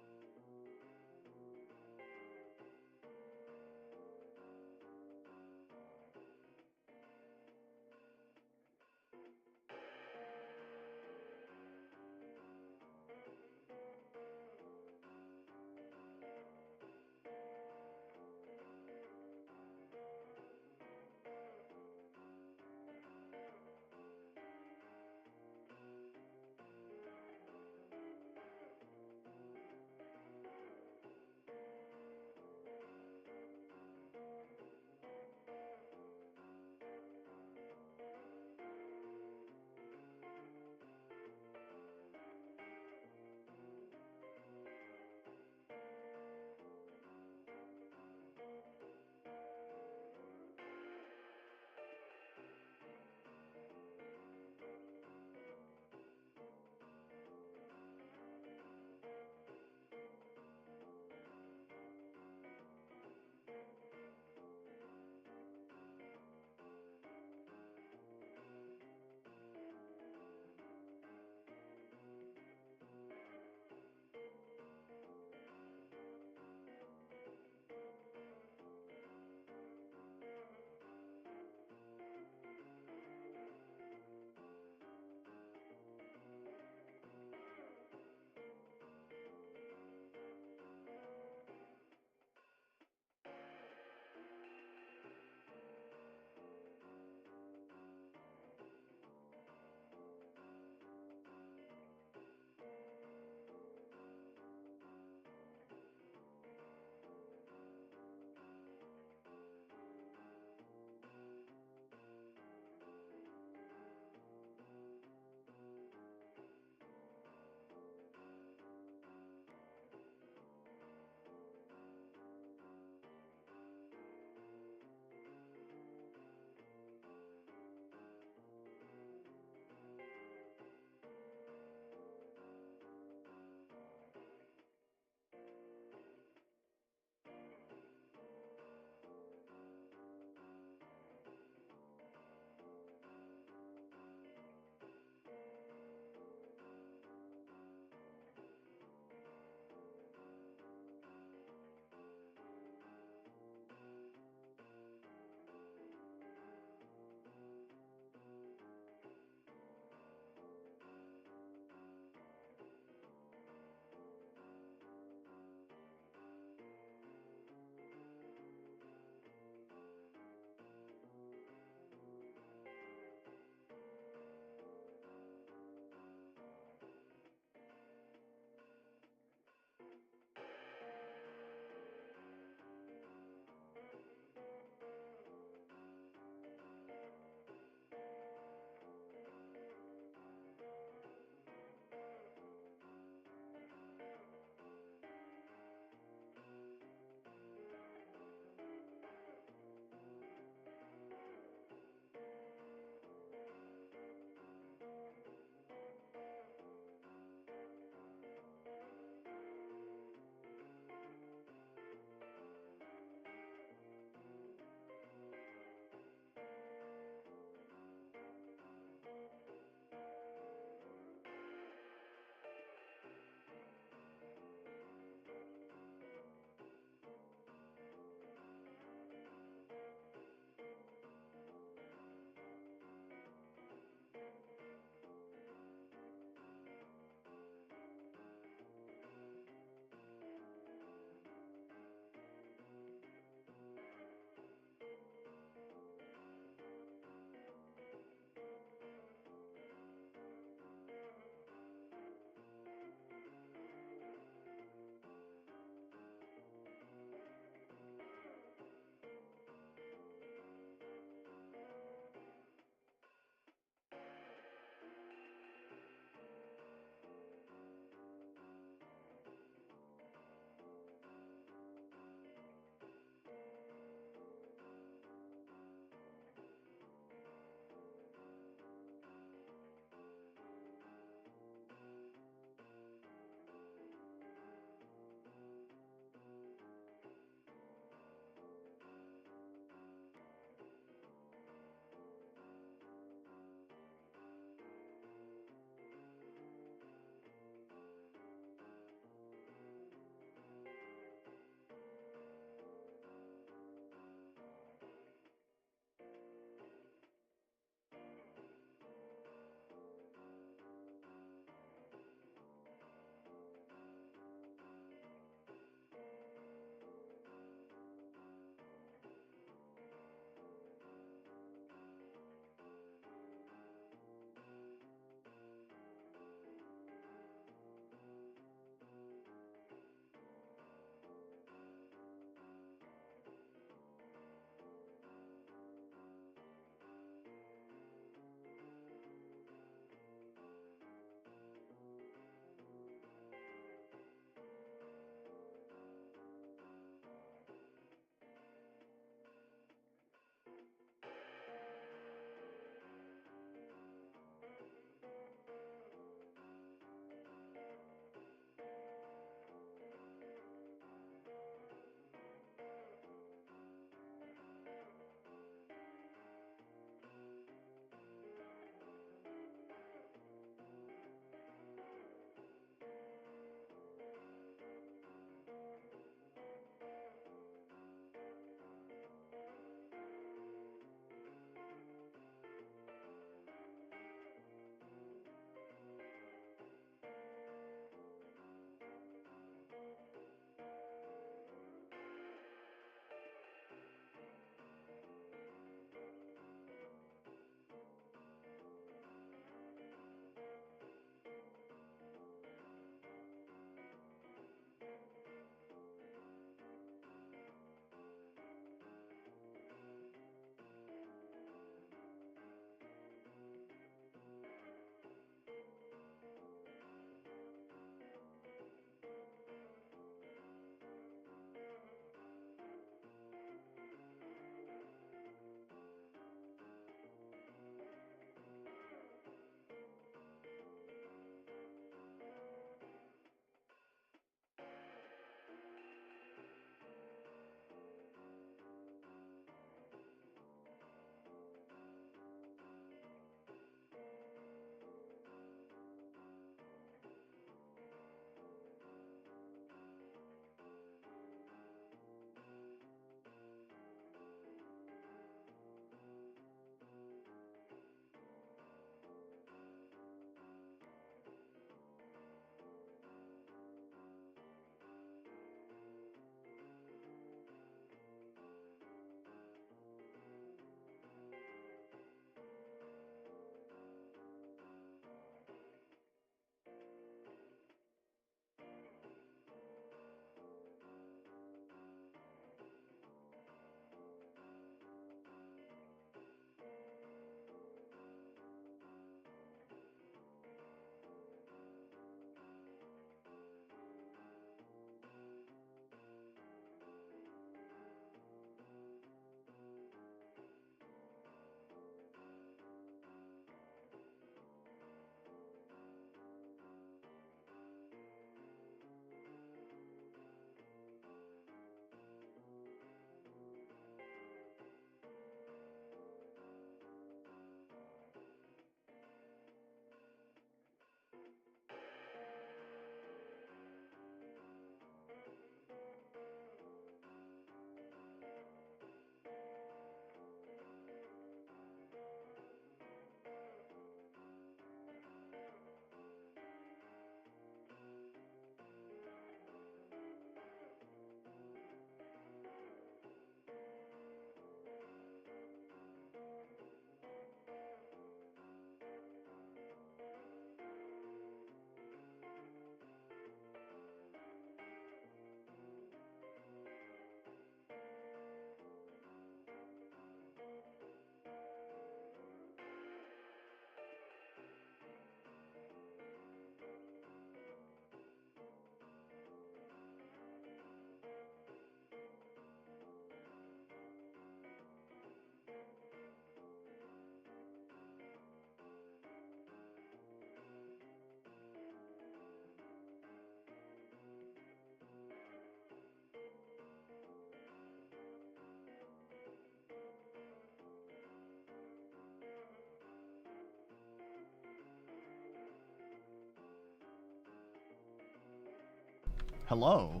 Hello.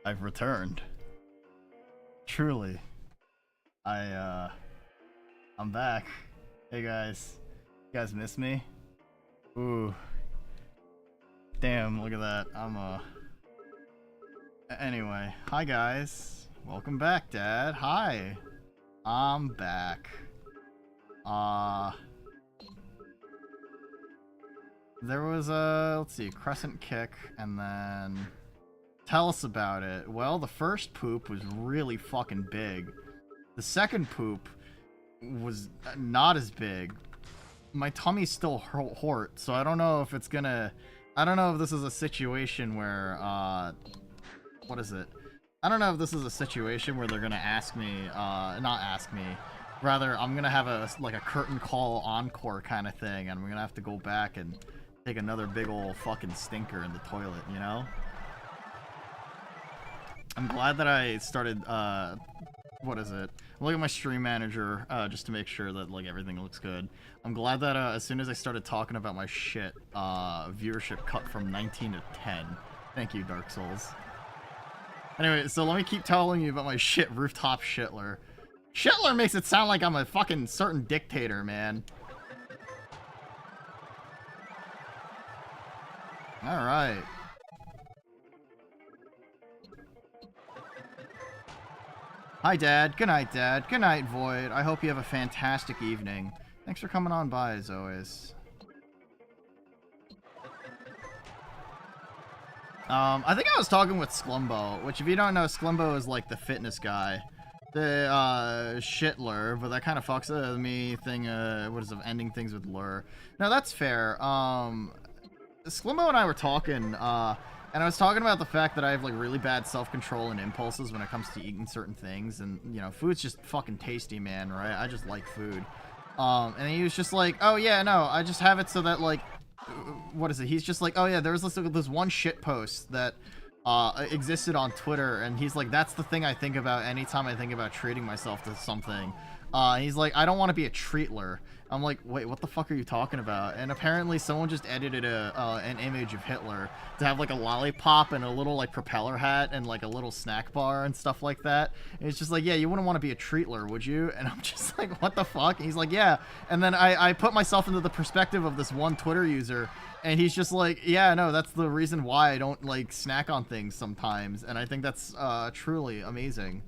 I've returned. Truly. I'm back. Hey guys. You guys miss me? Ooh. Damn, look at that. Anyway, hi guys. Welcome back, Dad. Hi. I'm back. There was a, let's see, crescent kick, and then tell us about it. Well, the first poop was really fucking big. The second poop was not as big. My tummy's still hurt, so I don't know if it's gonna, I don't know if this is a situation where, what is it? I don't know if this is a situation where they're gonna ask me, not ask me, rather I'm gonna have a, like a curtain call encore kind of thing, and I'm gonna have to go back and take another big ol' fucking stinker in the toilet, you know? I'm glad that I started, what is it? Look at my stream manager, just to make sure that, like, everything looks good. I'm glad that, as soon as I started talking about my shit, viewership cut from 19 to 10. Thank you, Dark Souls. Anyway, so let me keep telling you about my shit, Rooftop Shitler. Shitler makes it sound like I'm a fucking certain dictator, man. Alright. Hi, Dad. Good night, Dad. Good night, Void. I hope you have a fantastic evening. Thanks for coming on by, as always. I think I was talking with Sklumbo, which if you don't know, Sklumbo is like the fitness guy. The, shitler, but that kind of fucks with me thing, what is it, ending things with lure. No, that's fair. Sklumbo and I were talking, and I was talking about the fact that I have, like, really bad self-control and impulses when it comes to eating certain things, and, you know, food's just fucking tasty, man, right? I just like food. And he was just like, oh, yeah, no, I just have it so that, like, what is it? He's just like, oh, yeah, there was this one shit post that, existed on Twitter, and he's like, that's the thing I think about anytime I think about treating myself to something. He's like, I don't want to be a treatler. I'm like, wait, what the fuck are you talking about? And apparently someone just edited an image of Hitler to have like a lollipop and a little like propeller hat and like a little snack bar and stuff like that. And it's just like, yeah, you wouldn't want to be a treatler, would you? And I'm just like, what the fuck? And he's like, yeah. And then I put myself into the perspective of this one Twitter user, and he's just like, yeah, no, that's the reason why I don't like snack on things sometimes. And I think that's truly amazing.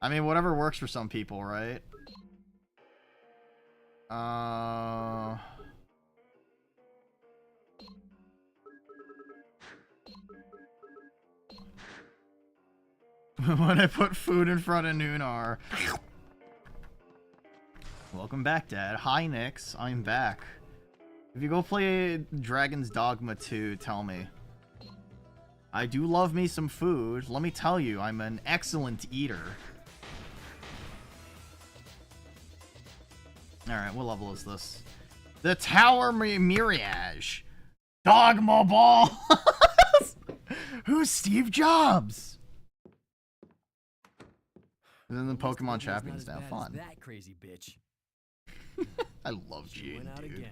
I mean, whatever works for some people, right? When I put food in front of Noonar. Welcome back, Dad. Hi, Nix. I'm back. If you go play Dragon's Dogma 2, tell me. I do love me some food. Let me tell you, I'm an excellent eater. Alright, what level is this? The Tower Mirage. Dogma Balls! Who's Steve Jobs? And then the Pokemon Champions now. Fun. That crazy bitch. I love Gene, Went out dude. again.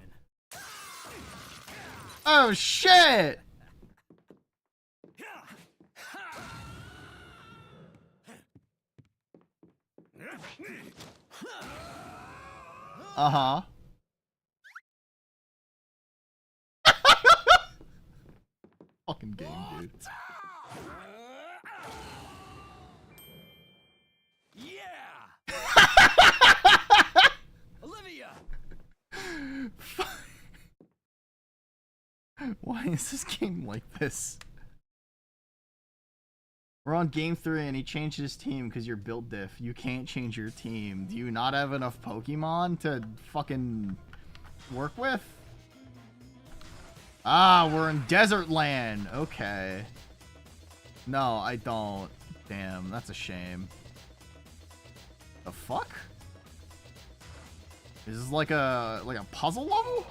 Oh, shit! Uh-huh. Fucking game, dude. Yeah! Olivia! Why is this game like this? We're on game 3 and he changed his team because you're build diff. You can't change your team. Do you not have enough Pokemon to fucking work with? Ah, we're in desert land. Okay. No, I don't. Damn, that's a shame. The fuck? Is this like a puzzle level?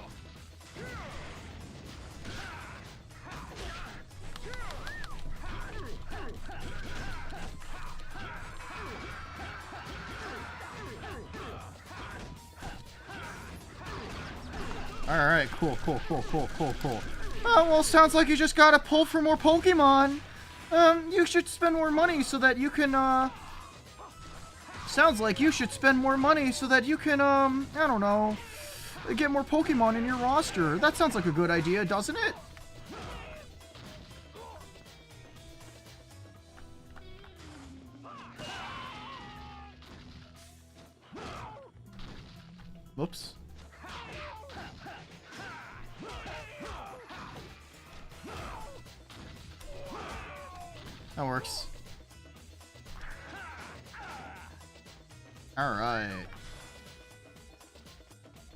Alright, cool. Oh, well, sounds like you just gotta pull for more Pokemon. You should spend more money so that you can, Sounds like you should spend more money so that you can, I don't know, get more Pokemon in your roster. That sounds like a good idea, doesn't it? Whoops. That works. Alright.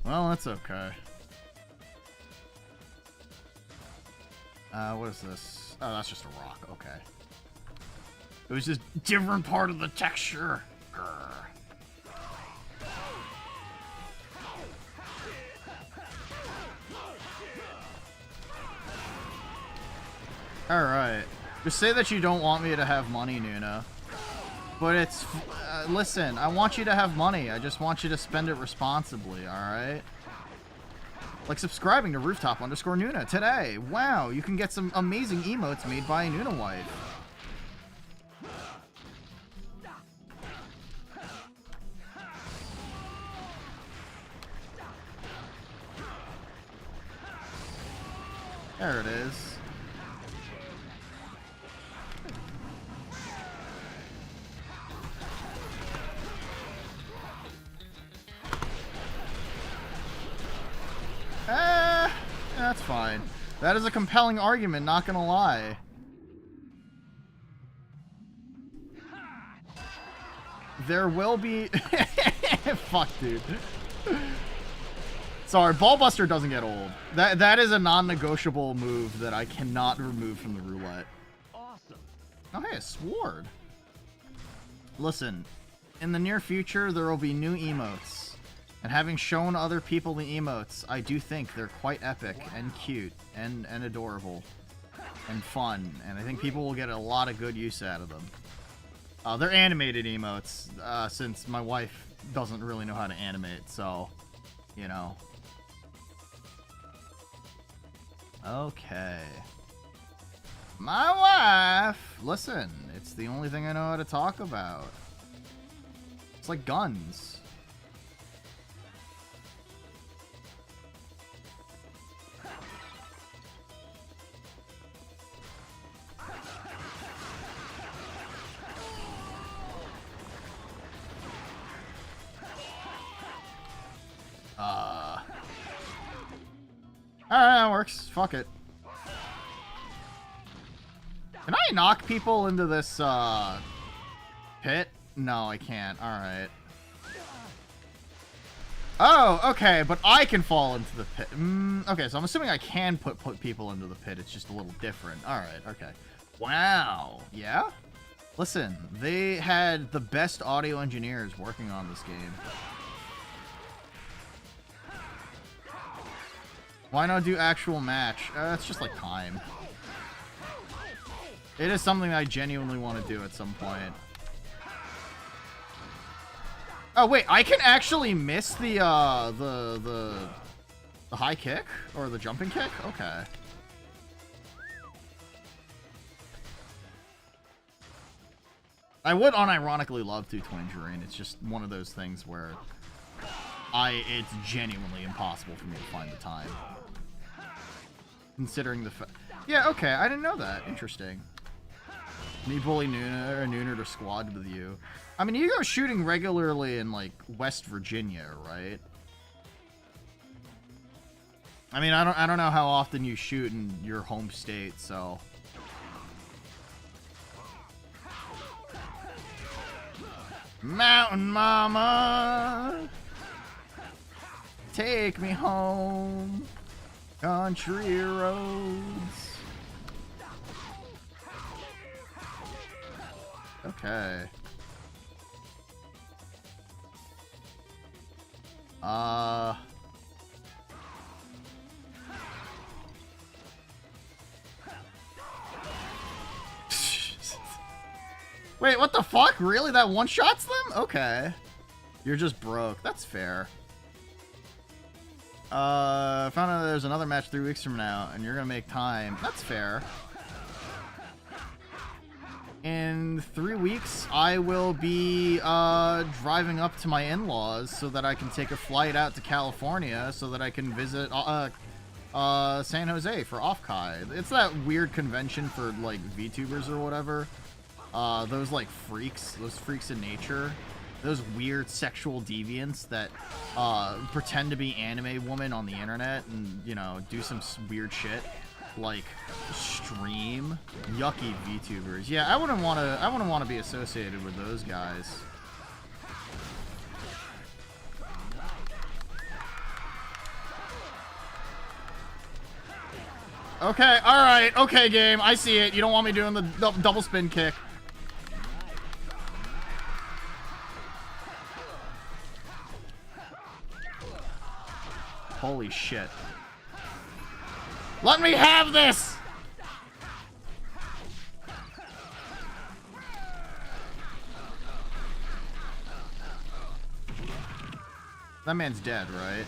Well, that's okay. What is this? Oh, that's just a rock. Okay. It was just different part of the texture. Grr. Alright. Just say that you don't want me to have money, Nuna. But it's... listen, I want you to have money. I just want you to spend it responsibly, alright? Like subscribing to Rooftop_Nuna today. Wow, you can get some amazing emotes made by a Nuna wife. There it is. That's fine. That is a compelling argument, not gonna lie. There will be... Fuck, dude. Sorry, Ballbuster doesn't get old. That is a non-negotiable move that I cannot remove from the roulette. Awesome. Oh, hey, a sword. Listen, in the near future, there will be new emotes. And having shown other people the emotes, I do think they're quite epic and cute and adorable and fun. And I think people will get a lot of good use out of them. They're animated emotes, since my wife doesn't really know how to animate, so, you know. Okay. My wife! Listen, it's the only thing I know how to talk about. It's like guns. Alright, that works. Fuck it. Can I knock people into this, pit? No, I can't. Alright. Oh, okay, but I can fall into the pit. Okay, so I'm assuming I can put people into the pit. It's just a little different. Alright, okay. Wow. Yeah? Listen, they had the best audio engineers working on this game. Why not do actual match? It's just like time. It is something that I genuinely want to do at some point. Oh wait, I can actually miss the high kick or the jumping kick? Okay. I would unironically love to Tangerine. It's just one of those things where it's genuinely impossible for me to find the time. Considering the yeah, okay, I didn't know that. Interesting. Me bully Nuna, or Nooner to squad with you. I mean, you go shooting regularly in, like, West Virginia, right? I mean, I don't know how often you shoot in your home state, so... Mountain Mama! Take me home, country roads. Okay. Wait, what the fuck? Really? That one-shots them? Okay. You're just broke. That's fair. Found out there's another match 3 weeks from now, and you're gonna make time. That's fair. In 3 weeks, I will be driving up to my in-laws so that I can take a flight out to California so that I can visit San Jose for Offkai. It's that weird convention for like VTubers or whatever. Those like freaks, those freaks in nature. Those weird sexual deviants that pretend to be anime women on the internet and, you know, do some weird shit like stream. Yucky VTubers. Yeah, I wouldn't want to be associated with those guys. Okay, all right, okay, game. I see it. You don't want me doing the double spin kick. Holy shit. Let me have this! That man's dead, right?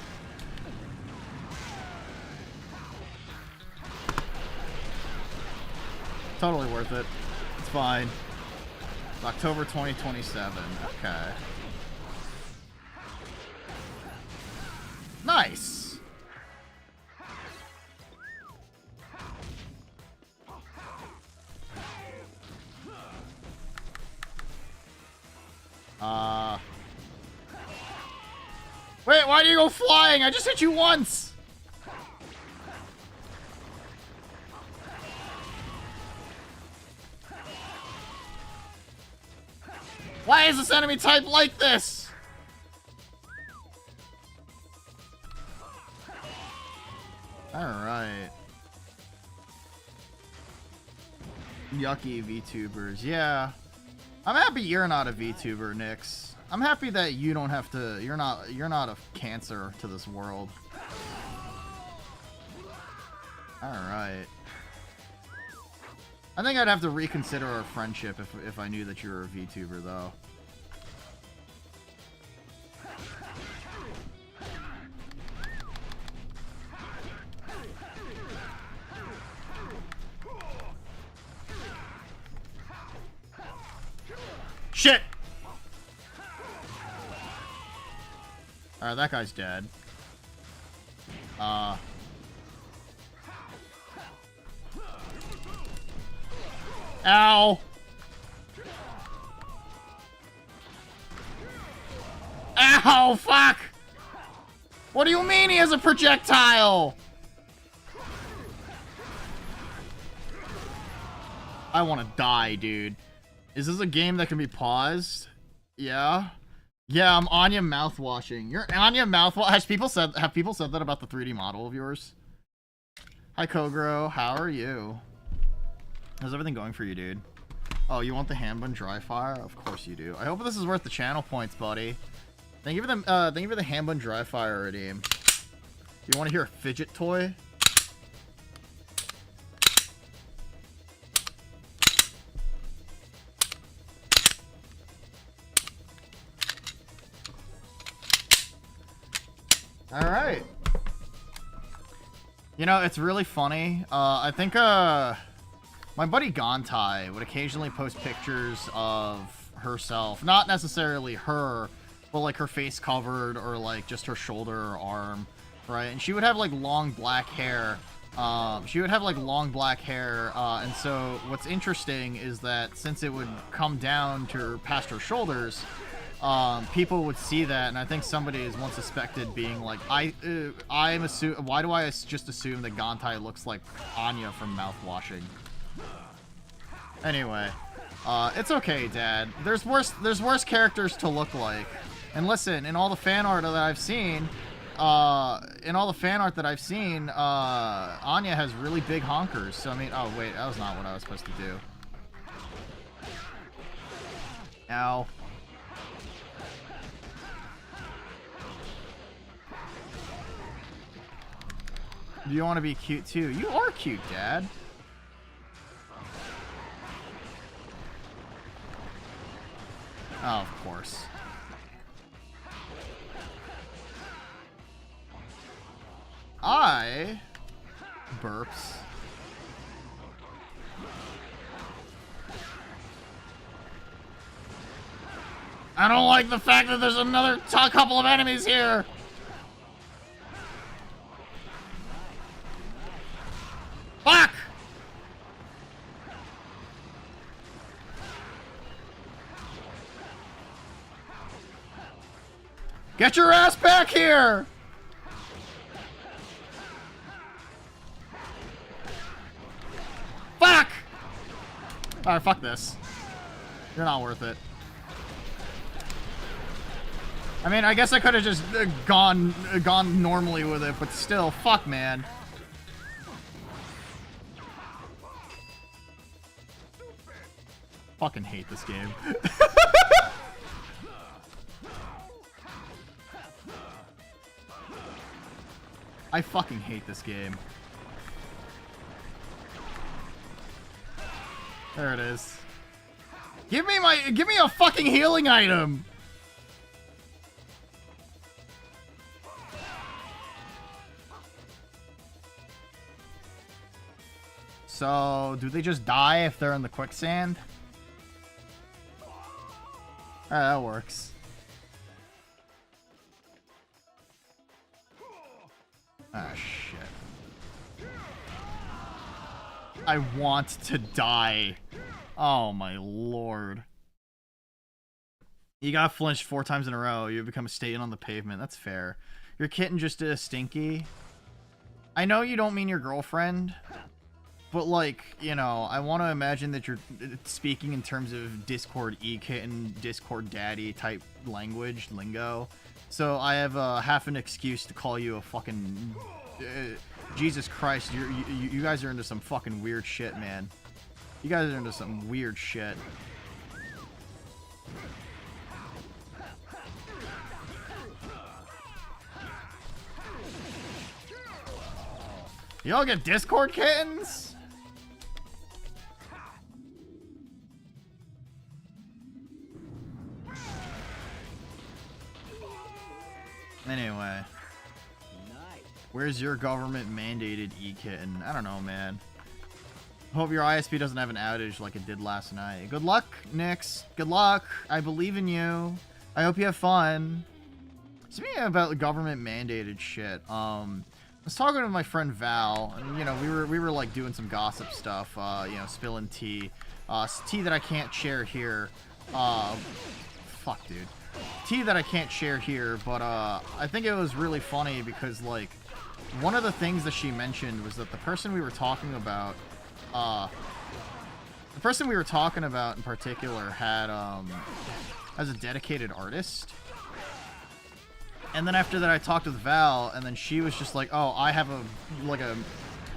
Totally worth it. It's fine. It's October 2027. Okay. Nice! Wait, why do you go flying? I just hit you once! Why is this enemy type like this? Alright. Yucky VTubers. Yeah. I'm happy you're not a VTuber, Nyx. I'm happy that you don't have to, you're not a cancer to this world. Alright. I think I'd have to reconsider our friendship if I knew that you were a VTuber, though. Shit! Alright, that guy's dead. Ow! Ow, fuck! What do you mean he has a projectile? I want to die, dude. Is this a game that can be paused? Yeah. Yeah, I'm Anya mouthwashing. You're Anya mouthwash. Have people said that about the 3D model of yours? Hi, Kogro. How are you? How's everything going for you, dude? Oh, you want the handbun dry fire? Of course you do. I hope this is worth the channel points, buddy. Thank you for the handbun dry fire redeem. You want to hear a fidget toy? Alright. You know, it's really funny. I think, my buddy Gontai would occasionally post pictures of herself. Not necessarily her, but, like, her face covered or, like, just her shoulder or arm, right? And she would have, like, long black hair. And so what's interesting is that since it would come down to her, past her shoulders, people would see that, and I think somebody is once suspected being like, why do I just assume that Gontai looks like Anya from mouthwashing? Anyway, it's okay, Dad. There's worse characters to look like. And listen, in all the fan art that I've seen, Anya has really big honkers. So I mean, oh wait, that was not what I was supposed to do. Ow. Do you want to be cute too? You are cute, Dad. Oh, of course. Burps. I don't like the fact that there's another couple of enemies here. Fuck! Get your ass back here! Fuck! Alright, fuck this. You're not worth it. I mean, I guess I could have just gone normally with it, but still, fuck, man. Fucking hate this game. I fucking hate this game. There it is. Give me a fucking healing item. So, do they just die if they're in the quicksand? Alright, that works. Ah, shit. I want to die. Oh, my lord. You got flinched 4 times in a row. You become a stain on the pavement. That's fair. Your kitten just did a stinky. I know you don't mean your girlfriend. But, like, you know, I want to imagine that you're speaking in terms of Discord e-kitten, Discord daddy type language, lingo. So I have half an excuse to call you a fucking... Jesus Christ, you guys are into some fucking weird shit, man. You guys are into some weird shit. Y'all get Discord kittens? Anyway. Where's your government mandated e-kitten? I don't know, man. Hope your ISP doesn't have an outage like it did last night. Good luck, Nyx. Good luck. I believe in you. I hope you have fun. Speaking about government mandated shit, I was talking to my friend Val, and you know, we were like doing some gossip stuff, you know, spilling tea. Tea that I can't share here. Fuck, dude. Tea that I can't share here, but I think it was really funny because, like, one of the things that she mentioned was that the person we were talking about in particular had as a dedicated artist. And then after that I talked with Val, and then she was just like, oh, I have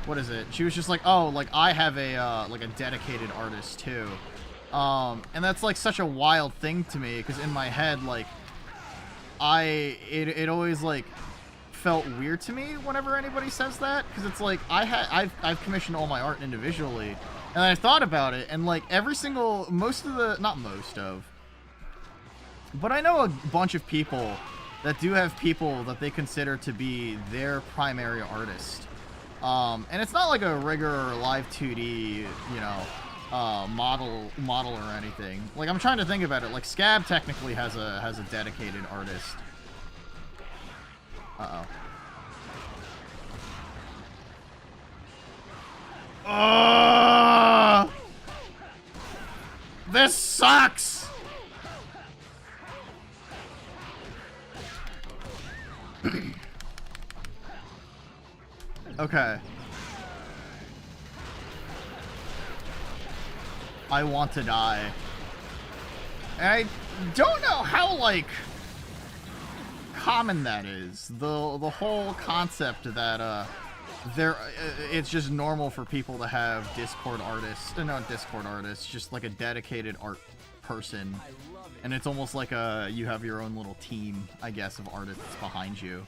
what is it? She was just like, oh, like, I have a like a dedicated artist too. And that's like such a wild thing to me, because in my head, like, it always like felt weird to me whenever anybody says that, because it's like I've commissioned all my art individually, and I thought about it, and like every single but I know a bunch of people that do have people that they consider to be their primary artist, and it's not like a regular live 2D, you know, model or anything. Like, I'm trying to think about it. Like, Scab technically has a dedicated artist. This sucks. Okay. I want to die. And I don't know how, like, common that is. The whole concept that it's just normal for people to have Discord artists, not Discord artists, just like a dedicated art person. And it's almost like you have your own little team, I guess, of artists behind you.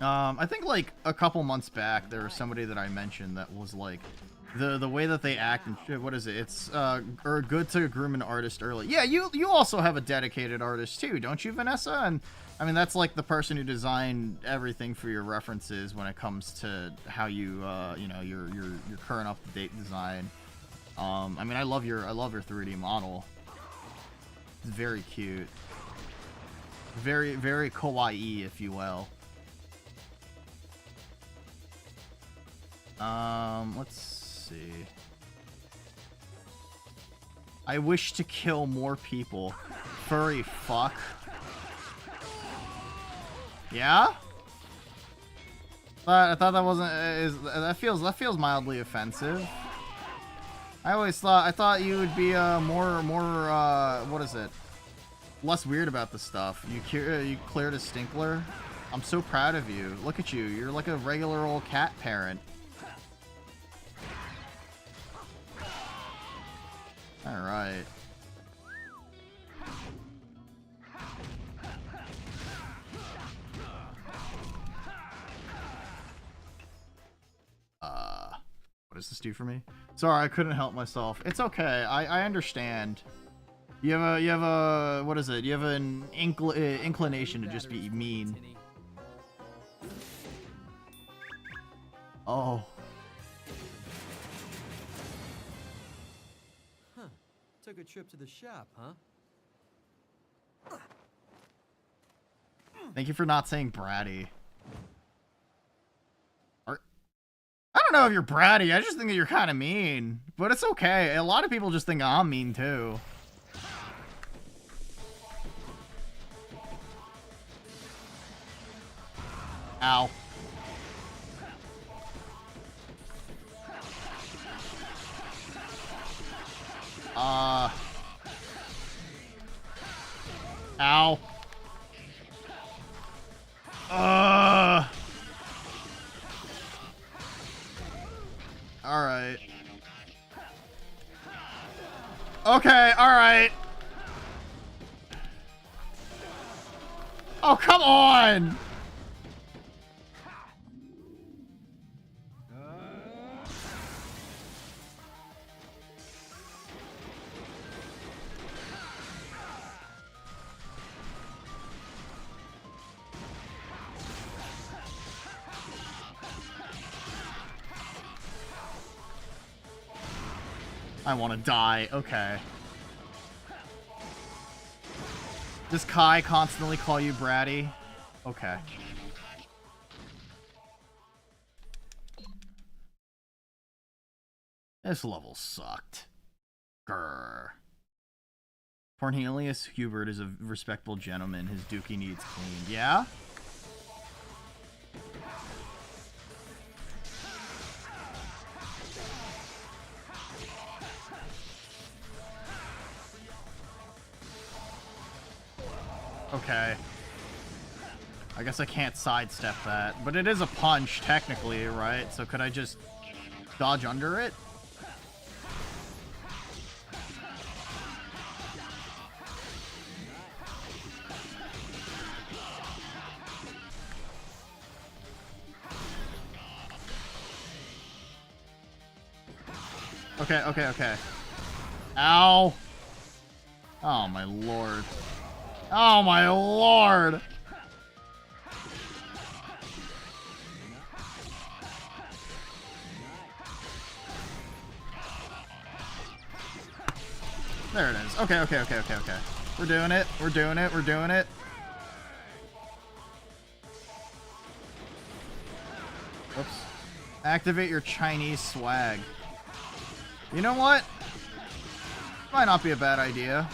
I think like a couple months back, there was somebody that I mentioned that was like the way that they act and shit. What is it? It's or good to groom an artist early. Yeah, you also have a dedicated artist too, don't you, Vanessa? And I mean, that's like the person who designed everything for your references when it comes to how you you know, your current up to date design. I mean, I love your 3D model. It's very cute. Very, very kawaii, if you will. Let's see. I wish to kill more people. Furry fuck. Yeah? I thought that wasn't. That feels mildly offensive. I thought you would be more what is it? Less weird about the stuff. You cleared a stinkler. I'm so proud of you. Look at you. You're like a regular old cat parent. All right. What does this do for me? Sorry, I couldn't help myself. It's okay. I understand. You have a what is it? You have an inclination to just be mean. Oh. Huh. Took a trip to the shop, huh? Thank you for not saying bratty. I don't know if you're bratty. I just think that you're kind of mean. But it's okay. A lot of people just think I'm mean too. Ow. Ow. Alright. Okay, alright. Oh, come on! I want to die. Okay. Does Kai constantly call you bratty? Okay. This level sucked. Grr. Cornelius Hubert is a respectable gentleman. His dookie needs cleaned. Yeah? Okay. I guess I can't sidestep that. But it is a punch, technically, right? So could I just dodge under it? Okay, okay, okay. Ow! Oh my lord. Oh my lord! There it is. Okay, okay, okay, okay, okay. We're doing it. We're doing it. We're doing it. Whoops. Activate your Chinese swag. You know what? Might not be a bad idea.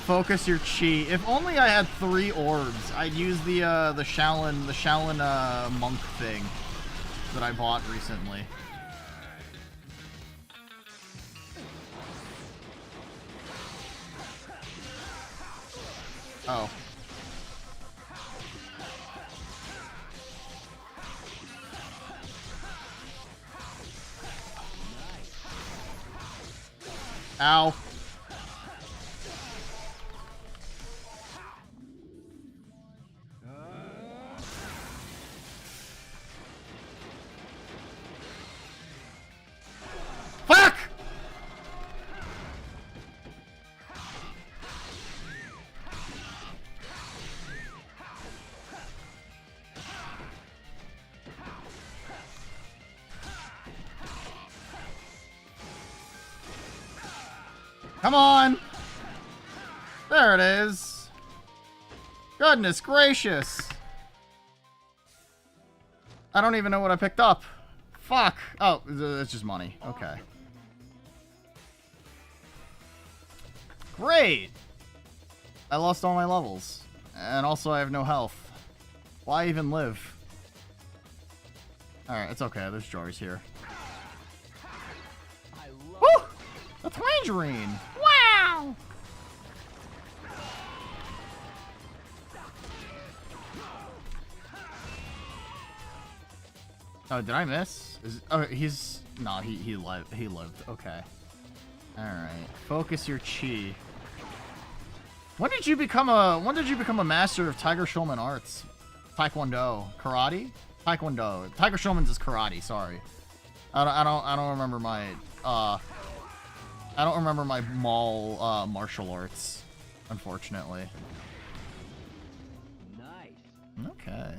Focus your chi. If only I had 3 orbs, I'd use the Shaolin monk thing that I bought recently. Oh. Ow. Come on! There it is! Goodness gracious! I don't even know what I picked up. Fuck! Oh, it's just money. Okay. Great! I lost all my levels. And also I have no health. Why even live? Alright, it's okay. There's jars here. Woo! A tangerine! Wow! Oh, did I miss? Oh, he's... No, he lived. He lived. Okay. Alright. Focus your chi. When did you become a master of Tiger Shulman arts? Taekwondo. Karate? Taekwondo. Tiger Shulman's is karate, sorry. I don't remember my mall martial arts, unfortunately. Nice. Okay.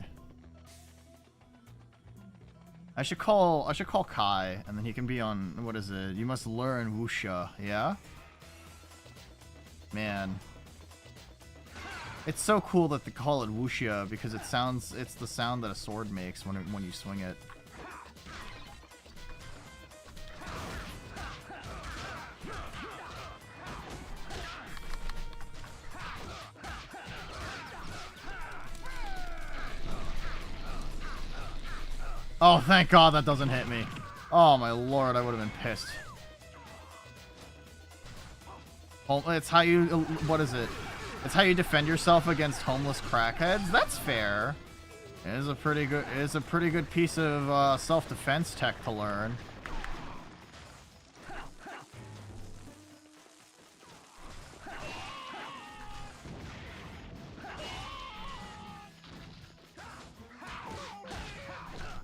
I should call Kai, and then he can be on, what is it? You must learn wuxia, yeah? Man. It's so cool that they call it wuxia because it's the sound that a sword makes when you swing it. Oh, thank God that doesn't hit me. Oh my lord, I would have been pissed. Oh, it's how you, what is it? It's how you defend yourself against homeless crackheads. That's fair. It is a pretty good piece of self-defense tech to learn.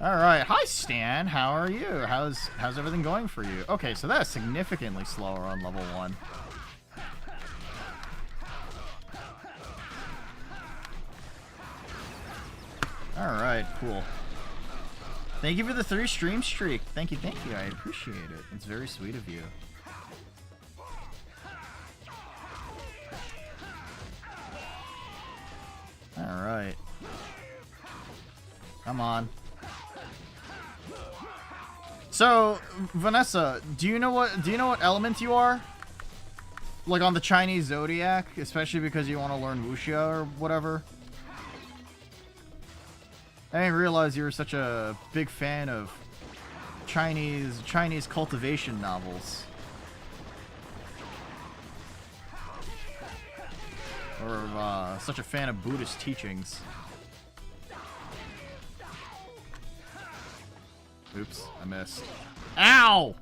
Alright, hi Stan, how are you? How's everything going for you? Okay, so that's significantly slower on level 1. Alright, cool. Thank you for the 3 stream streak. Thank you, I appreciate it. It's very sweet of you. Alright. Come on. So, Vanessa, do you know what element you are? Like on the Chinese zodiac, especially because you want to learn wuxia or whatever. I didn't realize you were such a big fan of Chinese cultivation novels. Or such a fan of Buddhist teachings. Oops, I missed. Ow!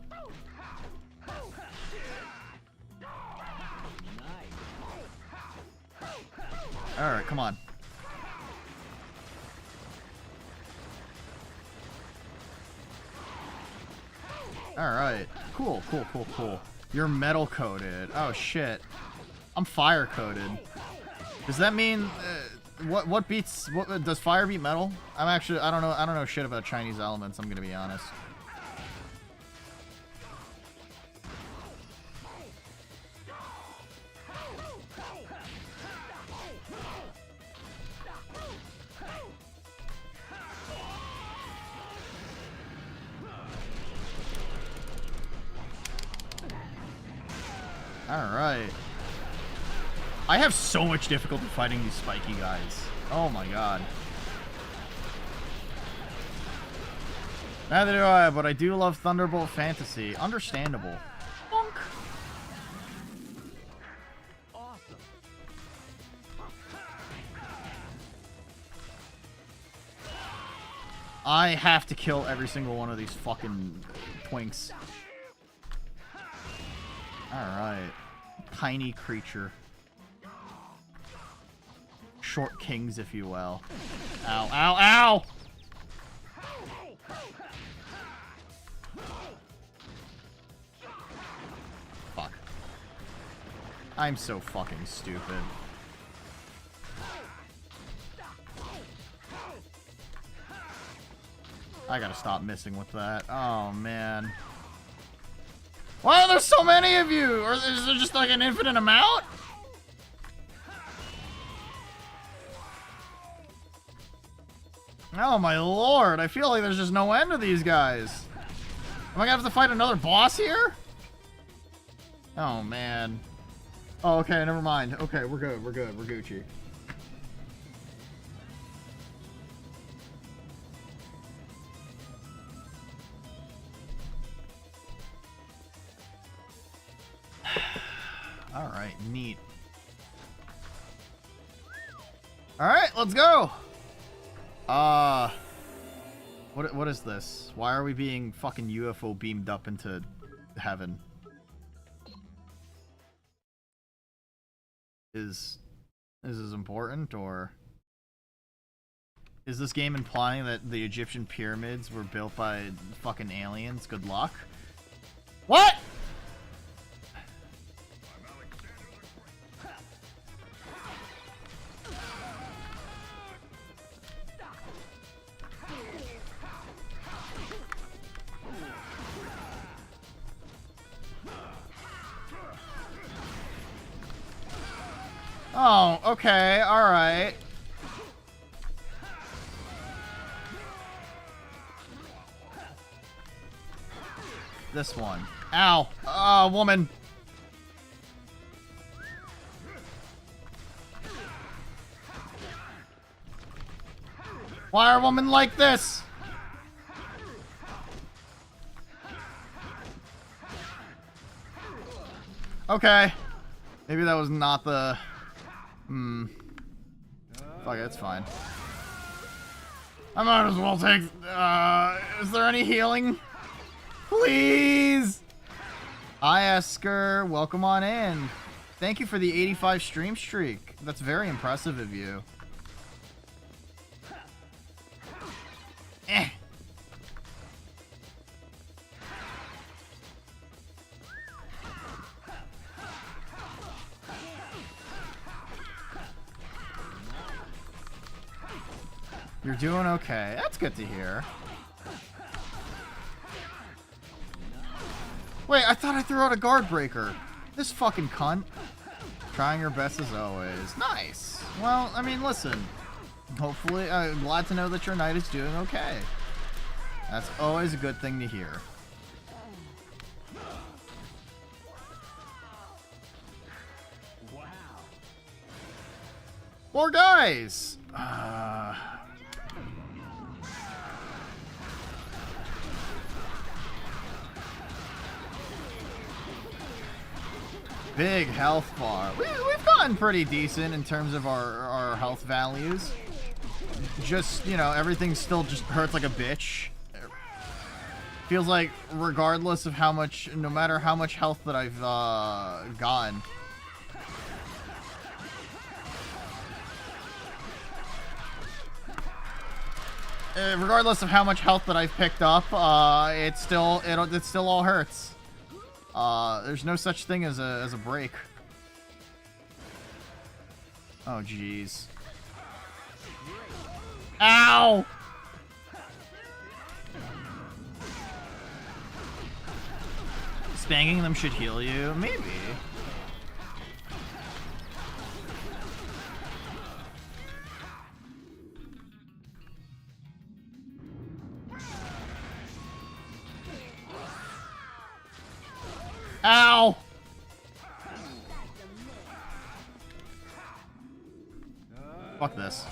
Alright, come on. Alright. Cool. You're metal coated. Oh shit. I'm fire coated. Does that mean what beats does fire beat metal? I don't know shit about Chinese elements, I'm gonna be honest. Alright. I have so much difficulty fighting these spiky guys. Oh my god. Neither do I, but I do love Thunderbolt Fantasy. Understandable. Bonk. Awesome. I have to kill every single one of these fucking twinks. Alright. Tiny creature. Short kings, if you will. Ow, ow, ow! Fuck. I'm so fucking stupid. I gotta stop missing with that. Oh, man. Why are there so many of you? Or is there just like an infinite amount? Oh my lord, I feel like there's just no end to these guys. Am I gonna have to fight another boss here? Oh man. Oh, okay, never mind. Okay, we're good, we're Gucci. Alright, neat. Alright, let's go! What is this? Why are we being fucking UFO beamed up into heaven? Is this important, or is this game implying that the Egyptian pyramids were built by fucking aliens? Good luck. What? Oh, okay, alright. This one. Ow. Oh, woman. Why are women like this? Okay. Maybe that was not the... Fuck it, it's fine. I might as well take... is there any healing? Please! Hi, Esker. Welcome on in. Thank you for the 85 stream streak. That's very impressive of you. Eh. You're doing okay. That's good to hear. Wait, I thought I threw out a guard breaker. This fucking cunt. Trying your best as always. Nice. Well, I mean, listen. Hopefully, I'm glad to know that your knight is doing okay. That's always a good thing to hear. Wow. More guys! Big health bar. We've gotten pretty decent in terms of our health values. Just, you know, everything still just hurts like a bitch. Feels like regardless of how much, no matter how much health that I've gotten. Regardless of how much health that I've picked up, it still all hurts. There's no such thing as a break. Oh jeez. Ow! Spanking them should heal you, maybe. Ow! Fuck this.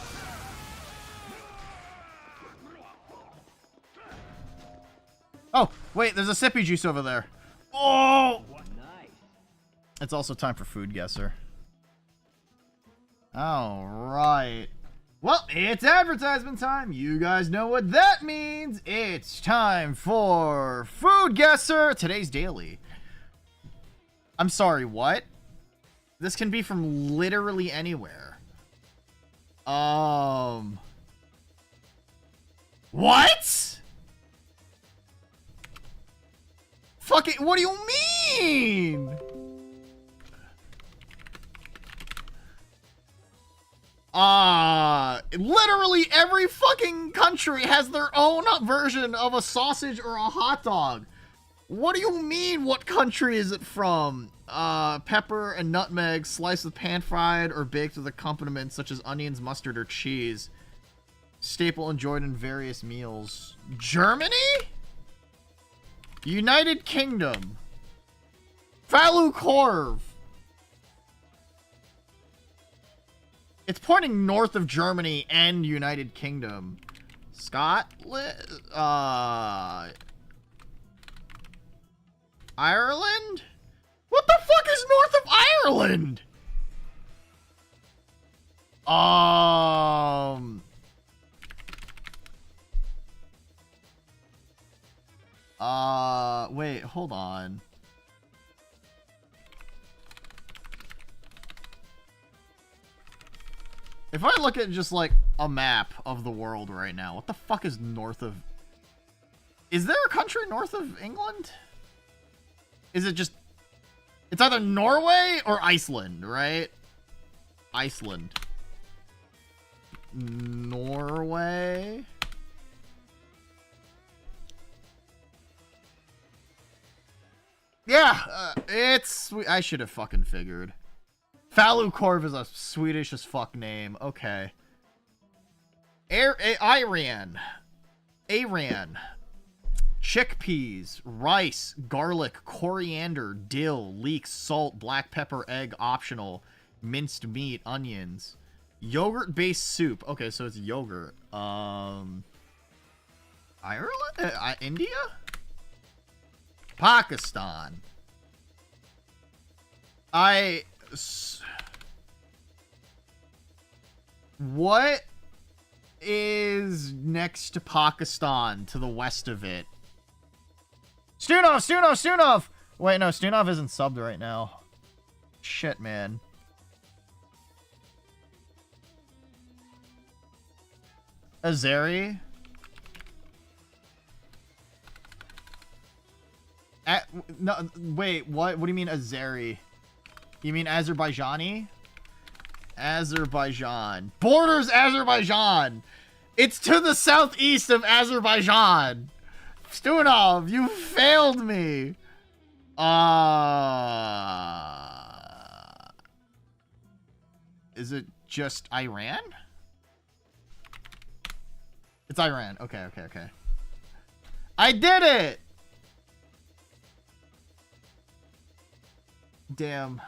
Oh, wait, there's a sippy juice over there. Oh! It's also time for food guesser. Alright. Well, it's advertisement time. You guys know what that means. It's time for food guesser. Today's daily. I'm sorry, what? This can be from literally anywhere. What? Fuck it, what do you mean? Literally every fucking country has their own version of a sausage or a hot dog. What do you mean? What country is it from? Pepper and nutmeg, sliced with pan-fried or baked with accompaniments such as onions, mustard, or cheese. Staple enjoyed in various meals. Germany? United Kingdom. Falu Korv. It's pointing north of Germany and United Kingdom. Scotland? Ireland? What the fuck is north of Ireland? Wait, hold on. If I look at just like a map of the world right now, what the fuck is north of... Is there a country north of England? Is it just... It's either Norway or Iceland, right? Iceland. Norway. Yeah, it's... I should have fucking figured. Falu Korv is a Swedish as fuck name. Okay. Iran. Chickpeas, rice, garlic, coriander, dill, leeks, salt, black pepper, egg, optional, minced meat, onions, yogurt-based soup. Okay, so it's yogurt. Ireland? India? Pakistan. What is next to Pakistan to the west of it? Stunov! Wait, no, Stunov isn't subbed right now. Shit, man. Azeri? No, wait, what? What do you mean Azeri? You mean Azerbaijani? Azerbaijan. Borders Azerbaijan! It's to the southeast of Azerbaijan! Stunov, you failed me! Is it just Iran? It's Iran. Okay. I did it! Damn.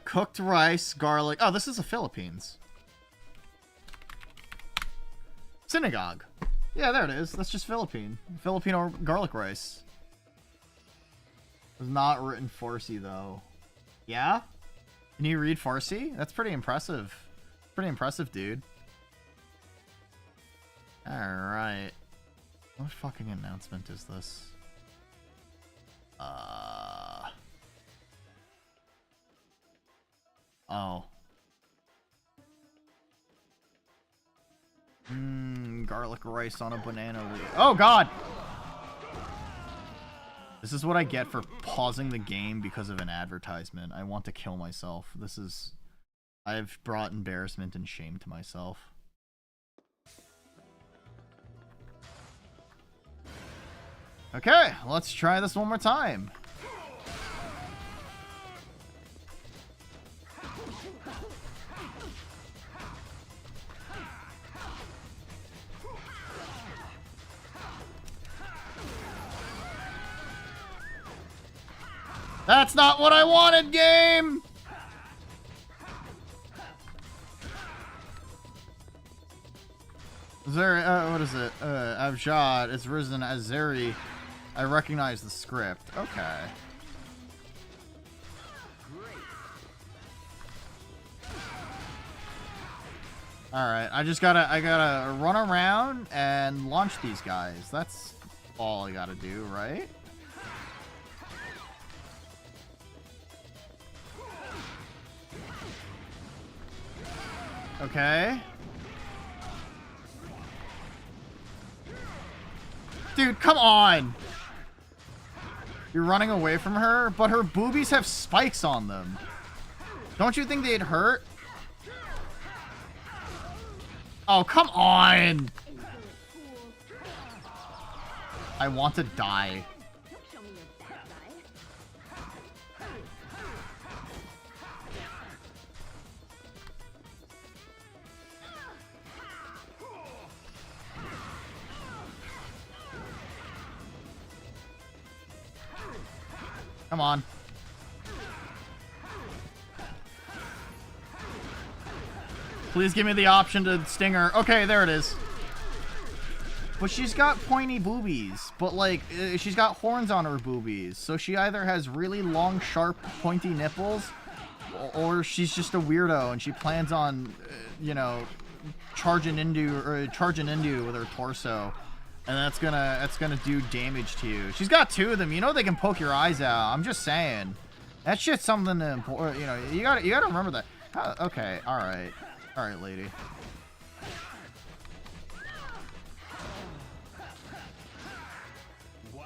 Cooked rice, garlic. Oh, this is the Philippines. Synagogue. Yeah, there it is. That's just Filipino garlic rice. It was not written Farsi, though. Yeah? Can you read Farsi? That's pretty impressive. Pretty impressive, dude. Alright. What fucking announcement is this? Oh. Garlic rice on a banana leaf. Oh, God! This is what I get for pausing the game because of an advertisement. I want to kill myself. This is... I've brought embarrassment and shame to myself. Okay, let's try this one more time. That's not what I wanted, game! What is it? Avjad, it's risen as Azeri. I recognize the script. Okay. Alright, I gotta run around and launch these guys. That's all I gotta do, right? Okay. Dude, come on! You're running away from her, but her boobies have spikes on them. Don't you think they'd hurt? Oh, come on! I want to die. Don't show me your bad side. Come on. Please give me the option to sting her. Okay, there it is. But she's got pointy boobies. But, like, she's got horns on her boobies. So she either has really long, sharp, pointy nipples, or she's just a weirdo and she plans on, you know, charging into you with her torso. And that's gonna do damage to you. She's got two of them. You know they can poke your eyes out. I'm just saying. That shit's something to important. You know, you gotta remember that. Okay, all right, lady. Wow.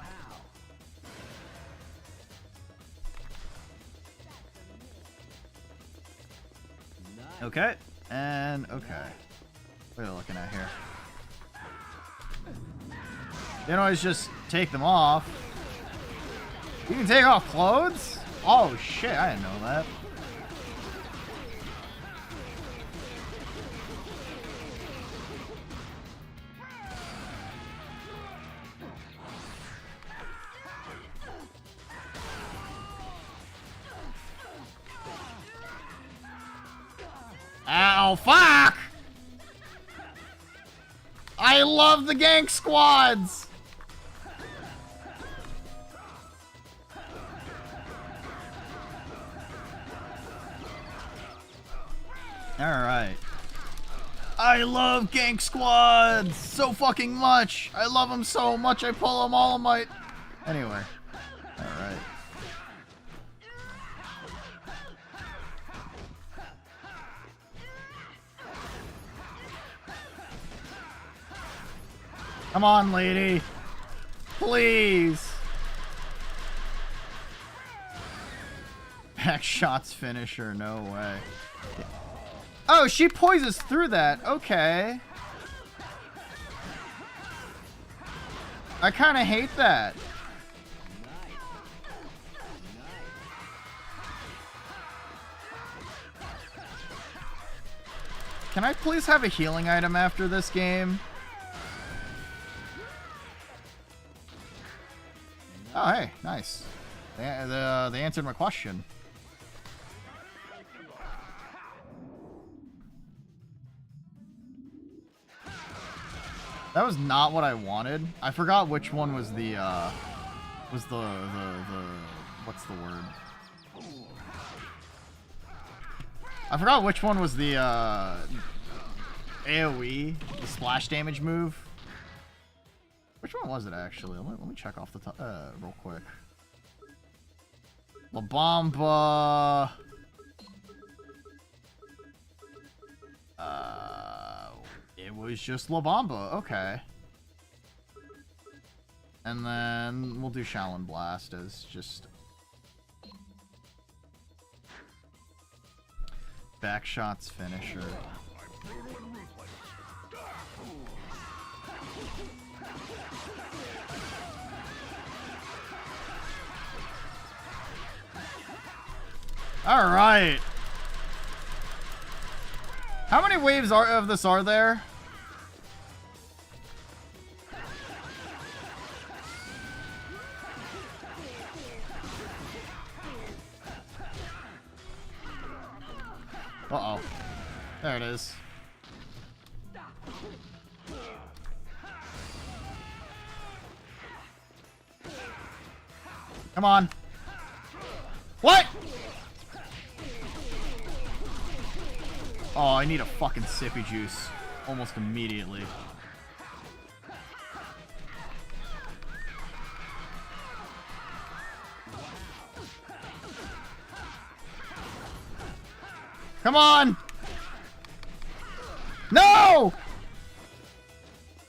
Nice. Okay, and okay. What are you looking at here? You can always just take them off. You can take off clothes? Oh shit, I didn't know that. Ow, fuck! I love the gank squads! Alright. I love gank squads so fucking much. I love them so much I pull them all on my... Anyway. Alright. Come on, lady. Please. Back shots finisher, no way. Oh, she poises through that. Okay. I kind of hate that. Can I please have a healing item after this game? Oh, hey, nice. They answered my question. That was not what I wanted. I forgot which one was the what's the word? I forgot which one was the AoE, the splash damage move. Which one was it actually? Let me check off the top real quick. La Bamba. It was just La Bamba. Okay. And then we'll do Shaolin Blast as just backshots finisher. All right. How many waves of this are there? Uh-oh. There it is. Come on. What? Oh, I need a fucking sippy juice almost immediately. Come on! No!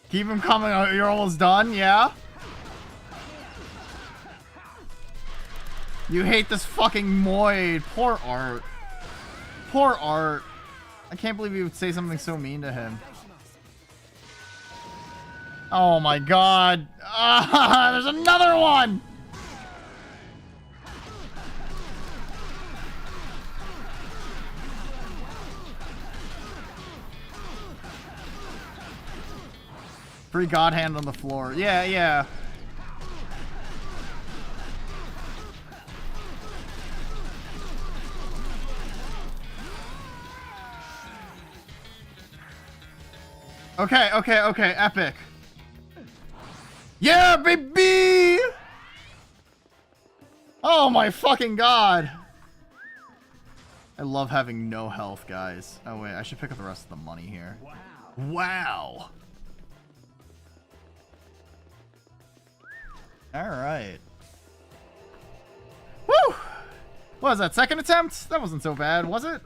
Keep him coming. You're almost done, yeah? You hate this fucking Moid. Poor Art. Poor Art. I can't believe you would say something so mean to him. Oh my god. Ah, there's another one! Free god hand on the floor. Yeah, yeah. Okay, okay, okay, epic. Yeah, baby! Oh my fucking god. I love having no health, guys. Oh wait, I should pick up the rest of the money here. Wow. Alright. Woo! What was that, second attempt? That wasn't so bad, was it?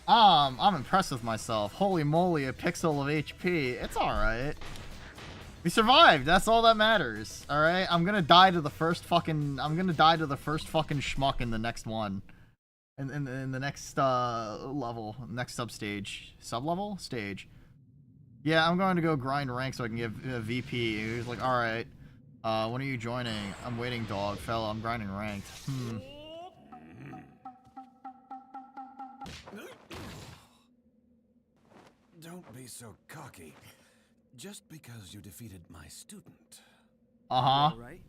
I'm impressed with myself. Holy moly, a pixel of HP. It's alright. We survived. That's all that matters. Alright? I'm gonna die to the first fucking schmuck in the next one. In the next level. Next substage. Sub-level? Stage. Yeah, I'm going to go grind rank so I can give a VP. He was like, alright. When are you joining? I'm waiting, dog. Fella, I'm grinding ranked. Don't be so cocky. Just because you defeated my student. Uh-huh. Right?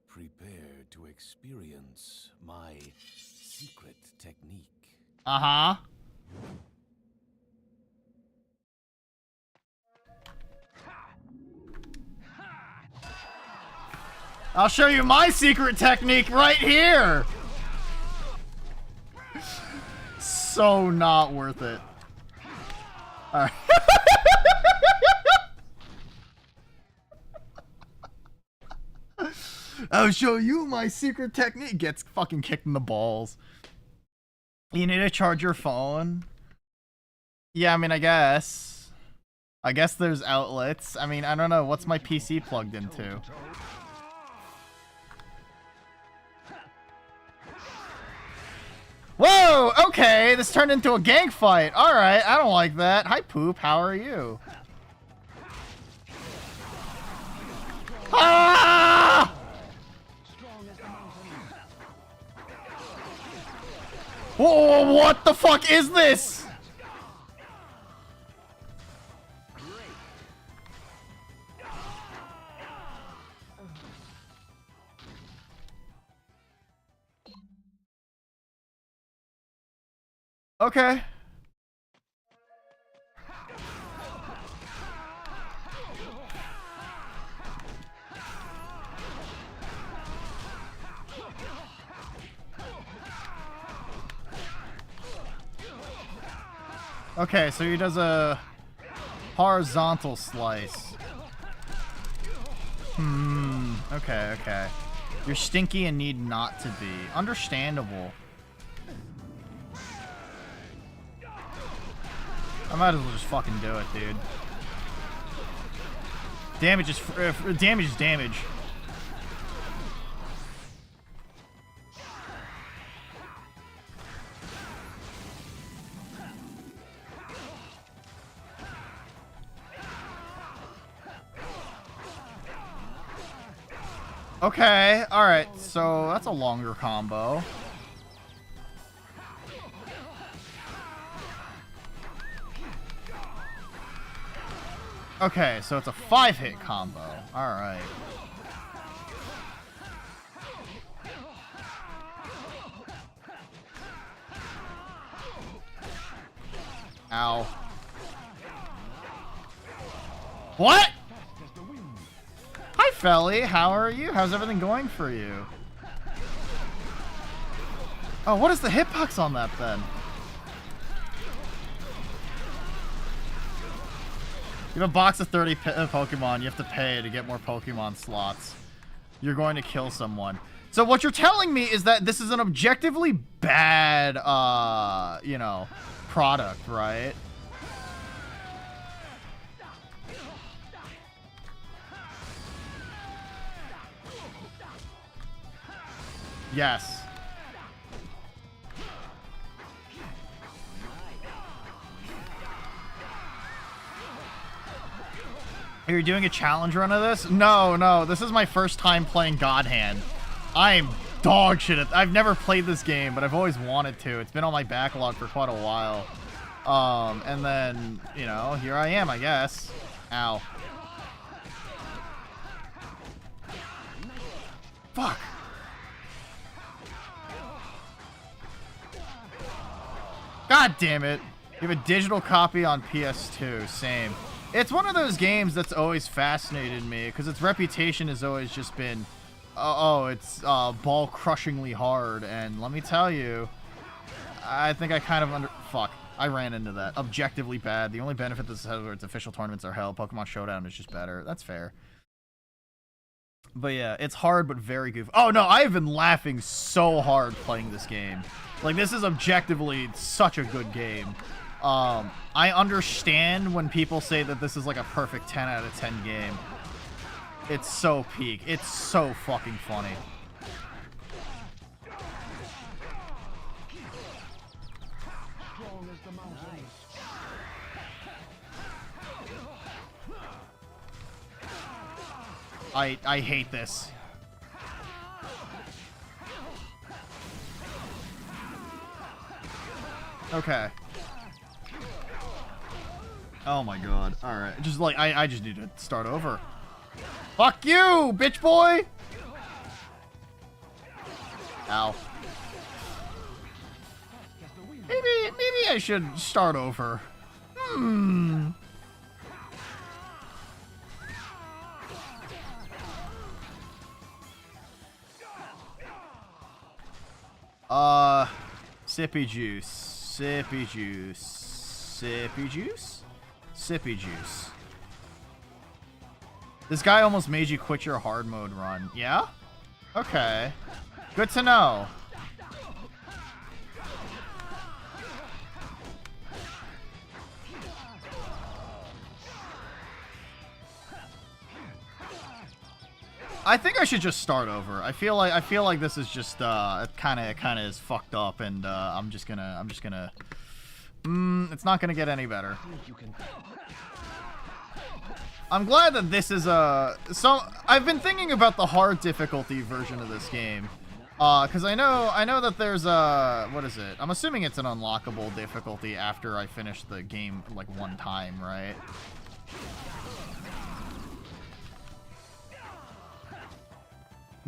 Prepare to experience my secret technique. Uh-huh. I'll show you my secret technique right here. So not worth it. Alright. I'll show you my secret technique. Gets fucking kicked in the balls. You need to charge your phone? Yeah, I mean, I guess. I guess there's outlets. I mean, I don't know. What's my PC plugged into? Whoa! Okay, this turned into a gang fight. Alright, I don't like that. Hi, Poop. How are you? Ah! Whoa, what the fuck is this? Okay. Okay, so he does a horizontal slice. Okay, okay. You're stinky and need not to be. Understandable. I might as well just fucking do it, dude. Damage is damage is damage. Okay, alright, so that's a longer combo. Okay, so it's a 5-hit combo. Alright. Ow. What? Hi, Felly. How are you? How's everything going for you? Oh, what is the hitbox on that, then? You have a box of 30 Pokemon. You have to pay to get more Pokemon slots. You're going to kill someone. So what you're telling me is that this is an objectively bad, you know, product, right? Yes. You're doing a challenge run of this? No, this is my first time playing God Hand. I'm dog shit at. I've never played this game, but I've always wanted to. It's been on my backlog for quite a while. And then, you know, here I am, I guess. Ow. Fuck. God damn it. You have a digital copy on PS2. Same. It's one of those games that's always fascinated me because its reputation has always just been, it's ball-crushingly hard. And let me tell you, I think I kind of fuck. I ran into that. Objectively bad. The only benefit this has where its official tournaments are held. Pokemon Showdown is just better. That's fair. But yeah, it's hard but very goofy. Oh no, I have been laughing so hard playing this game. Like, this is objectively such a good game. I understand when people say that this is like a perfect 10 out of 10 game. It's so peak. It's so fucking funny. I hate this. Okay. Oh my god. Alright. Just like, I just need to start over. Fuck you, bitch boy! Ow. Maybe I should start over. Sippy juice. Sippy juice. Sippy juice? Sippy juice. This guy almost made you quit your hard mode run. Yeah? Okay. Good to know. I think I should just start over. I feel like this is just it kind of is fucked up, and I'm just gonna it's not gonna get any better. I'm glad that this is so I've been thinking about the hard difficulty version of this game, because I know that there's what is it? I'm assuming it's an unlockable difficulty after I finish the game like one time, right?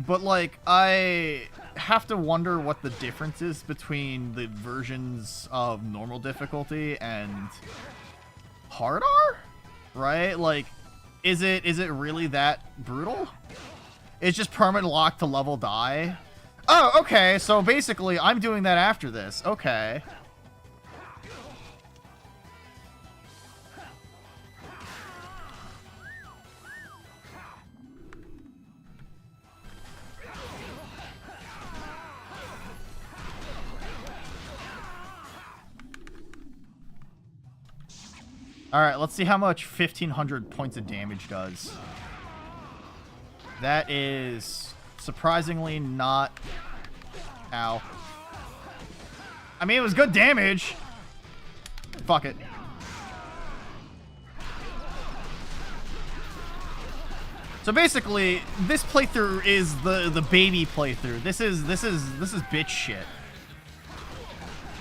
But, like, I have to wonder what the difference is between the versions of normal difficulty and hard are? Right? Like, is it really that brutal? It's just permanent lock to level die? Oh, okay, so basically I'm doing that after this. Okay. Alright, let's see how much 1,500 points of damage does. That is surprisingly not... Ow. I mean, it was good damage. Fuck it. So basically, this playthrough is the baby playthrough. This is bitch shit.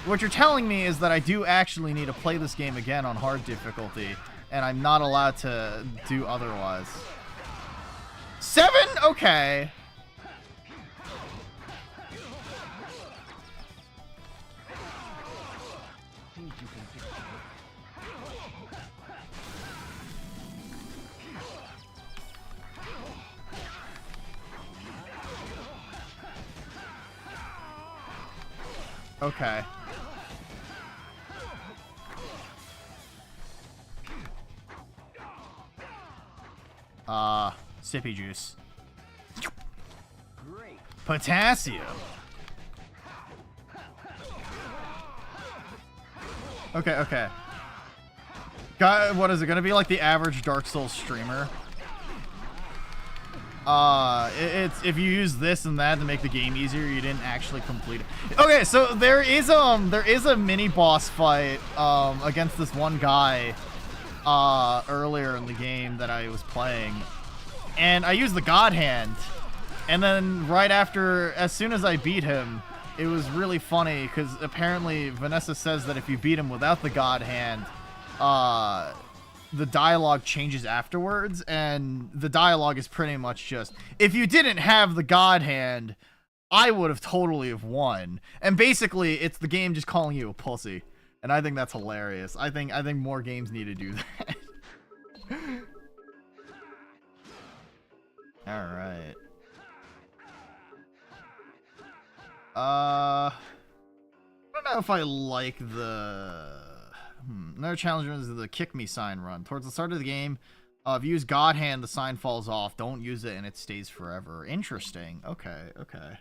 What you're telling me is that I do actually need to play this game again on hard difficulty, and I'm not allowed to do otherwise. 7? Okay. Okay. Sippy juice. Great. Potassium. Okay. What is it gonna be like the average Dark Souls streamer? It's if you use this and that to make the game easier, you didn't actually complete it. Okay, so there is a mini boss fight against this one guy. earlier in the game that I was playing, and I used the God Hand, and then right after, as soon as I beat him, it was really funny because apparently Vanessa says that if you beat him without the God Hand, the dialogue changes afterwards, and the dialogue is pretty much just, if you didn't have the God Hand, I would have totally have won. And basically, it's the game just calling you a pussy. And I think that's hilarious. I think more games need to do that. Alright. I don't know if I like the... Another challenge is the kick me sign run. Towards the start of the game, if you use God Hand, the sign falls off. Don't use it and it stays forever. Interesting. Okay, okay.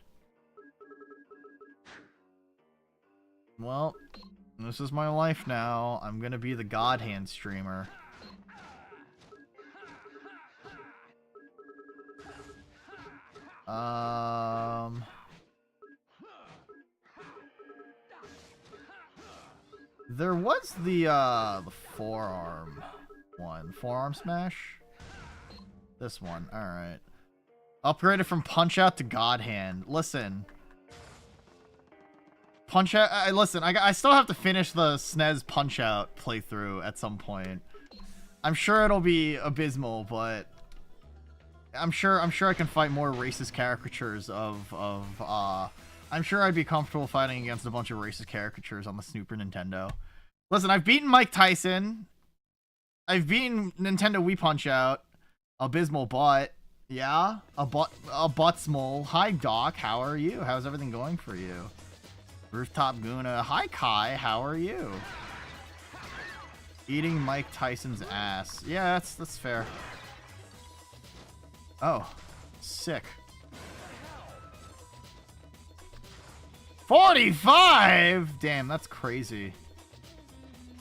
Well, this is my life now. I'm gonna be the God Hand streamer. There was the forearm one. Forearm smash? This one. Alright. Upgraded from Punch Out to God Hand. Listen. Punch Out... listen, I still have to finish the SNES Punch Out playthrough at some point. I'm sure it'll be abysmal, but... I'm sure I can fight more racist caricatures of I'm sure I'd be comfortable fighting against a bunch of racist caricatures on the Super Nintendo. Listen, I've beaten Mike Tyson. I've beaten Nintendo Wii Punch-Out. Abysmal butt. Yeah? A buttsmole. Hi, Doc. How are you? How's everything going for you? Rooftop Guna. Hi, Kai. How are you? Eating Mike Tyson's ass. Yeah, that's fair. Oh. Sick. 45? Damn, that's crazy.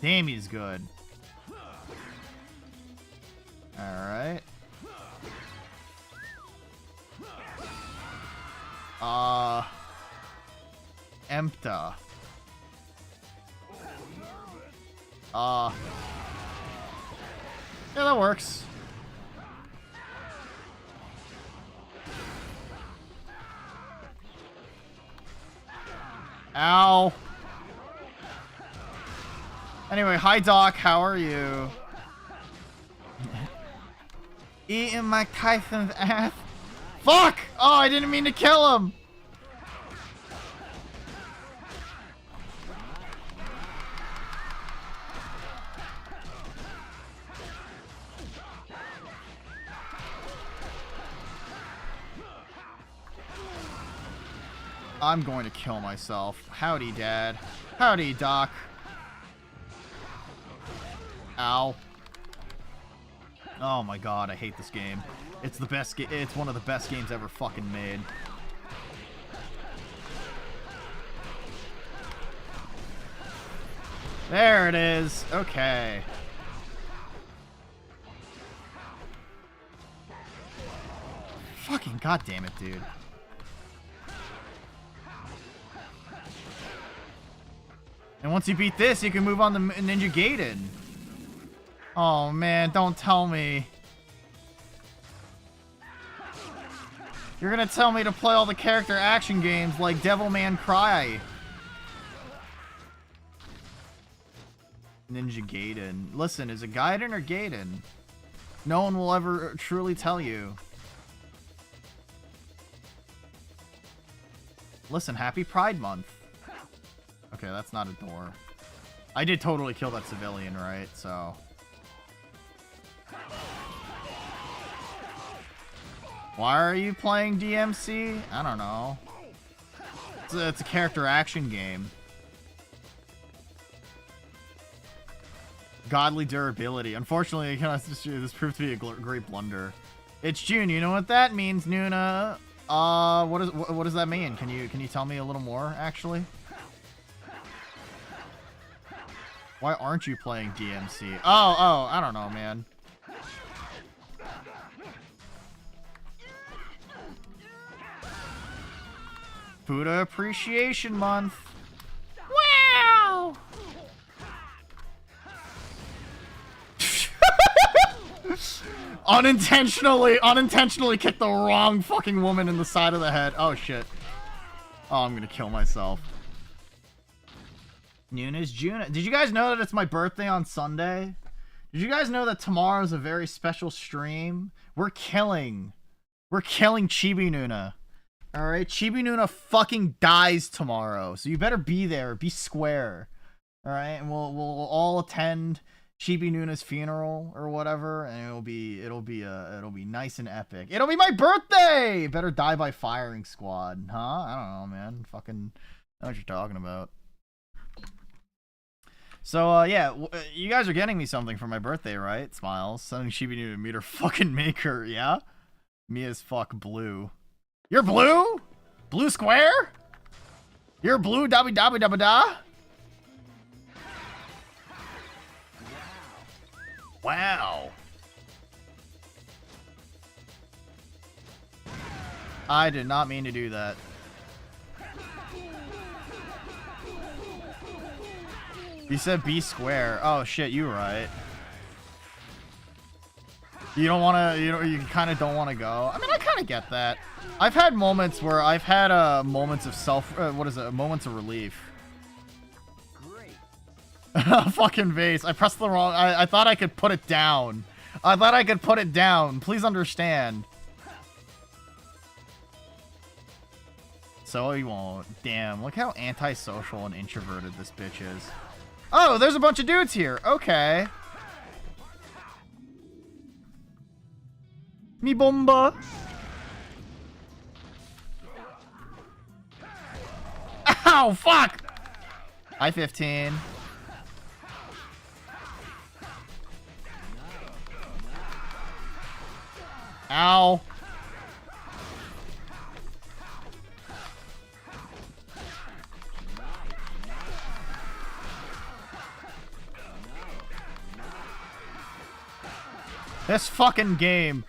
Damn, he's good. Alright. Empta. Yeah, that works. Ow. Anyway, hi Doc, how are you? Eating Mike Tyson's ass. Fuck! Oh, I didn't mean to kill him! I'm going to kill myself. Howdy, Dad. Howdy, Doc. Ow. Oh my god, I hate this game. It's the best game. It's one of the best games ever fucking made. There it is. Okay. Fucking goddamn it, dude. And once you beat this, you can move on to Ninja Gaiden. Oh man, don't tell me. You're gonna tell me to play all the character action games like Devilman Cry. Ninja Gaiden. Listen, is it Gaiden or Gaiden? No one will ever truly tell you. Listen, happy Pride Month. Okay, that's not a door. I did totally kill that civilian, right? So... Why are you playing DMC? I don't know. It's a character action game. Godly durability. Unfortunately, this proved to be a great blunder. It's June. You know what that means, Nuna? What does that mean? Can you tell me a little more, actually? Why aren't you playing DMC? Oh, I don't know, man. Buddha Appreciation Month. Wow! Unintentionally kicked the wrong fucking woman in the side of the head. Oh shit. Oh, I'm gonna kill myself. Nuna's June. Did you guys know that it's my birthday on Sunday? Did you guys know that tomorrow's a very special stream? We're killing Chibi Nuna. Alright? Chibi Nuna fucking dies tomorrow. So you better be there. Be square. Alright? And we'll all attend Chibi Nuna's funeral or whatever, and it'll be nice and epic. It'll be my birthday. Better die by firing squad, huh? I don't know, man. Fucking know what you're talking about. So yeah, you guys are getting me something for my birthday, right? Smiles. Sending Chibi Nuna to meet her fucking maker, yeah? Me as fuck blue. You're blue? Blue square? You're blue dabby dabby dabba da? Wow. I did not mean to do that. You said be square. Oh shit, you right. You don't want to, you kind of don't want to go. I mean, I kind of get that. I've had moments where I've had moments of moments of relief. Fucking vase. I pressed the wrong... I thought I could put it down. Please understand. So he won't. Damn, look how antisocial and introverted this bitch is. Oh, there's a bunch of dudes here. Okay. Me bomba. Ow, fuck! I-15. Ow. This fucking game.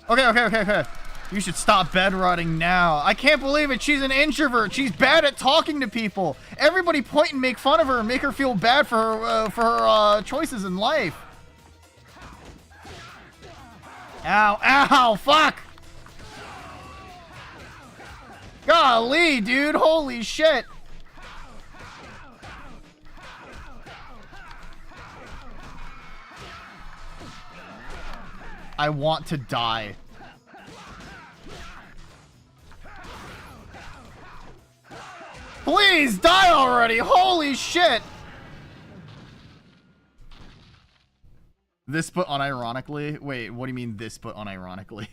Okay. You should stop bedrotting now. I can't believe it. She's an introvert. She's bad at talking to people. Everybody point and make fun of her and make her feel bad for her choices in life. Ow, fuck! Golly, dude, holy shit! I want to die. Please, die already! Holy shit! This but unironically? Wait, what do you mean this but unironically?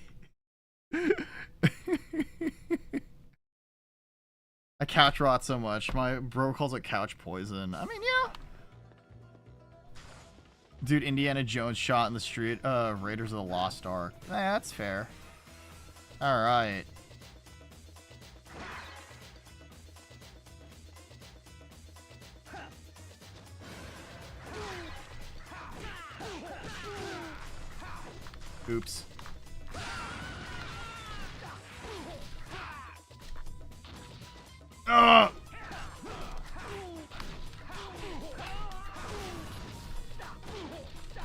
I couch rot so much. My bro calls it couch poison. I mean, yeah. Dude, Indiana Jones shot in the street. Raiders of the Lost Ark. That's fair. Alright. Oops.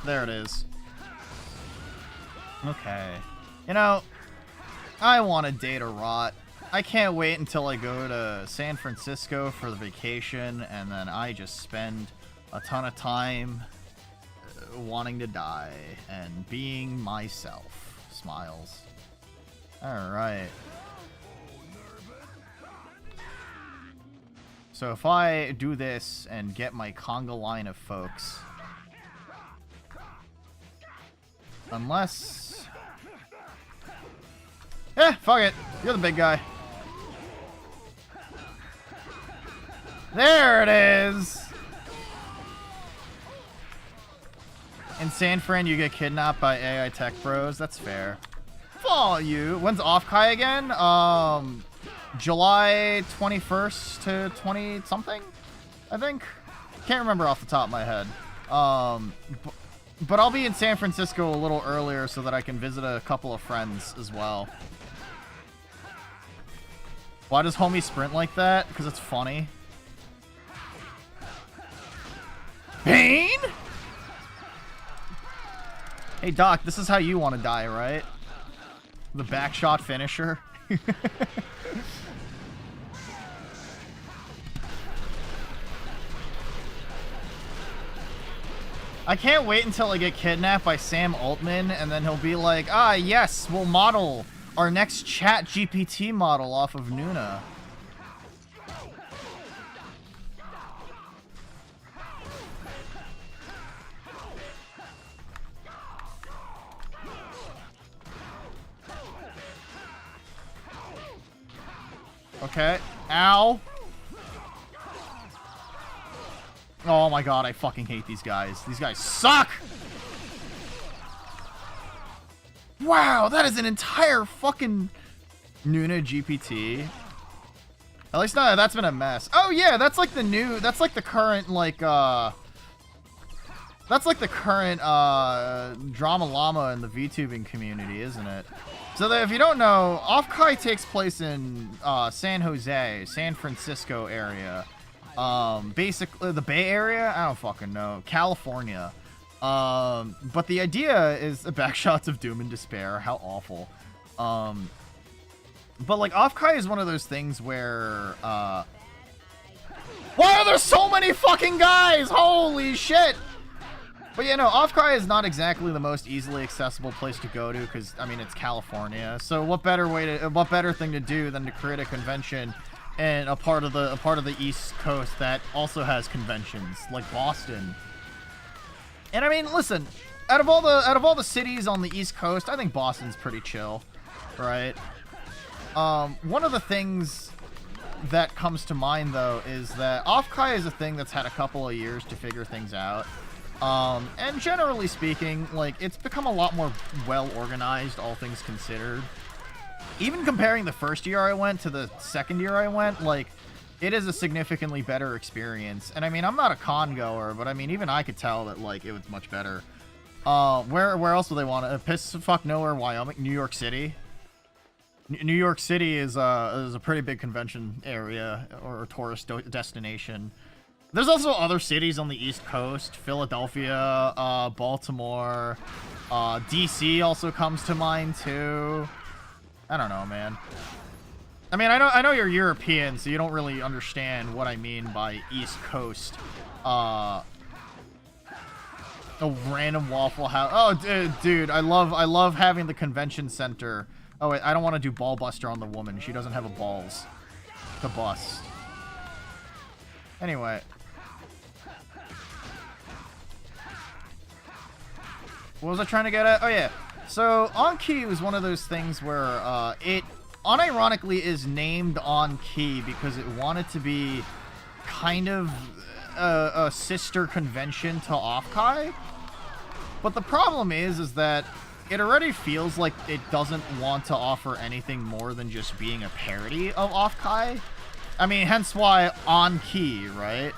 There it is. Okay. You know, I want a day to rot. I can't wait until I go to San Francisco for the vacation, and then I just spend a ton of time wanting to die and being myself. Smiles. Alright. So if I do this and get my conga line of folks... Unless... fuck it. You're the big guy. There it is! In San Fran, you get kidnapped by AI tech bros. That's fair. Follow you. When's Off-Kai again? July 21st to 20-something? I think. Can't remember off the top of my head. But I'll be in San Francisco a little earlier so that I can visit a couple of friends as well. Why does homie sprint like that? Because it's funny. Pain? Hey, Doc, this is how you want to die, right? The backshot finisher. I can't wait until I get kidnapped by Sam Altman, and then he'll be like, ah, yes, we'll model our next chat GPT model off of Nuna. Okay. Ow. Oh my god, I fucking hate these guys. These guys suck! Wow, that is an entire fucking Nuna GPT. At least no, that's been a mess. Oh yeah, that's like the new, that's like the current, like, that's like the current, drama llama in the VTubing community, isn't it? So that if you don't know, Off-Kai takes place in, San Jose, San Francisco area. Basically, the Bay Area? I don't fucking know. California. But the idea is the backshots of doom and despair. How awful. But, like, Off-Kai is one of those things where, why are there so many fucking guys? Holy shit! But, yeah, no, Off-Kai is not exactly the most easily accessible place to go to, because, I mean, it's California. So what better thing to do than to create a convention and a part of the East Coast that also has conventions, like Boston. And I mean, listen, out of all the cities on the East Coast, I think Boston's pretty chill, right? One of the things that comes to mind though is that Off-Kai is a thing that's had a couple of years to figure things out. And generally speaking, like, it's become a lot more well organized, all things considered. Even comparing the first year I went to the second year I went, like, it is a significantly better experience. And I mean, I'm not a con goer, but I mean, even I could tell that, like, it was much better. Where else would they want to? Piss fuck nowhere, Wyoming, New York City. New York City is a pretty big convention area or tourist destination. There's also other cities on the East Coast, Philadelphia, Baltimore, DC also comes to mind too. I don't know, man. I mean, I know you're European, so you don't really understand what I mean by East Coast. A random Waffle House. Oh, dude, I love having the convention center. Oh wait, I don't want to do ball buster on the woman. She doesn't have a balls to bust. Anyway. What was I trying to get at? Oh yeah. So, On-Key was one of those things where it unironically is named On-Key because it wanted to be kind of a sister convention to Off-Kai. But the problem is that it already feels like it doesn't want to offer anything more than just being a parody of Off-Kai. I mean, hence why On-Key, right?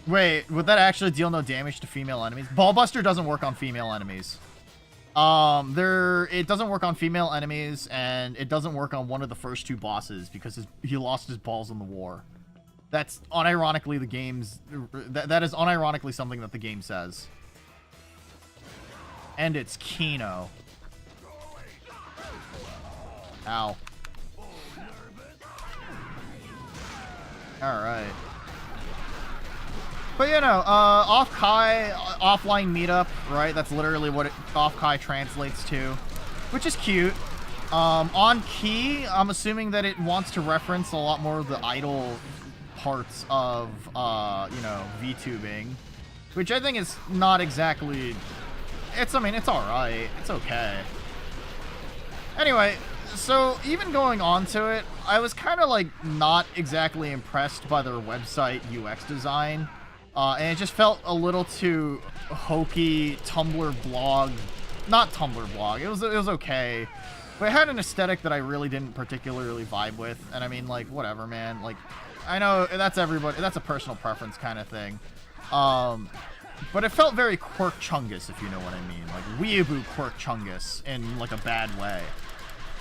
Wait, would that actually deal no damage to female enemies? Ballbuster doesn't work on female enemies. It doesn't work on female enemies, and it doesn't work on one of the first two bosses because he lost his balls in the war. That's unironically the game's... That is unironically something that the game says. And it's Kino. Ow. Alright. But you know, Off-Kai, offline meetup, right? That's literally what Off-Kai translates to, which is cute. On-Key, I'm assuming that it wants to reference a lot more of the idle parts of, you know, VTubing, which I think is not exactly... I mean, it's alright. It's okay. Anyway, so even going on to it, I was kind of, like, not exactly impressed by their website UX design. And it just felt a little too hokey Tumblr blog. Not Tumblr blog. It was okay. But it had an aesthetic that I really didn't particularly vibe with. And I mean, like, whatever, man. Like, I know that's everybody. That's a personal preference kind of thing. But it felt very Quirk Chungus, if you know what I mean. Like, weeaboo Quirk Chungus in, like, a bad way.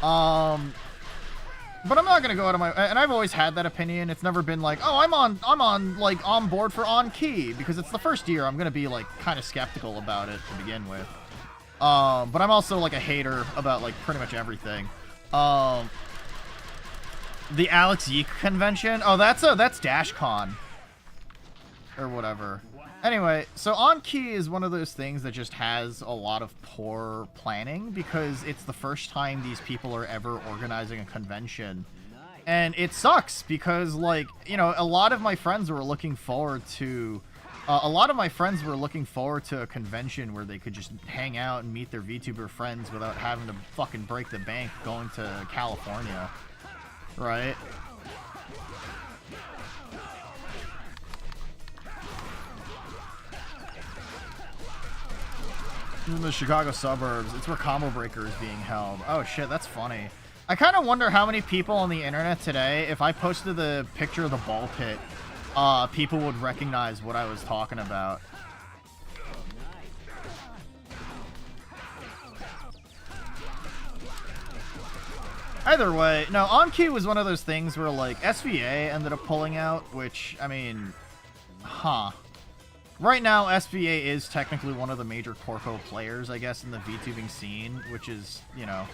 But I'm not gonna go out of my... And I've always had that opinion. It's never been like, oh, I'm on board for On-Key. Because it's the first year I'm gonna be, like, kind of skeptical about it to begin with. But I'm also like a hater about like pretty much everything. The Alex Yeek convention. Oh, that's DashCon or whatever. Anyway, so On-Key is one of those things that just has a lot of poor planning because it's the first time these people are ever organizing a convention. And it sucks because, like, you know, a lot of my friends were looking forward to a convention where they could just hang out and meet their VTuber friends without having to fucking break the bank going to California. Right? In the Chicago suburbs, it's where Combo Breaker is being held. Oh shit, that's funny. I kind of wonder how many people on the internet today, if I posted the picture of the ball pit, people would recognize what I was talking about. Either way, no, On-Key was one of those things where, like, SVA ended up pulling out, which, I mean, Right now, SVA is technically one of the major Corpo players, I guess, in the VTubing scene, which is, you know,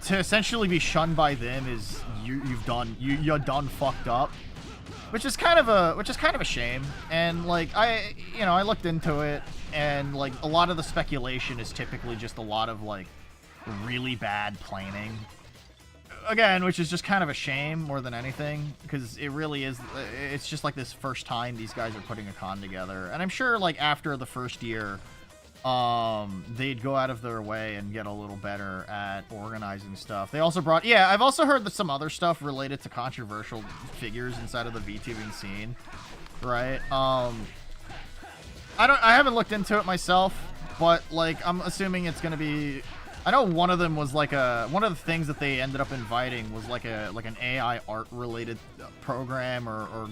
to essentially be shunned by them is you're done fucked up, which is kind of a shame. And like I looked into it, and like a lot of the speculation is typically just a lot of like really bad planning. Again, which is just kind of a shame more than anything, because it really is, it's just like this first time these guys are putting a con together. And I'm sure like after the first year, they'd go out of their way and get a little better at organizing stuff. They also brought, yeah, I've also heard that some other stuff related to controversial figures inside of the VTubing scene, right? I haven't looked into it myself, but like I'm assuming it's gonna be, I know one of them was like one of the things that they ended up inviting was like an AI art related program or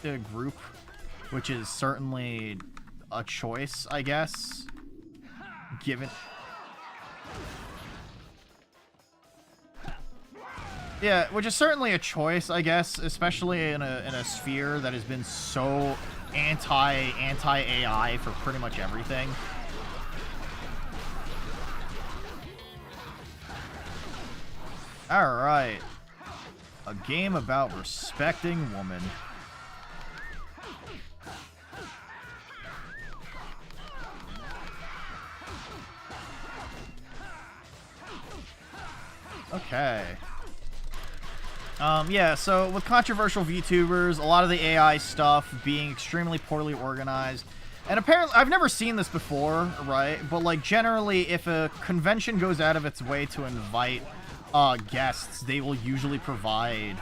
a group, which is certainly a choice, I guess, given. Yeah, which is certainly a choice, I guess, especially in a sphere that has been so anti-AI for pretty much everything. Alright. A game about respecting woman. Okay. Yeah, so with controversial VTubers, a lot of the AI stuff being extremely poorly organized. And apparently, I've never seen this before, right? But like generally, if a convention goes out of its way to invite guests, they will usually provide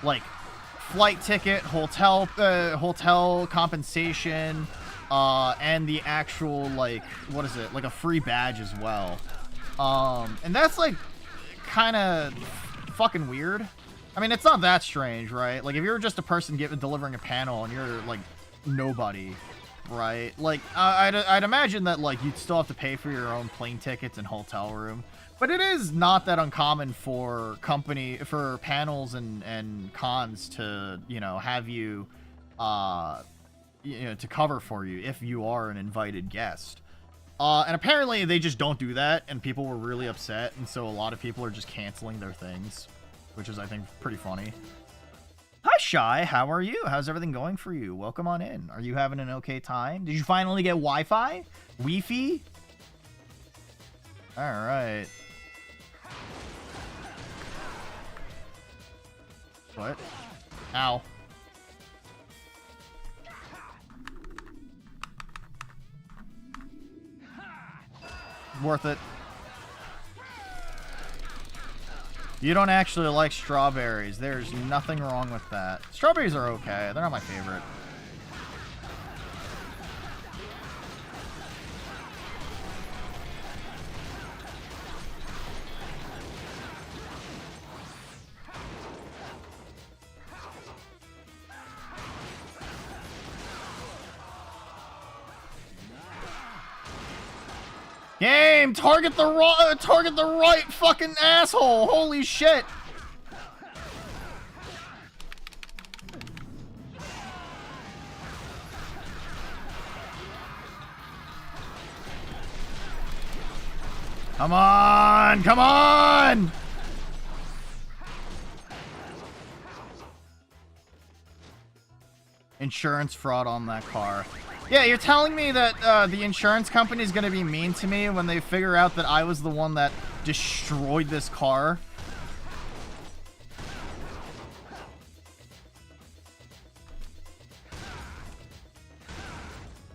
like flight ticket, hotel compensation, and the actual like, what is it, like a free badge as well. And that's like kind of fucking weird. I mean, it's not that strange, right? Like if you're just a person delivering a panel and you're like nobody, right? Like I'd imagine that like you'd still have to pay for your own plane tickets and hotel room. But it is not that uncommon for panels and cons to, you know, have you, to cover for you if you are an invited guest. And apparently they just don't do that, and people were really upset, and so a lot of people are just canceling their things, which is, I think, pretty funny. Hi, Shy. How are you? How's everything going for you? Welcome on in. Are you having an okay time? Did you finally get Wi-Fi? Wi-Fi? All right. What? Ow. Worth it. You don't actually like strawberries. There's nothing wrong with that. Strawberries are okay. They're not my favorite. Game, target the right fucking asshole. Holy shit. Come on! Come on! Insurance fraud on that car. Yeah, you're telling me that the insurance company is going to be mean to me when they figure out that I was the one that destroyed this car?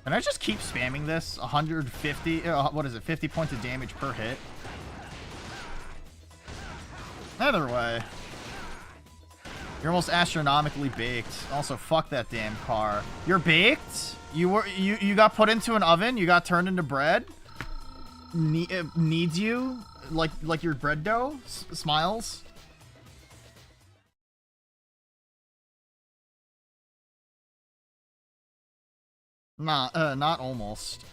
Can I just keep spamming this? 150, what is it, 50 points of damage per hit? Either way. You're almost astronomically baked. Also, fuck that damn car. You're baked? You got put into an oven? You got turned into bread? Needs you? Like your bread dough? Smiles? Nah, not almost.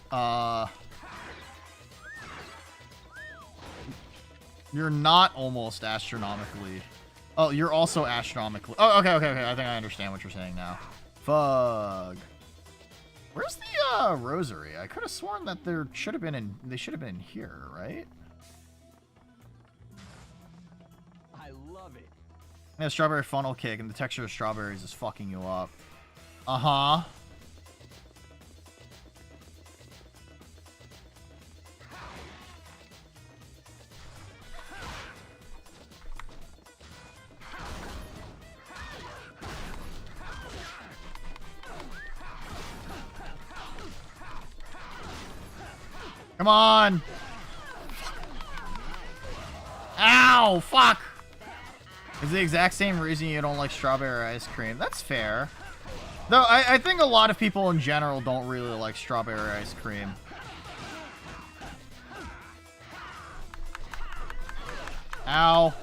You're not almost astronomically. Oh, you're also astronomically. Oh, okay. I think I understand what you're saying now. Fug. Where's the rosary? I could have sworn that they should have been in here, right? I love it. Yeah, strawberry funnel cake, and the texture of strawberries is fucking you up. Uh-huh. Come on! Ow! Fuck! It's the exact same reason you don't like strawberry ice cream. That's fair. Though, I think a lot of people in general don't really like strawberry ice cream. Ow.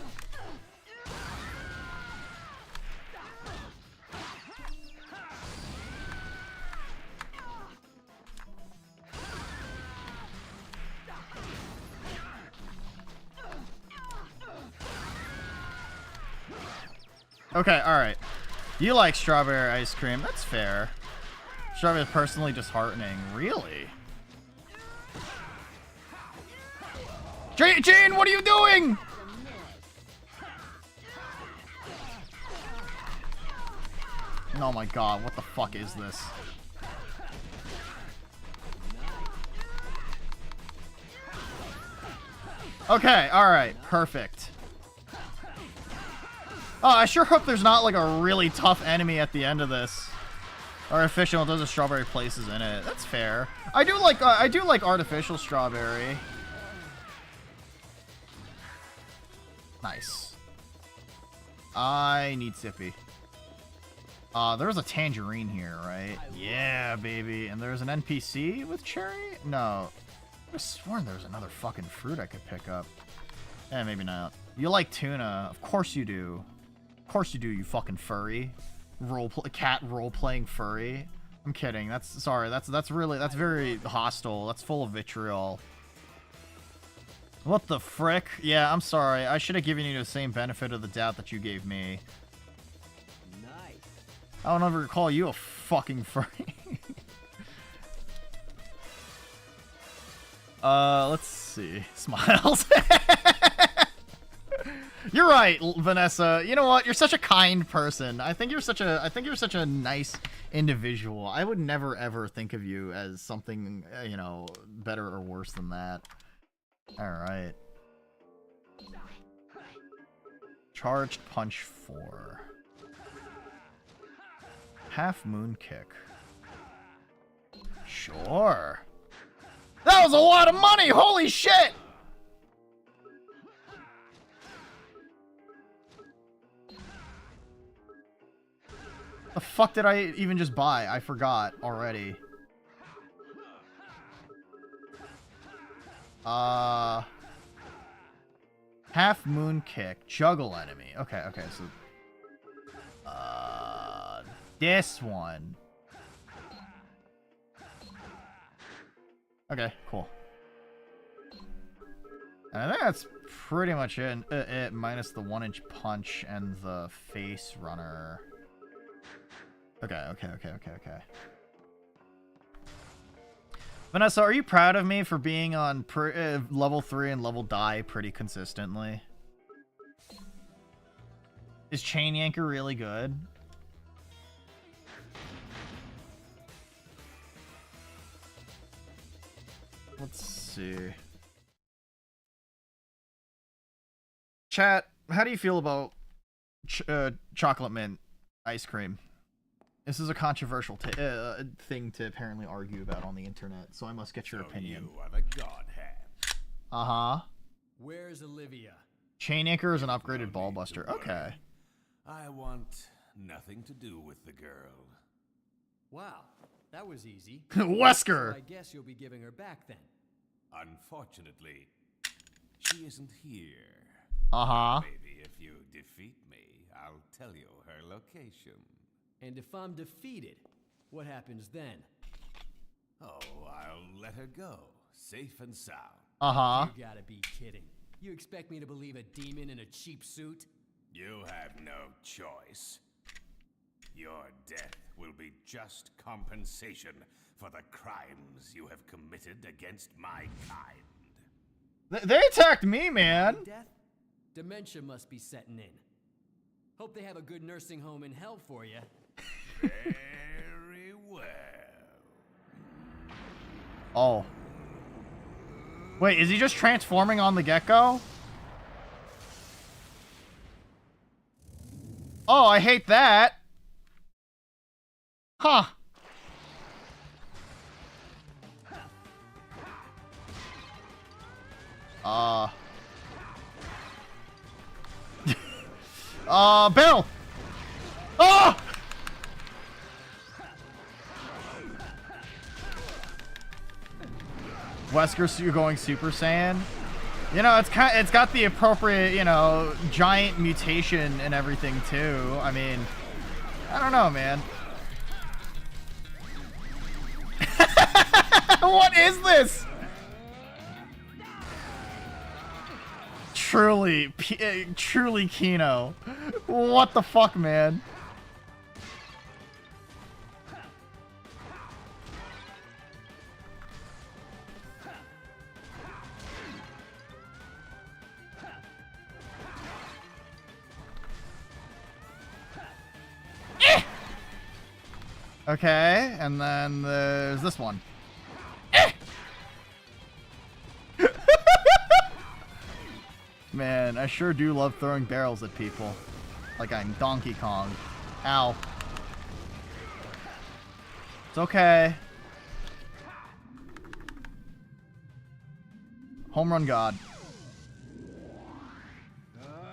Okay, alright. You like strawberry ice cream. That's fair. Strawberry is personally disheartening. Really? Jane, what are you doing? Oh my god, what the fuck is this? Okay, alright, perfect. Oh, I sure hope there's not like a really tough enemy at the end of this. Artificial, those are strawberry places in it. That's fair. I do like artificial strawberry. Nice. I need Sippy. There's a tangerine here, right? Yeah, baby. And there's an NPC with cherry? No. I could have sworn there was another fucking fruit I could pick up. Eh, maybe not. You like tuna. Of course you do. Of course you do, you fucking furry. Cat role-playing furry. I'm kidding. That's very hostile. That's full of vitriol. What the frick? Yeah, I'm sorry. I should have given you the same benefit of the doubt that you gave me. Nice. I don't ever call you a fucking furry. Let's see. Smiles. You're right, Vanessa. You know what? You're such a kind person. I think you're such a nice individual. I would never ever think of you as something, you know, better or worse than that. All right. Charged punch 4. Half moon kick. Sure. That was a lot of money. Holy shit. The fuck did I even just buy? I forgot already. Half moon kick, juggle enemy. Okay, so this one. Okay, cool. And I think that's pretty much it minus the 1-inch punch and the face runner. Okay. Vanessa, are you proud of me for being on level 3 and level die pretty consistently? Is Chain Yanker really good? Let's see. Chat, how do you feel about chocolate mint ice cream? This is a controversial thing to apparently argue about on the internet, so I must get your opinion. You are the Godhead. Uh-huh. Where's Olivia? Chain Anchor is an upgraded ball buster. Okay. I want nothing to do with the girl. Wow, that was easy. Wesker! So I guess you'll be giving her back then. Unfortunately, she isn't here. Uh-huh. Maybe if you defeat me, I'll tell you her location. And if I'm defeated, what happens then? Oh, I'll let her go, safe and sound. Uh-huh. You gotta be kidding. You expect me to believe a demon in a cheap suit? You have no choice. Your death will be just compensation for the crimes you have committed against my kind. They attacked me, man! Death? Dementia must be setting in. Hope they have a good nursing home in hell for you. Very well. Oh. Wait, is he just transforming on the get-go? Oh, I hate that. Huh. Bill! Oh! Wesker, you're going Super Saiyan. You know, it's got the appropriate, you know, giant mutation and everything too. I mean, I don't know, man. What is this? Truly Kino. What the fuck, man? Okay, and then there's this one. Man, I sure do love throwing barrels at people. Like I'm Donkey Kong. Ow. It's okay. Home run god.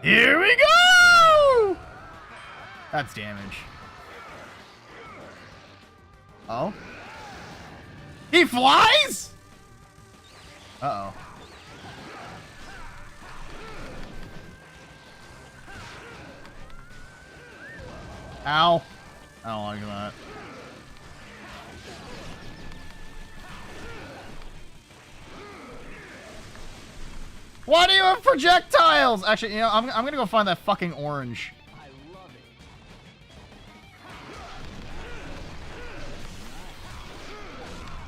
Here we go! That's damage. Oh? He flies?! Uh-oh. Ow. I don't like that. Why do you have projectiles? Actually, you know, I'm gonna go find that fucking orange. I love it.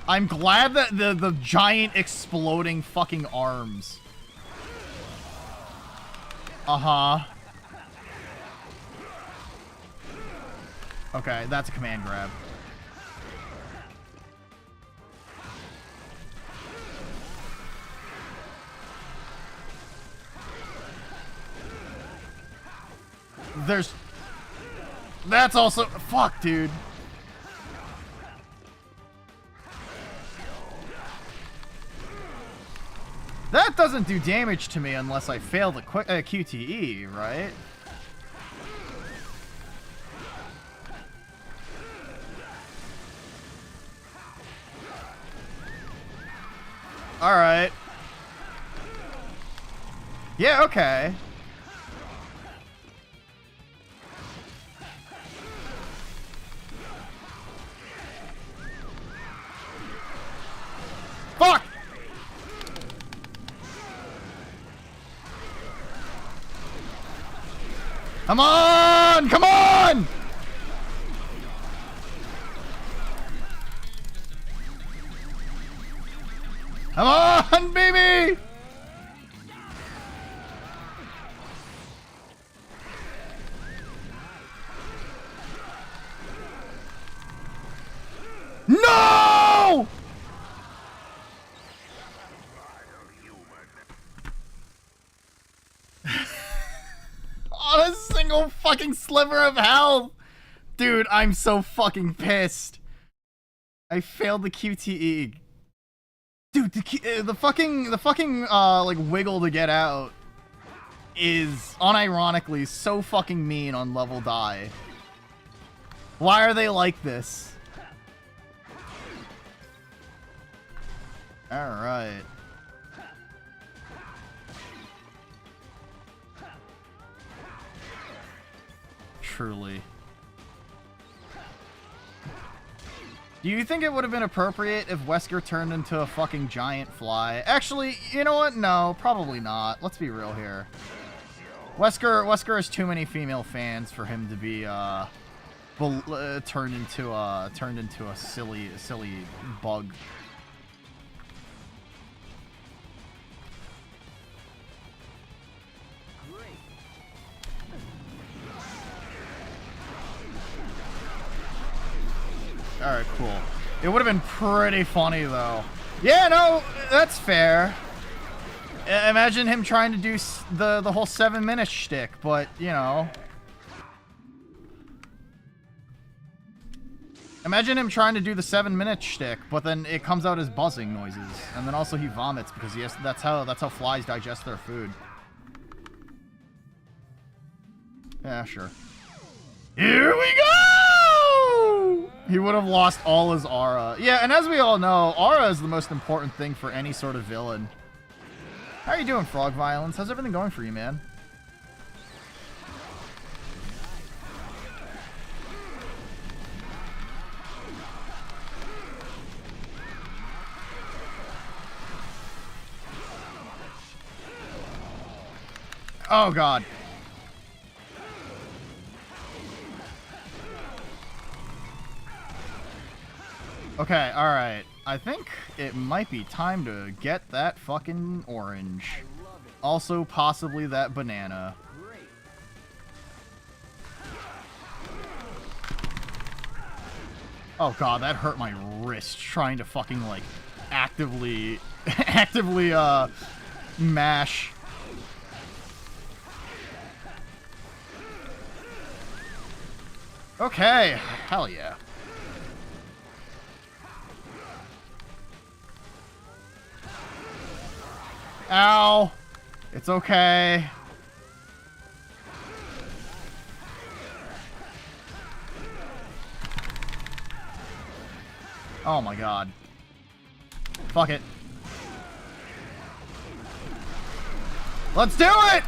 I'm glad that the giant exploding fucking arms. Uh-huh. Okay, that's a command grab. That's also... Fuck, dude. That doesn't do damage to me unless I fail the QTE, right? Alright. Yeah, okay. Fuck! Come on! Come on! Come on, baby! No! On a single fucking sliver of health! Dude, I'm so fucking pissed. I failed the QTE. Dude, the fucking like wiggle to get out is unironically so fucking mean on level die. Why are they like this? Alright. Truly. Do you think it would have been appropriate if Wesker turned into a fucking giant fly? Actually, you know what? No, probably not. Let's be real here. Wesker has too many female fans for him to be turned into a silly bug. Alright, cool. It would have been pretty funny, though. Yeah, no, that's fair. Imagine him trying to do the whole 7-minute shtick, but, you know. Imagine him trying to do the 7-minute shtick, but then it comes out as buzzing noises. And then also he vomits, because that's how flies digest their food. Yeah, sure. Here we go! He would have lost all his aura. Yeah, and as we all know, aura is the most important thing for any sort of villain. How are you doing, Frog Violence? How's everything going for you, man? Oh, God. Okay, alright. I think it might be time to get that fucking orange. Also, possibly that banana. Oh god, that hurt my wrist trying to fucking, like, actively mash. Okay, hell yeah. Ow! It's okay. Oh my god. Fuck it. Let's do it!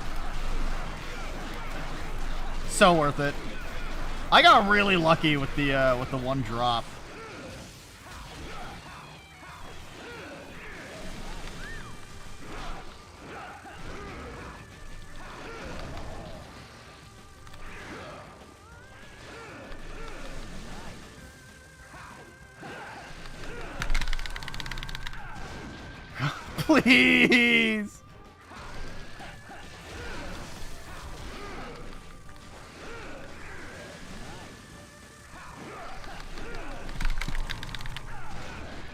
So worth it. I got really lucky with the one drop. Please!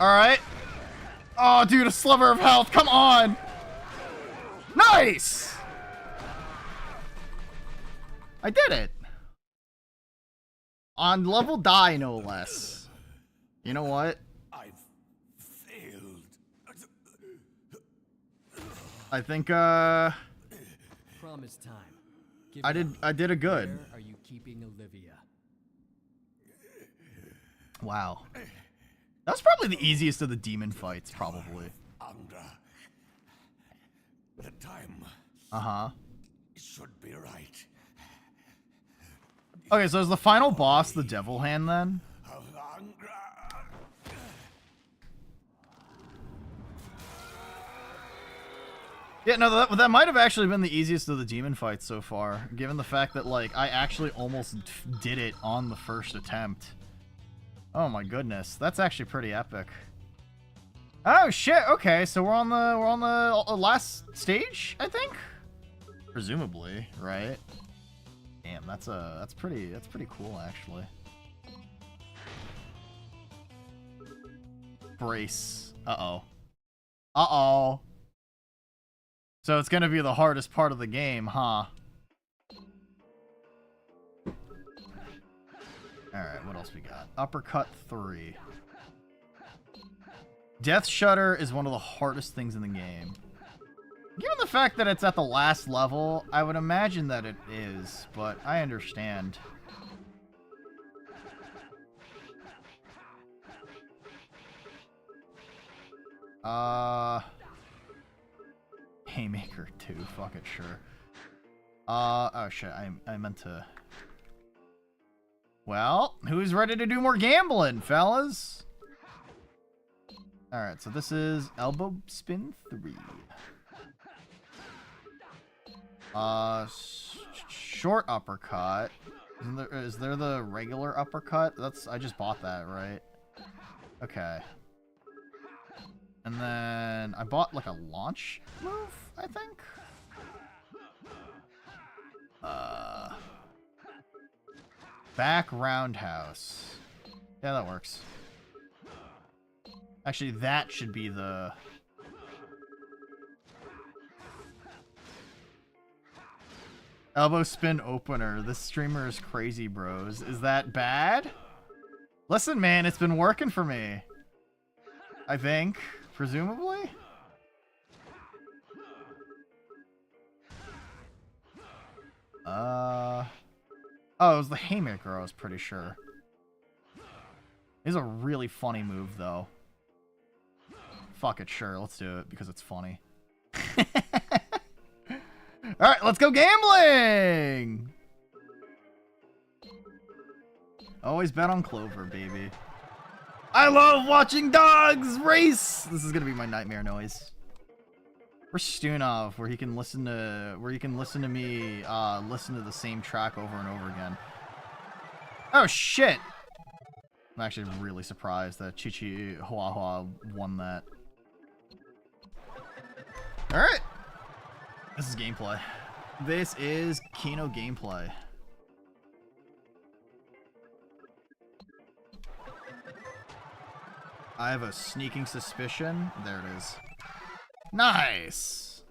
Alright. Oh, dude, a sliver of health. Come on! Nice! I did it. On level die, no less. You know what? I think, Promise time. I did a good. Where are you keeping Olivia? Wow. That's probably the easiest of the demon fights, probably. The time Uh-huh. should be right. Okay, so is the final boss the devil hand, then? Yeah, no, that might have actually been the easiest of the demon fights so far, given the fact that, like, I actually almost did it on the first attempt. Oh my goodness, that's actually pretty epic. Oh shit. Okay, so we're on the last stage, I think. Presumably, right? Damn, that's pretty cool actually. Brace. Uh-oh. Uh-oh. So it's gonna be the hardest part of the game, huh? Alright, what else we got? Uppercut 3. Death Shudder is one of the hardest things in the game. Given the fact that it's at the last level, I would imagine that it is, but I understand. Haymaker 2, fuck it, sure. Oh shit, I meant to... Well, who's ready to do more gambling, fellas? Alright, so this is Elbow Spin 3. Short uppercut. Is there the regular uppercut? I just bought that, right? Okay. And then I bought like a launch move, I think. Back roundhouse. Yeah, that works. Actually, that should be the... Elbow spin opener. This streamer is crazy, bros. Is that bad? Listen, man, it's been working for me. I think. Presumably? Oh, it was the Haymaker, I was pretty sure. It's a really funny move, though. Fuck it, sure, let's do it, because it's funny. Alright, let's go gambling! Always bet on Clover, baby. I love watching dogs race! This is gonna be my nightmare noise. Where's Stunov, where he can listen to me listen to the same track over and over again. Oh shit! I'm actually really surprised that Chichi Hua Hua won that. Alright. This is gameplay. This is Kino gameplay. I have a sneaking suspicion. There it is. Nice!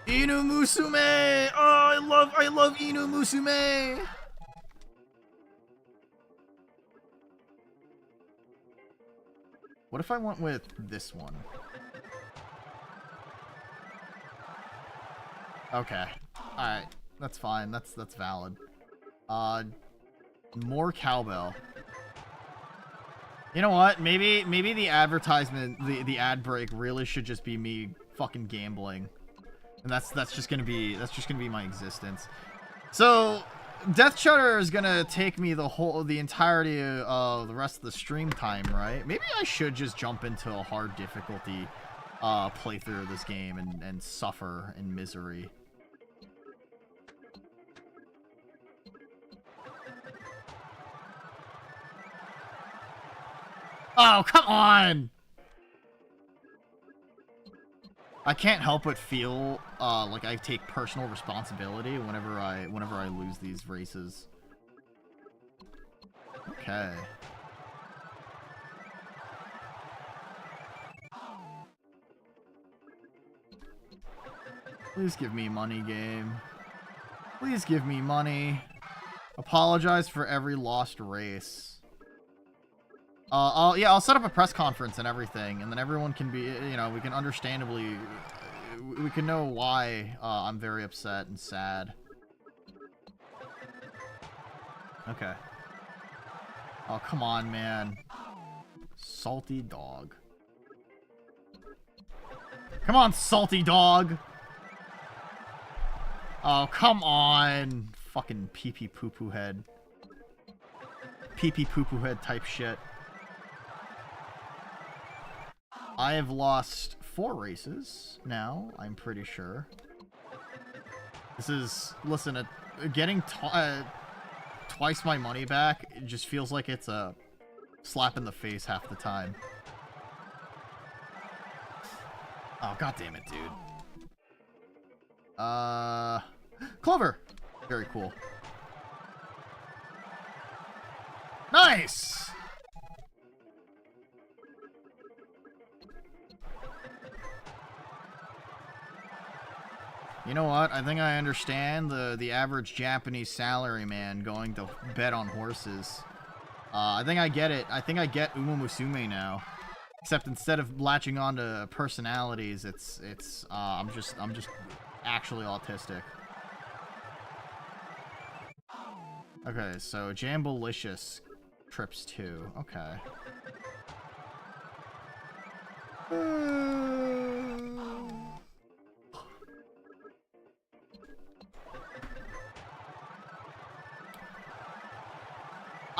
Inu Musume! Oh, I love Inu Musume! What if I went with this one? Okay. Alright. That's fine. That's valid. More cowbell. You know what? Maybe the advertisement, the ad break really should just be me fucking gambling. And that's just gonna be my existence. So Death Shudder is gonna take me the entirety of the rest of the stream time, right? Maybe I should just jump into a hard difficulty playthrough of this game and suffer in misery. Oh, come on! I can't help but feel like I take personal responsibility whenever I lose these races. Okay. Please give me money, game. Please give me money. Apologize for every lost race. I'll set up a press conference and everything, and then everyone can be, we can understandably, we can know why I'm very upset and sad. Okay. Oh, come on, man. Salty dog. Come on, salty dog! Oh, come on! Fucking pee-pee poo-poo head. Pee-pee poo-poo head type shit. I have lost 4 races now, I'm pretty sure. This is... Listen, getting twice my money back, it just feels like it's a slap in the face half the time. Oh, god damn it, dude. Clover! Very cool. Nice! You know what? I think I understand the average Japanese salaryman going to bet on horses. I think I get it. I think I get Uma Musume now. Except instead of latching on to personalities, I'm just actually autistic. Okay, so Jambolicious trips 2. Okay.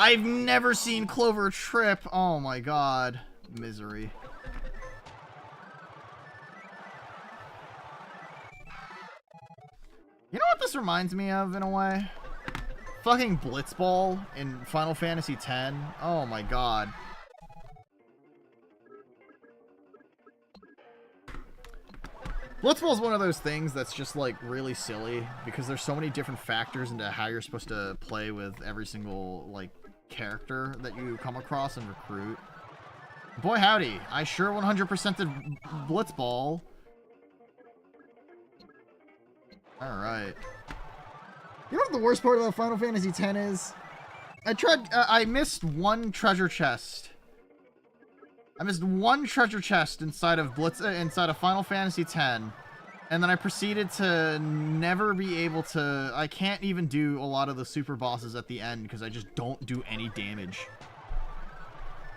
I've never seen Clover trip. Oh my god. Misery. You know what this reminds me of in a way? Fucking Blitzball in Final Fantasy X. Oh my god. Blitzball is one of those things that's just like really silly because there's so many different factors into how you're supposed to play with every single like character that you come across and recruit. Boy howdy, I sure 100%'ed Blitzball. Alright. You know what the worst part about Final Fantasy X is? I missed one treasure chest. I missed one treasure chest inside of Final Fantasy X, and then I proceeded to never be able to. I can't even do a lot of the super bosses at the end because I just don't do any damage.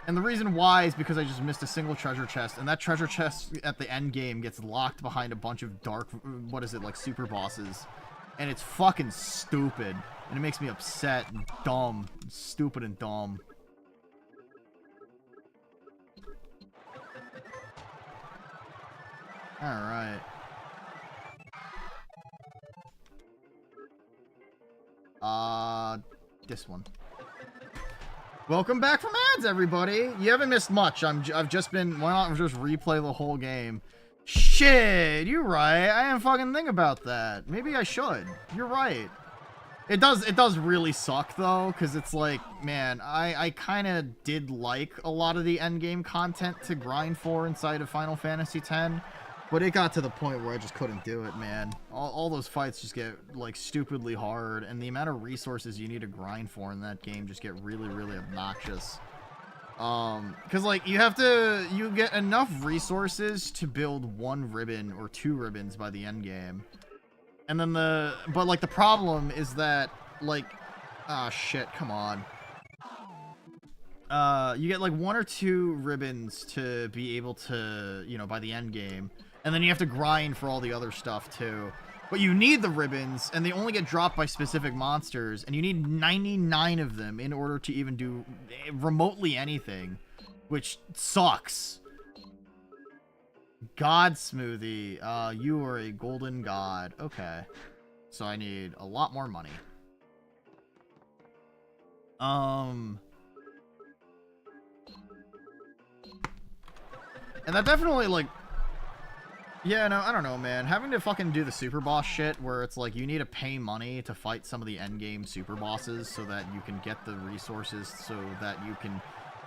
And the reason why is because I just missed a single treasure chest, and that treasure chest at the end game gets locked behind a bunch of dark, what is it, like super bosses. And it's fucking stupid. And it makes me upset and dumb. Stupid and dumb. Alright. This one. Welcome back from ads, everybody. You haven't missed much. I've just been. Why not just replay the whole game? Shit, you're right. I didn't fucking think about that. Maybe I should. You're right. It does really suck though, because it's like, man, I kind of did like a lot of the endgame content to grind for inside of Final Fantasy X, but it got to the point where I just couldn't do it, man. All those fights just get like stupidly hard, and the amount of resources you need to grind for in that game just get really, really obnoxious. Because like you get enough resources to build 1 ribbon or 2 ribbons by the end game. And then but like the problem is that like, ah shit, come on. You get like 1 or 2 ribbons to be able to, you know, by the end game. And then you have to grind for all the other stuff too. But you need the ribbons, and they only get dropped by specific monsters, and you need 99 of them in order to even do remotely anything, which sucks. God Smoothie, you are a golden god. Okay. So I need a lot more money. And that definitely, like... Yeah, no, I don't know, man. Having to fucking do the super boss shit where it's like you need to pay money to fight some of the endgame super bosses so that you can get the resources so that you can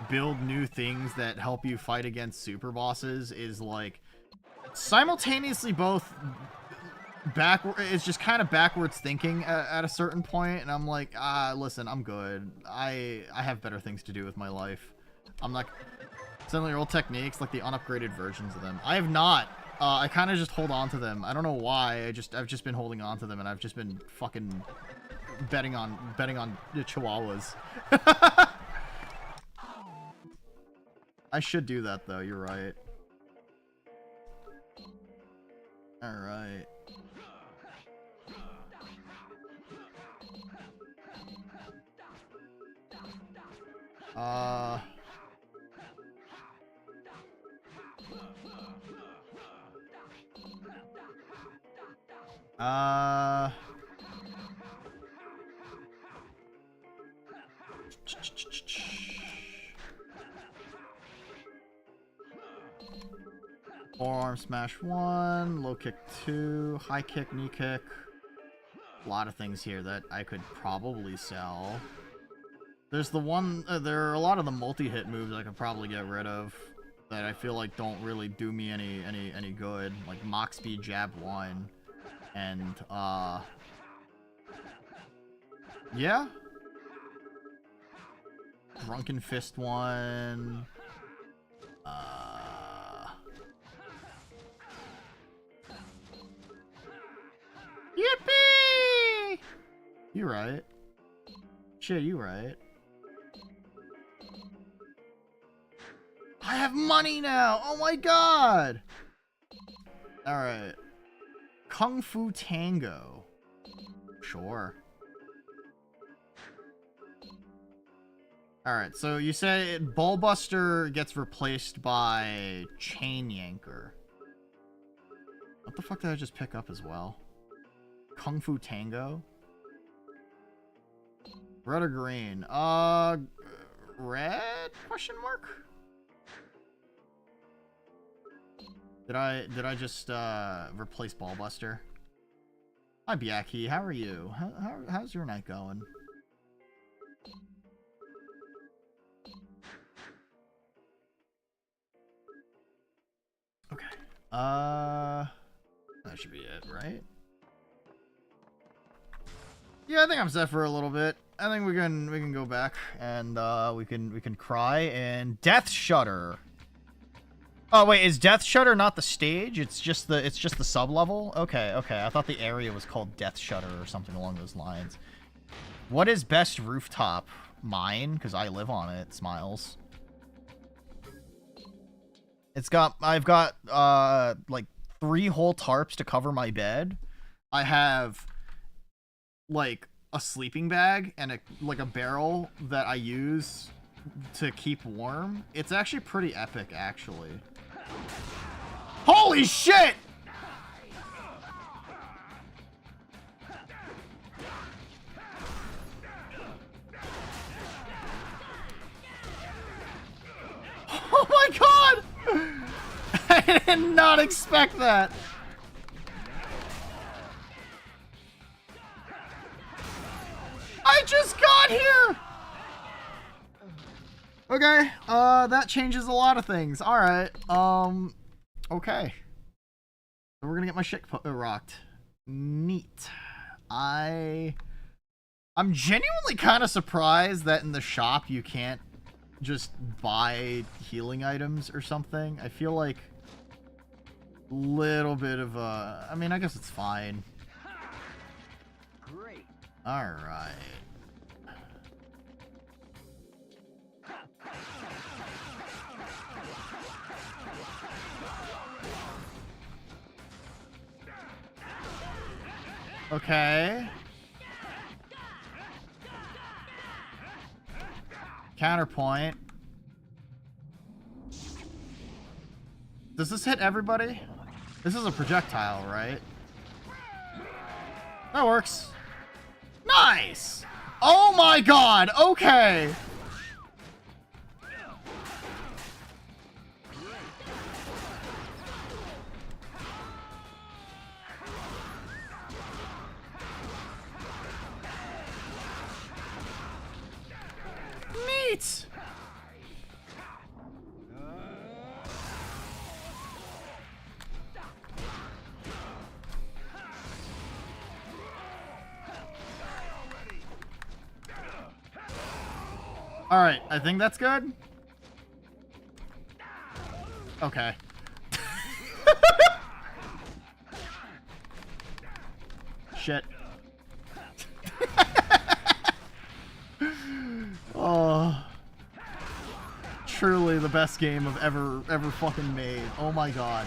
build new things that help you fight against super bosses is like simultaneously both it's just kind of backwards thinking at a certain point, and I'm like, listen, I'm good. I have better things to do with my life. I'm not... Some of your old techniques, like the unupgraded versions of them. I have not. I kind of just hold on to them. I don't know why. I've just been holding on to them, and I've just been fucking betting on the chihuahuas. I should do that though. You're right. All right. Forearm smash 1, low kick 2, high kick, knee kick. A lot of things here that I could probably sell. There's the one, there are a lot of the multi-hit moves I could probably get rid of that I feel like don't really do me any good. Like Mach Speed Jab 1 and yeah. Drunken Fist 1. Yippee! You right. Shit, you right. I have money now! Oh my god! Alright. Kung Fu Tango. Sure. Alright, so you say Ballbuster gets replaced by Chain Yanker. What the fuck did I just pick up as well? Kung Fu Tango? Red or green? Red? Question mark? Did I just replace Ballbuster? Hi Biaki, how are you? How's your night going? Okay. That should be it, right? Yeah, I think I'm set for a little bit. I think we can go back and we can cry and Death Shudder. Oh wait, is Death Shudder not the stage? It's just the sub level? Okay, okay. I thought the area was called Death Shudder or something along those lines. What is best rooftop? Mine, because I live on it. Smiles. I've got like 3 whole tarps to cover my bed. I have like a sleeping bag and a barrel that I use to keep warm. It's actually pretty epic, actually. Holy shit! Oh my god! I did not expect that. I just got here! Okay, that changes a lot of things. Alright, okay. So we're gonna get my shit rocked. Neat. I'm genuinely kind of surprised that in the shop you can't just buy healing items or something. I feel like a little bit of a... I mean, I guess it's fine. Great. Alright. Okay. Counterpoint. Does this hit everybody? This is a projectile, right? That works. Nice! Oh my god! Okay! Neat! Alright, I think that's good. Okay. Shit. Oh. Truly the best game I've ever fucking made. Oh my god.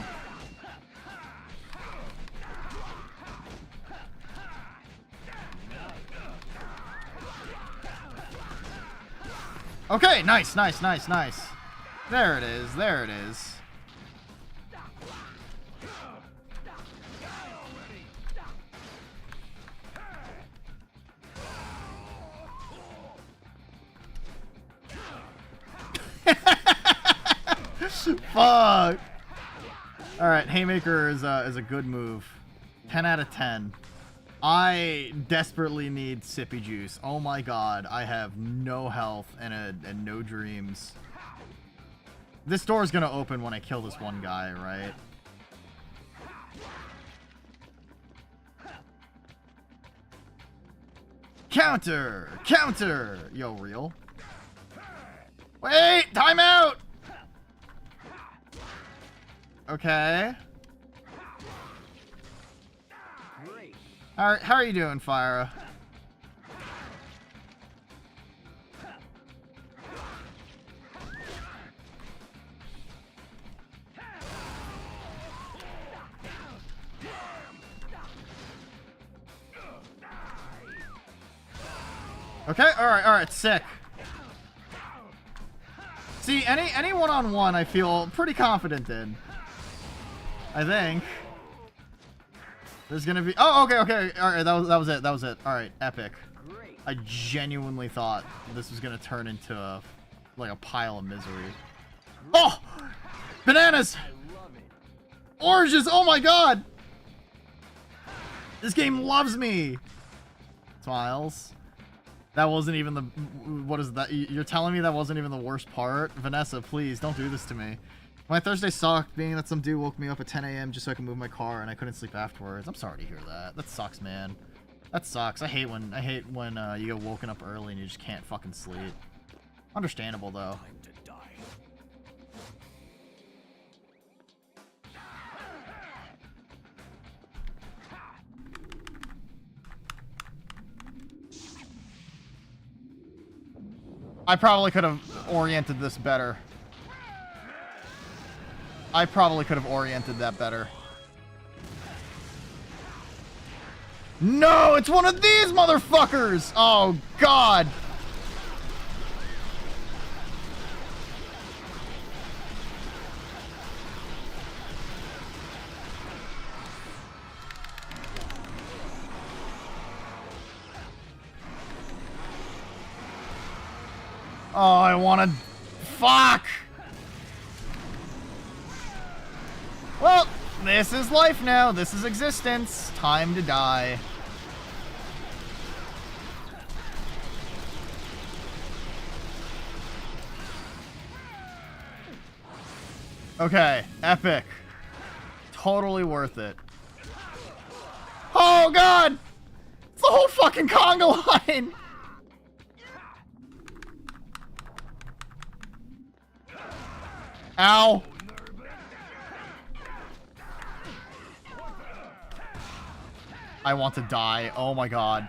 Okay, nice, nice, nice, nice. There it is, there it is. Fuck. All right, Haymaker is a good move. 10 out of 10. I desperately need sippy juice. Oh my god, I have no health and no dreams. This door is gonna open when I kill this one guy, right? Counter! Counter! Yo, real? Wait! Time out! Okay. How are you doing, Fyra? Okay, alright, sick. See, any one-on-one I feel pretty confident in. I think. There's gonna be... Oh, okay. Alright, that was it. Alright, epic. I genuinely thought this was gonna turn into like a pile of misery. Oh! Bananas! Oranges! Oh my god! This game loves me! Smiles. That wasn't even the... What is that? You're telling me that wasn't even the worst part? Vanessa, please, don't do this to me. My Thursday sucked, being that some dude woke me up at 10 a.m. just so I could move my car, and I couldn't sleep afterwards. I'm sorry to hear that. That sucks, man. That sucks. I hate when you get woken up early and you just can't fucking sleep. Understandable, though. Time to die. I probably could have oriented this better. I probably could have oriented that better. No, it's one of these motherfuckers! Oh, God! Oh, I wanna... Fuck! Well, this is life now. This is existence. Time to die. Okay, epic. Totally worth it. Oh, God! It's the whole fucking conga line! Ow! I want to die. Oh my god.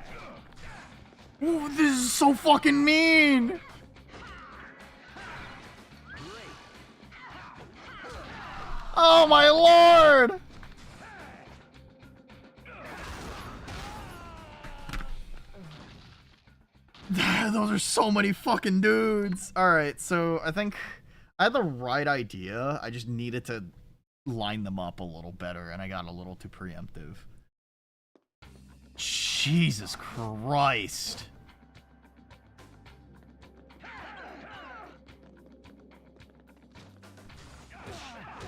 Ooh, this is so fucking mean! Oh my lord! Those are so many fucking dudes. Alright, so I think I had the right idea. I just needed to line them up a little better, and I got a little too preemptive. Jesus Christ.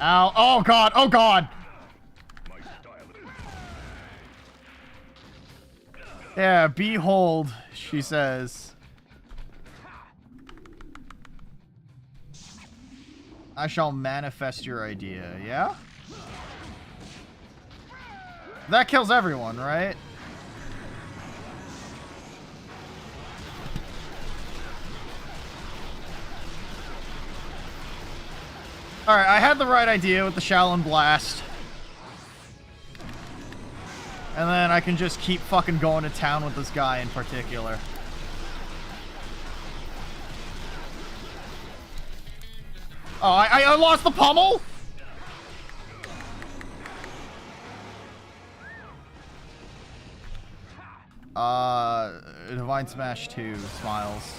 Ow. Oh god. Oh god. Yeah, behold, she says. I shall manifest your idea, yeah? That kills everyone, right? Alright, I had the right idea with the Shaolin Blast. And then I can just keep fucking going to town with this guy in particular. Oh, I lost the pommel? Divine Smash 2, Smiles.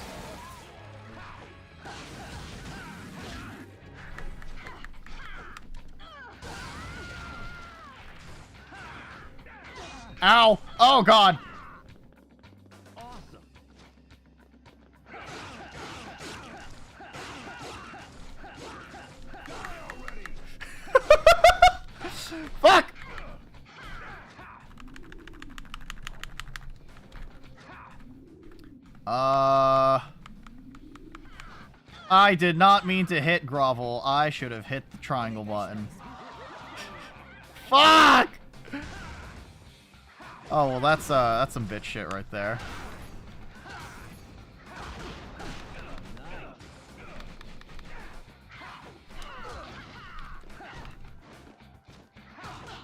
Ow! Oh god! Fuck! I did not mean to hit grovel. I should have hit the triangle button. Fuck! Oh, well, that's some bitch shit right there.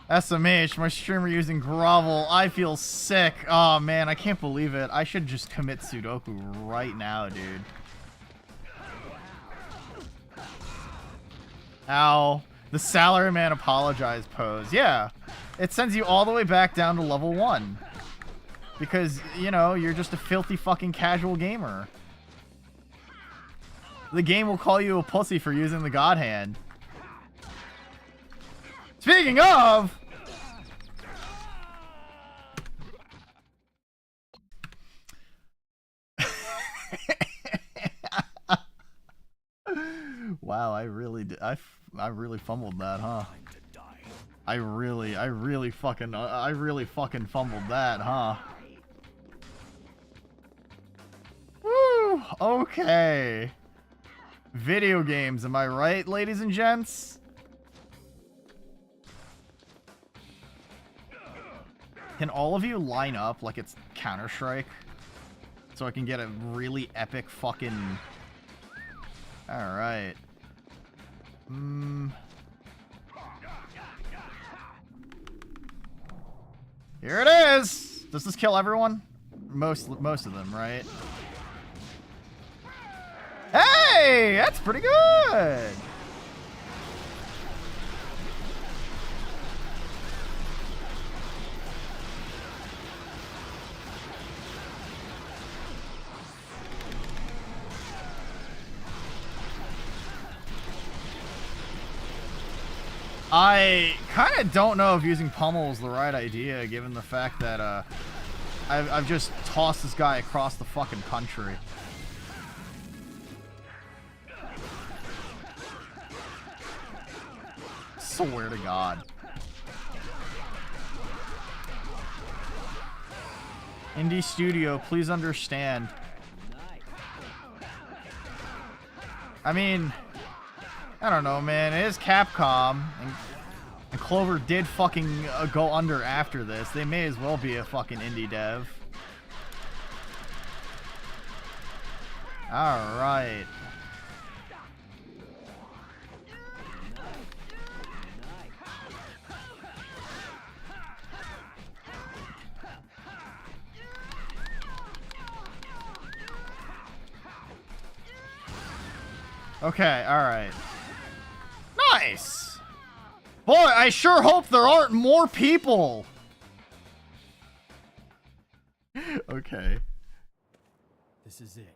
SMH, my streamer using grovel. I feel sick. Oh, man, I can't believe it. I should just commit Sudoku right now, dude. Ow. The salaryman apologize pose. Yeah. It sends you all the way back down to level 1. Because, you know, you're just a filthy fucking casual gamer. The game will call you a pussy for using the God Hand. Speaking of... Wow, I really did. I really fumbled that, huh? I really fucking fumbled that, huh? Woo! Okay. Video games, am I right, ladies and gents? Can all of you line up like it's Counter-Strike? So I can get a really epic fucking... Alright. Here it is! Does this kill everyone? Most of them, right? Hey! That's pretty good! I kind of don't know if using pummel is the right idea, given the fact that I've just tossed this guy across the fucking country. Swear to God. Indie studio, please understand. I mean... I don't know, man. It is Capcom, and Clover did fucking go under after this. They may as well be a fucking indie dev. Alright. Okay, alright. Nice! Boy, I sure hope there aren't more people! Okay. This is it.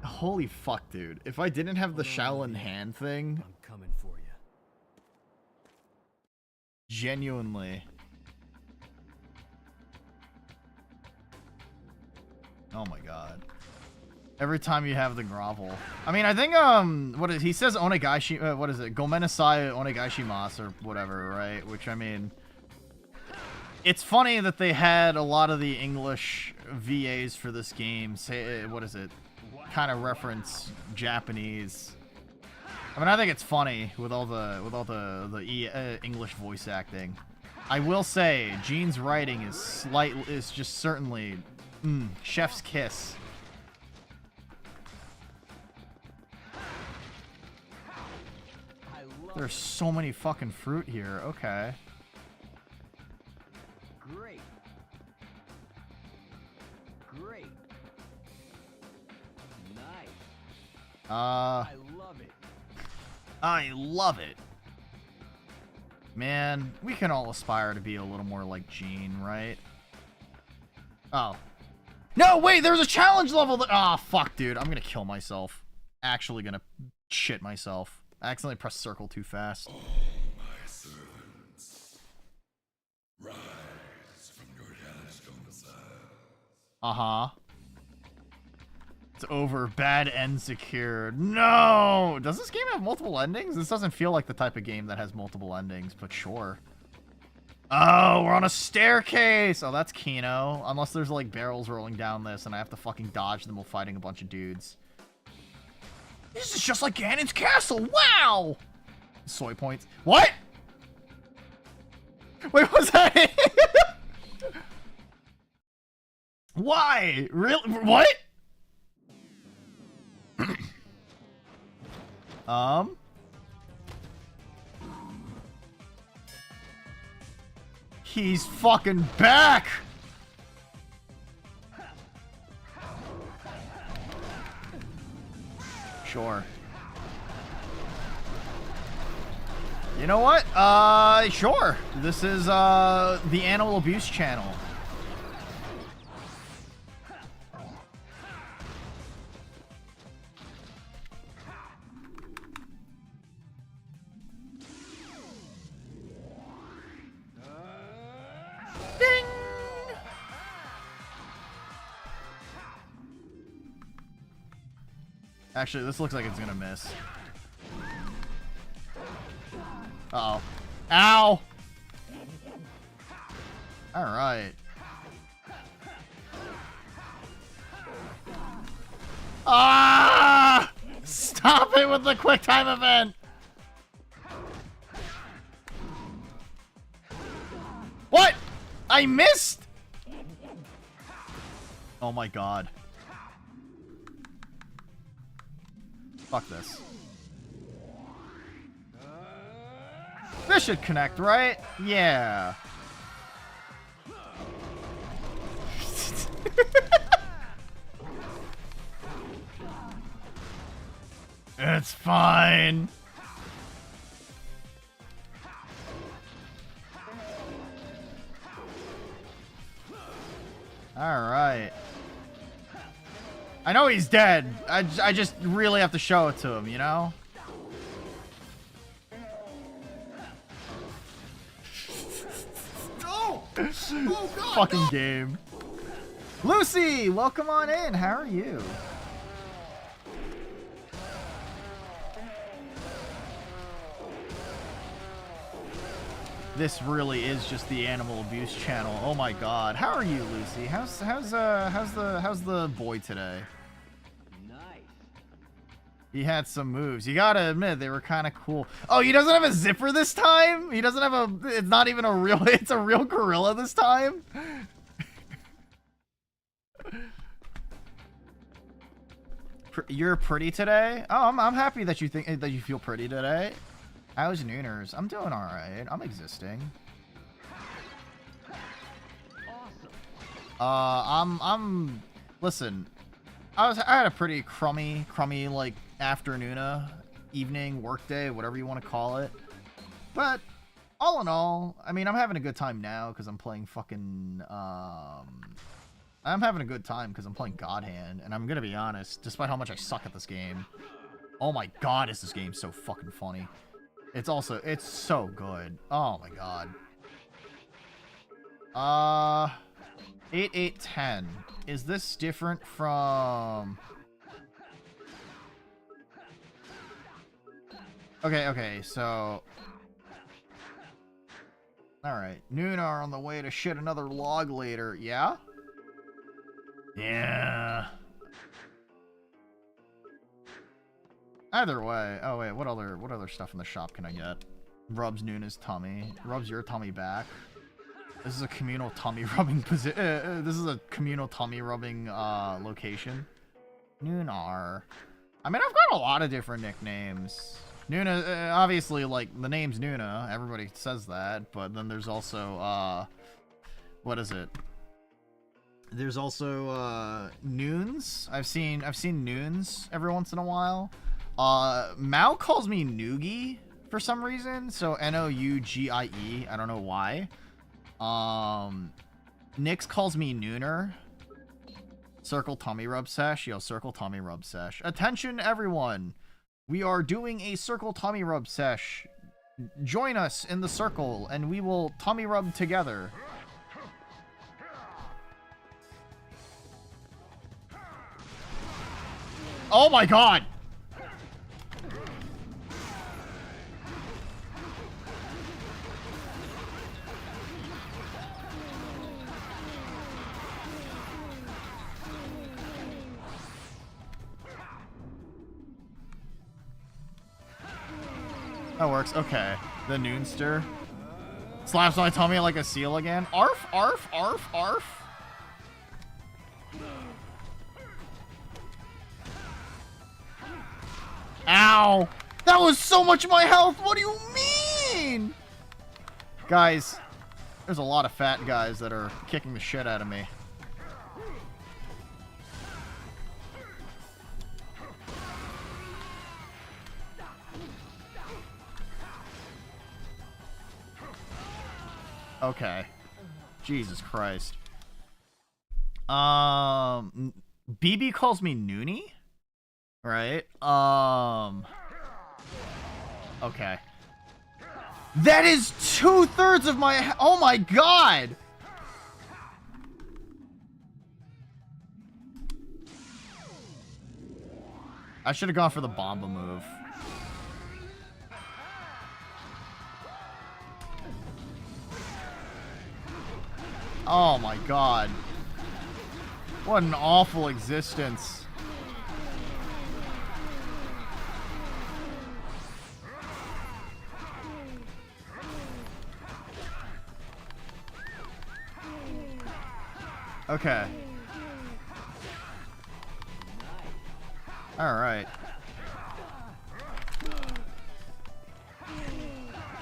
Holy fuck, dude. If I didn't have the Shaolin hand thing... I'm coming for you. Genuinely. Oh my god. Every time you have the grovel. I mean, I think, he says Onegashi, what is it? Gomenasai Onegaishimasu or whatever, right? Which, I mean, it's funny that they had a lot of the English VAs for this game say, what is it? Kind of reference Japanese. I mean, I think it's funny with all the English voice acting. I will say, Gene's writing is just certainly, chef's kiss. There's so many fucking fruit here. Okay. Great. Great. Nice. I love it. I love it. Man, we can all aspire to be a little more like Gene, right? Oh. No, wait, there's a challenge level that... Oh, fuck, dude. I'm gonna kill myself. Actually gonna shit myself. I accidentally pressed circle too fast. All my servants, rise from your hellish domiciles. Uh-huh. It's over. Bad end secured. No! Does this game have multiple endings? This doesn't feel like the type of game that has multiple endings, but sure. Oh, we're on a staircase! Oh, that's Kino. Unless there's, like, barrels rolling down this and I have to fucking dodge them while fighting a bunch of dudes. This is just like Ganon's castle! Wow! Soy points. What? Wait, what's that? Why? Really? What? He's fucking back! Sure. You know what? Sure. This is, the Animal Abuse channel. Ding! Actually, this looks like it's gonna miss. Uh-oh. Ow! Alright. Ah! Stop it with the quick time event! What? I missed? Oh my god. Fuck this. This should connect, right? Yeah. It's fine. Alright. I know he's dead. I just really have to show it to him, you know? Oh! Oh god! Fucking game. Lucy, welcome on in. How are you? This really is just the Animal Abuse channel. Oh my god. How are you, Lucy? How's the boy today? Nice. He had some moves. You gotta admit, they were kind of cool. Oh, he doesn't have a zipper this time? He doesn't have a... It's not even a real... It's a real gorilla this time? You're pretty today? Oh, I'm happy that you think that you feel pretty today. How's Nooners? I'm doing alright. I'm existing. Awesome. Listen, I had a pretty crummy like afternoon, evening, workday, whatever you want to call it. But all in all, I mean, I'm having a good time now because I'm playing fucking I'm having a good time because I'm playing God Hand, and I'm gonna be honest, despite how much I suck at this game, oh my god, is this game so fucking funny. It's so good. Oh my god. 8, 8, 10. Is this different from... Okay, so... Alright. Noon are on the way to shit another log later. Yeah? Yeah. Either way. Oh wait, what other stuff in the shop can I get? Rubs Nuna's tummy. Rubs your tummy back. This is a communal tummy rubbing position. This is a communal tummy rubbing location. Noonar. I mean, I've got a lot of different nicknames. Nuna, obviously, like the name's Nuna. Everybody says that, but then there's also what is it? There's also Noons. I've seen Noons every once in a while. Mao calls me Noogie for some reason, so Nougie. I don't know why. Nix calls me Nooner. Circle tummy rub sesh. Yo, circle tummy rub sesh. Attention, everyone. We are doing a circle tummy rub sesh. Join us in the circle, and we will tummy rub together. Oh my god! That works. Okay. The Noonster. Slaps my tummy like a seal again. Arf, arf, arf, arf. Ow! That was so much of my health! What do you mean? Guys, there's a lot of fat guys that are kicking the shit out of me. Okay. Jesus Christ. BB calls me Noonie? Right? Okay. That is 2/3 of my... Oh my god! I should have gone for the Bomba move. Oh my god. What an awful existence. Okay. Alright.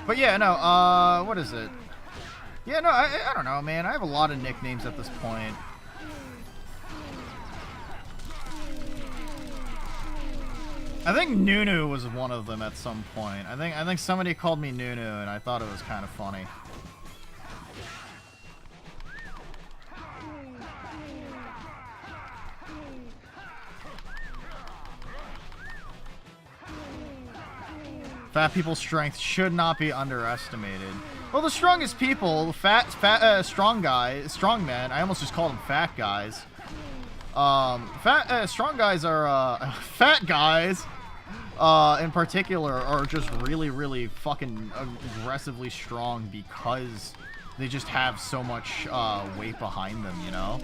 But yeah, no, what is it? Yeah, no, I don't know, man. I have a lot of nicknames at this point. I think Nunu was one of them at some point. I think somebody called me Nunu, and I thought it was kind of funny. Fat people's strength should not be underestimated. Well, the strongest people, strong men. I almost just called them fat guys. Strong guys are, fat guys, in particular, are just really, really fucking aggressively strong because they just have so much, weight behind them, you know?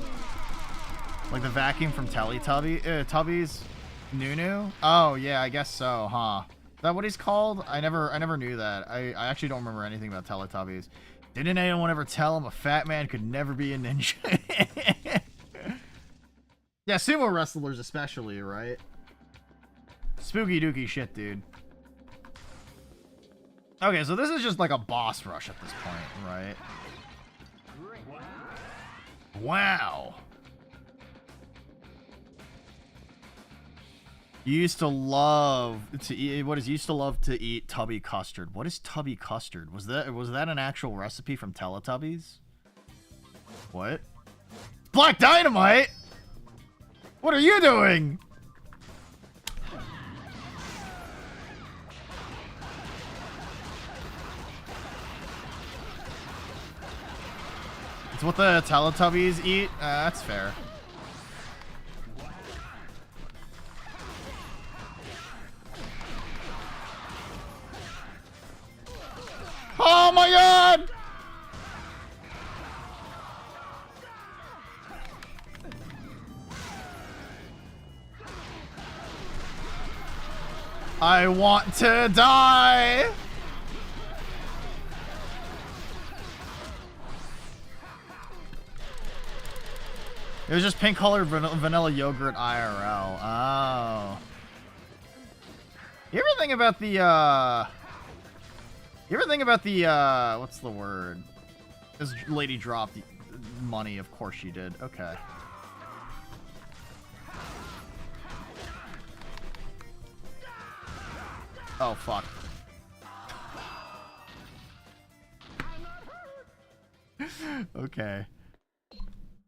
Like the vacuum from Tubbies? Nunu? Oh, yeah, I guess so, huh? Is that what he's called? I never knew that. I actually don't remember anything about Teletubbies. Didn't anyone ever tell him a fat man could never be a ninja? Yeah, sumo wrestlers especially, right? Spooky dooky shit, dude. Okay, so this is just like a boss rush at this point, right? Wow. Used to love to eat. What is used to love to eat tubby custard? What is tubby custard? Was that an actual recipe from Teletubbies? What? Black Dynamite? What are you doing? It's what the Teletubbies eat? That's fair. Oh my god! I want to die! It was just pink colored vanilla yogurt IRL. Oh. You ever think about the, what's the word? This lady dropped money, of course she did. Okay. Oh, fuck. Okay.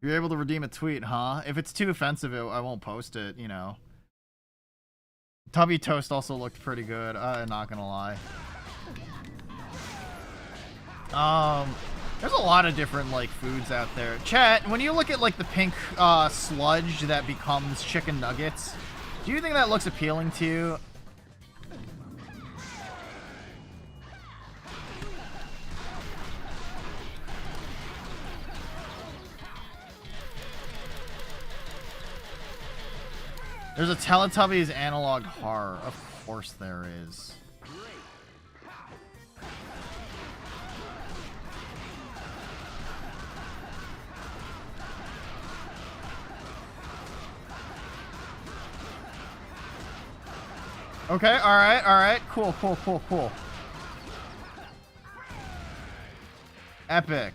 You're able to redeem a tweet, huh? If it's too offensive, I won't post it, you know. Tubby Toast also looked pretty good, not gonna lie. There's a lot of different, like, foods out there. Chat, when you look at, like, the pink, sludge that becomes chicken nuggets, Do you think that looks appealing to you? There's a Teletubbies analog horror. Of course there is. Okay, alright, cool. Epic.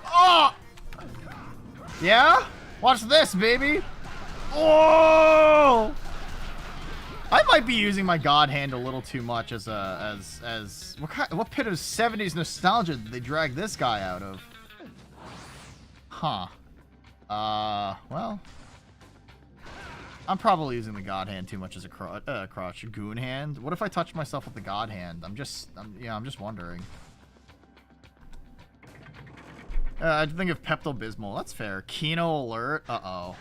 Oh! Yeah? Watch this, baby. Oh! I might be using my god hand a little too much as what pit of 70s nostalgia did they drag this guy out of? Huh. Well, I'm probably using the god hand too much as a crotch goon hand. What if I touch myself with the god hand? I'm just wondering. I think of Pepto-Bismol. That's fair. Kino alert. Uh-oh.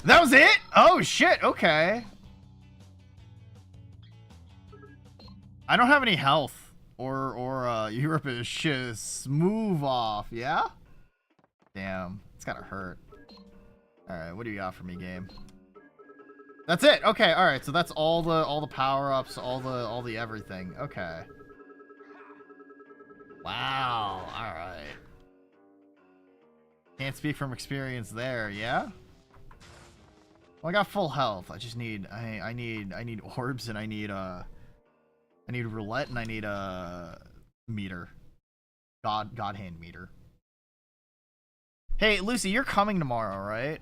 That was it? Oh, shit. Okay. I don't have any health. Or Europe is shit. Smooth off. Yeah? Damn. It's gotta hurt. Alright, what do you got for me, game? That's it. Okay, alright. So that's all the power-ups, all the everything. Okay. Wow. Alright. Can't speak from experience there, yeah? Well, I got full health. I just need I need orbs, and I need roulette, and I need a meter. God hand meter. Hey, Lucy, you're coming tomorrow, right?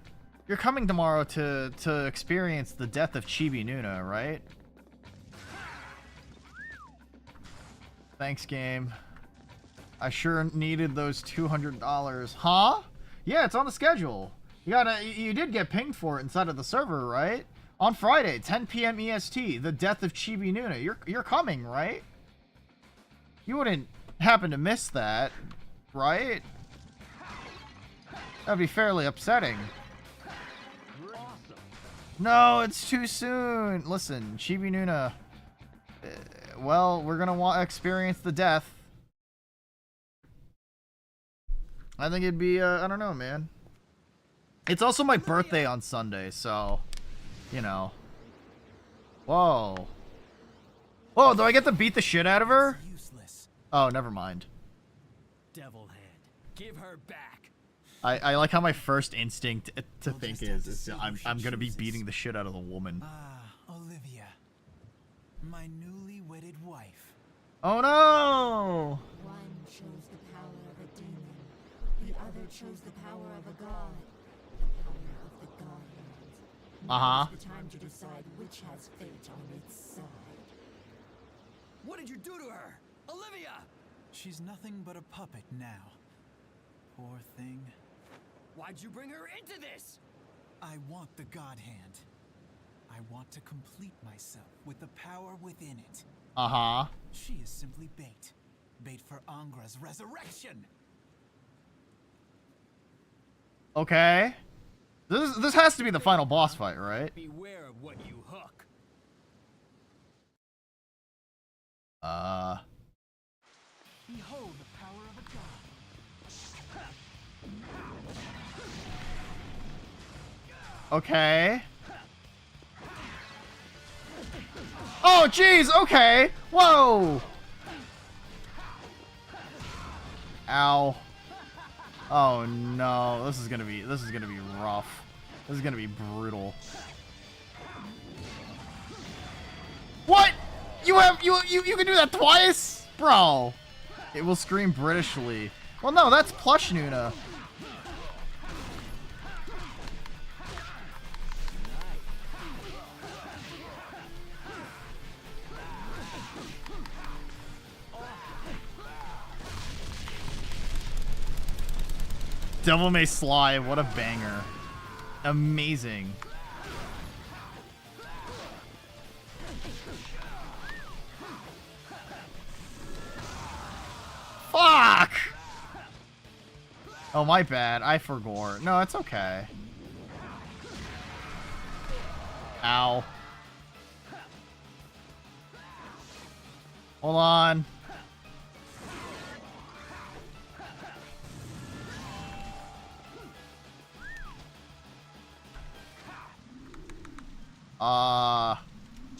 You're coming tomorrow to experience the death of Chibi Nuna, right? Thanks, game. I sure needed those $200. Huh? Yeah, it's on the schedule. You did get pinged for it inside of the server, right? On Friday, 10 p.m. EST, the death of Chibi Nuna. You're coming, right? You wouldn't happen to miss that, right? That'd be fairly upsetting. No, it's too soon. Listen, Chibi Nuna. Well, we're gonna experience the death. I think it'd be, I don't know, man. It's also my birthday on Sunday, so, you know. Whoa. Whoa, do I get to beat the shit out of her? Oh, never mind. Devil hand. Give her back. I like how my first instinct to think is I'm gonna be beating the shit out of the woman. Ah, Olivia. My newly wedded wife. Oh no! One chose the power of a demon. The other chose the power of a god. The power of the god hand. Uh-huh. Now's the time to decide which has fate on its side. What did you do to her? Olivia! She's nothing but a puppet now. Poor thing. Why'd you bring her into this? I want the god hand. I want to complete myself with the power within it. Uh-huh. She is simply bait. Bait for Angra's resurrection. Okay. This has to be the final boss fight, right? Beware of what you hook. Behold the power of a god. Okay. Oh, jeez. Okay. Whoa. Ow. Oh no. This is gonna be rough. This is gonna be brutal. What? You can do that twice? Bro. It will scream Britishly. Well, no, that's plush Nuna. Devil May Slide, what a banger. amazing. Fuck! Oh, my bad. I forgot. No, it's okay. Ow. Hold on.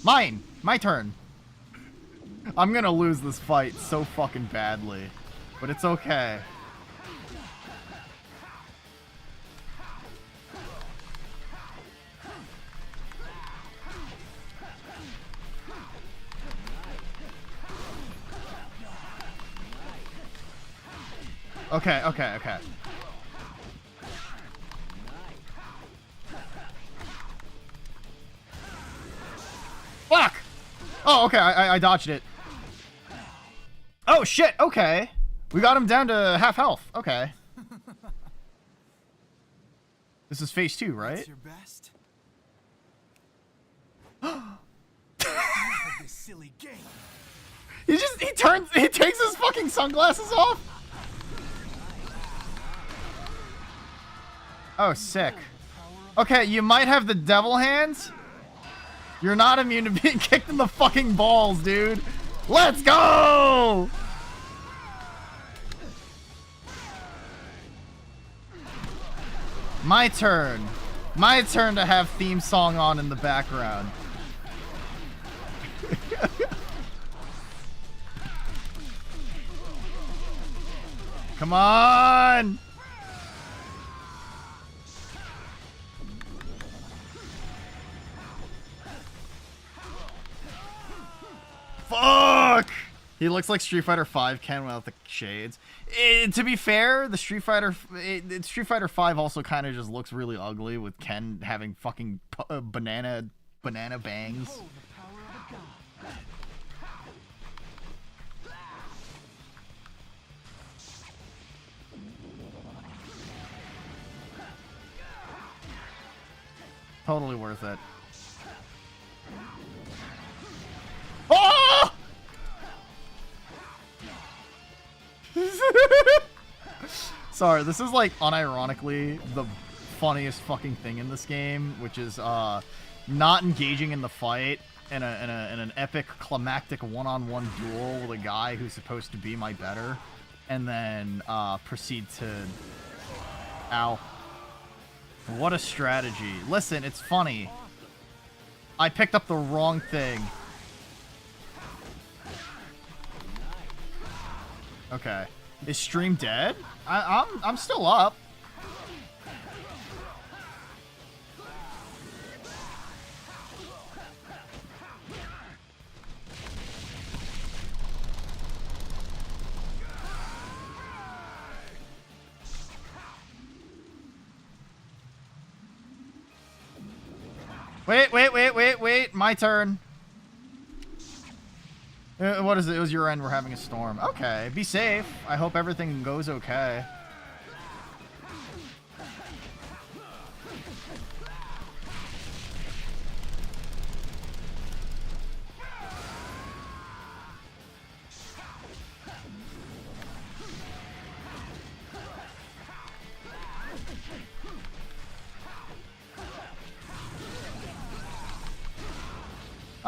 Mine! My turn! I'm gonna lose this fight so fucking badly. But it's okay. Okay, okay, okay. Fuck! Oh, okay, I dodged it. Oh, shit, okay. We got him down to half health. Okay. This is phase 2, right? That's your best? This silly game. He takes his fucking sunglasses off. Oh, sick. Okay, you might have the devil hands. You're not immune to being kicked in the fucking balls, dude. Let's go! My turn. My turn to have theme song on in the background. Come on! Fuck! He looks like Street Fighter 5 Ken without the shades. To be fair, the Street Fighter 5 also kind of just looks really ugly with Ken having fucking banana bangs. Totally worth it. Oh! Sorry, this is like unironically the funniest fucking thing in this game, which is not engaging in the fight in an epic climactic one-on-one duel with a guy who's supposed to be my better, and then proceed to... Ow. What a strategy. Listen, it's funny. I picked up the wrong thing. Okay. Is stream dead? I'm still up. Wait. My turn. What is it? It was your end. We're having a storm. Okay. Be safe. I hope everything goes okay.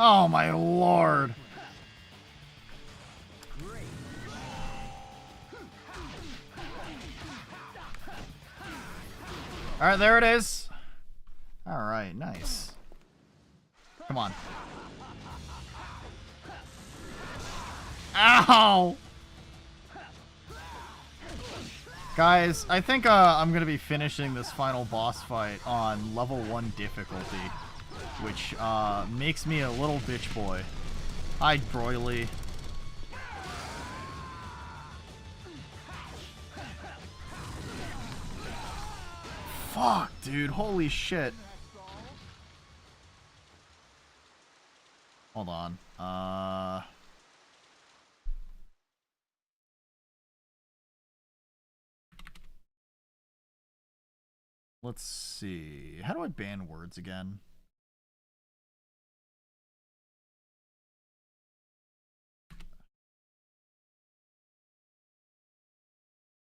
Oh my lord. Alright, there it is. Alright, nice. Come on. Ow! Guys, I think I'm gonna be finishing this final boss fight on level 1 difficulty, which makes me a little bitch boy. Hi, Broily. Fuck, dude. Holy shit. Hold on. Let's see. How do I ban words again?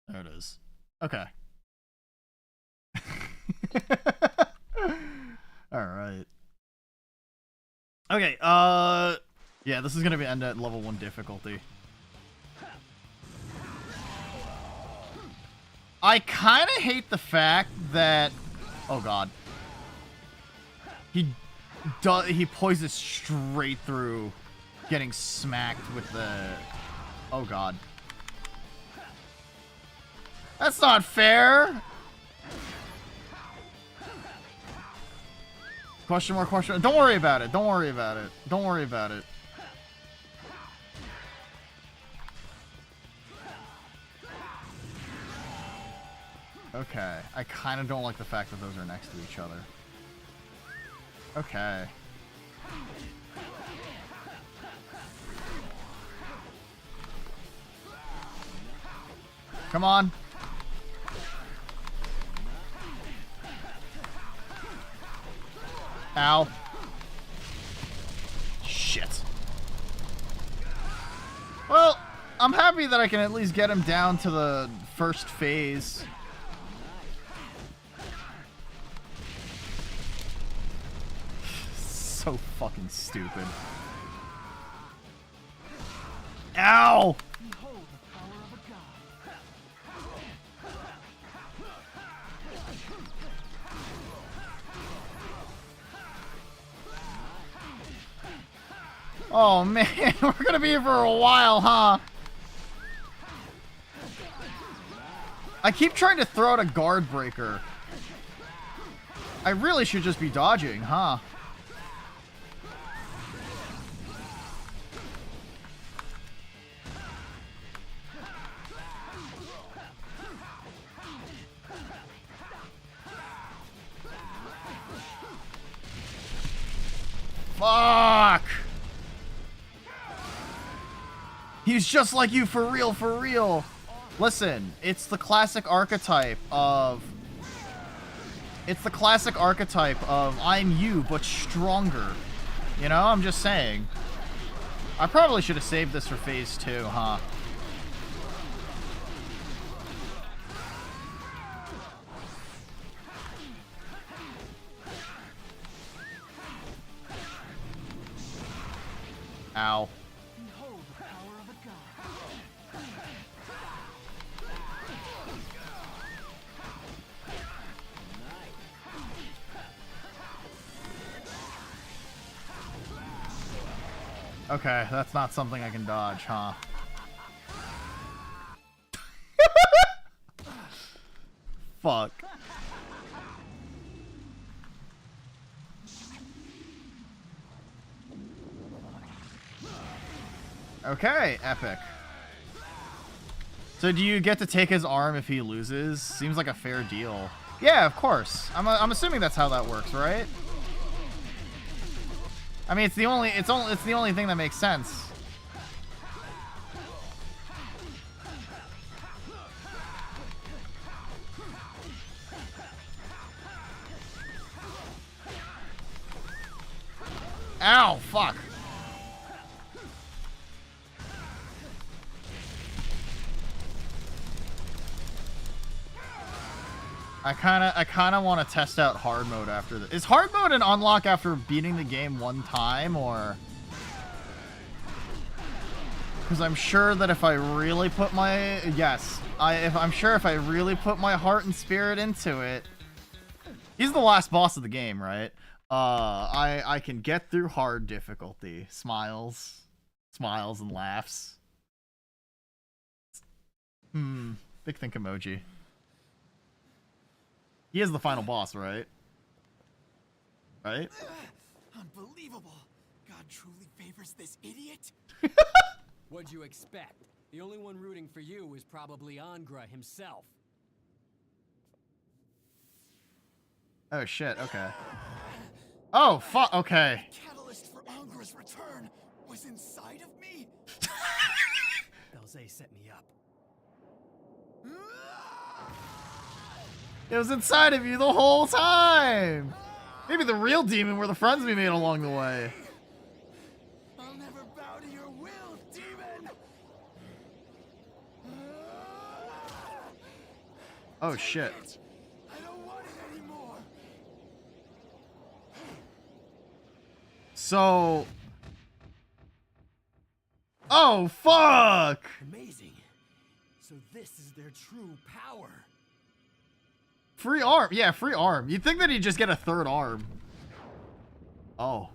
There it is. Okay. All right. Okay, yeah, this is gonna be end at level 1 difficulty. I kind of hate the fact that, oh god, he poisons straight through, getting smacked with the, oh god, that's not fair. Question mark, question mark. Don't worry about it. Don't worry about it. Don't worry about it. Okay. I kind of don't like the fact that those are next to each other. Okay. Come on. Ow. Shit. Well, I'm happy that I can at least get him down to the first phase. So fucking stupid. Ow! Oh man, we're gonna be here for a while, huh? I keep trying to throw out a guard breaker. I really should just be dodging, huh? Fuck! He's just like you, for real, for real. Listen, it's the classic archetype of... It's the classic archetype of I'm you, but stronger. You know, I'm just saying. I probably should have saved this for phase 2, huh? Ow. Okay, that's not something I can dodge, huh? Fuck. Okay, epic. So do you get to take his arm if he loses? Seems like a fair deal. Yeah, of course. I'm assuming that's how that works, right? I mean, it's the only thing that makes sense. Ow, fuck. I kind of want to test out hard mode after this. Is hard mode an unlock after beating the game one time, or? Because I'm sure that if I really put my I'm sure if I really put my heart and spirit into it, he's the last boss of the game, right? I can get through hard difficulty. Smiles and laughs. Big think emoji. He is the final boss, right? Right? Unbelievable. God truly favors this idiot. What'd you expect? The only one rooting for you was probably Angra himself. Oh shit, okay. Oh fuck, okay. The catalyst for Angra's return was inside of me. Belzé set me up. It was inside of you the whole time. Maybe the real demon were the friends we made along the way. I'll never bow to your will, demon! Oh shit. I don't want it anymore! So... Oh, fuck! Amazing. So this is their true power. Free arm. Yeah, free arm. You'd think that he'd just get a third arm. Oh.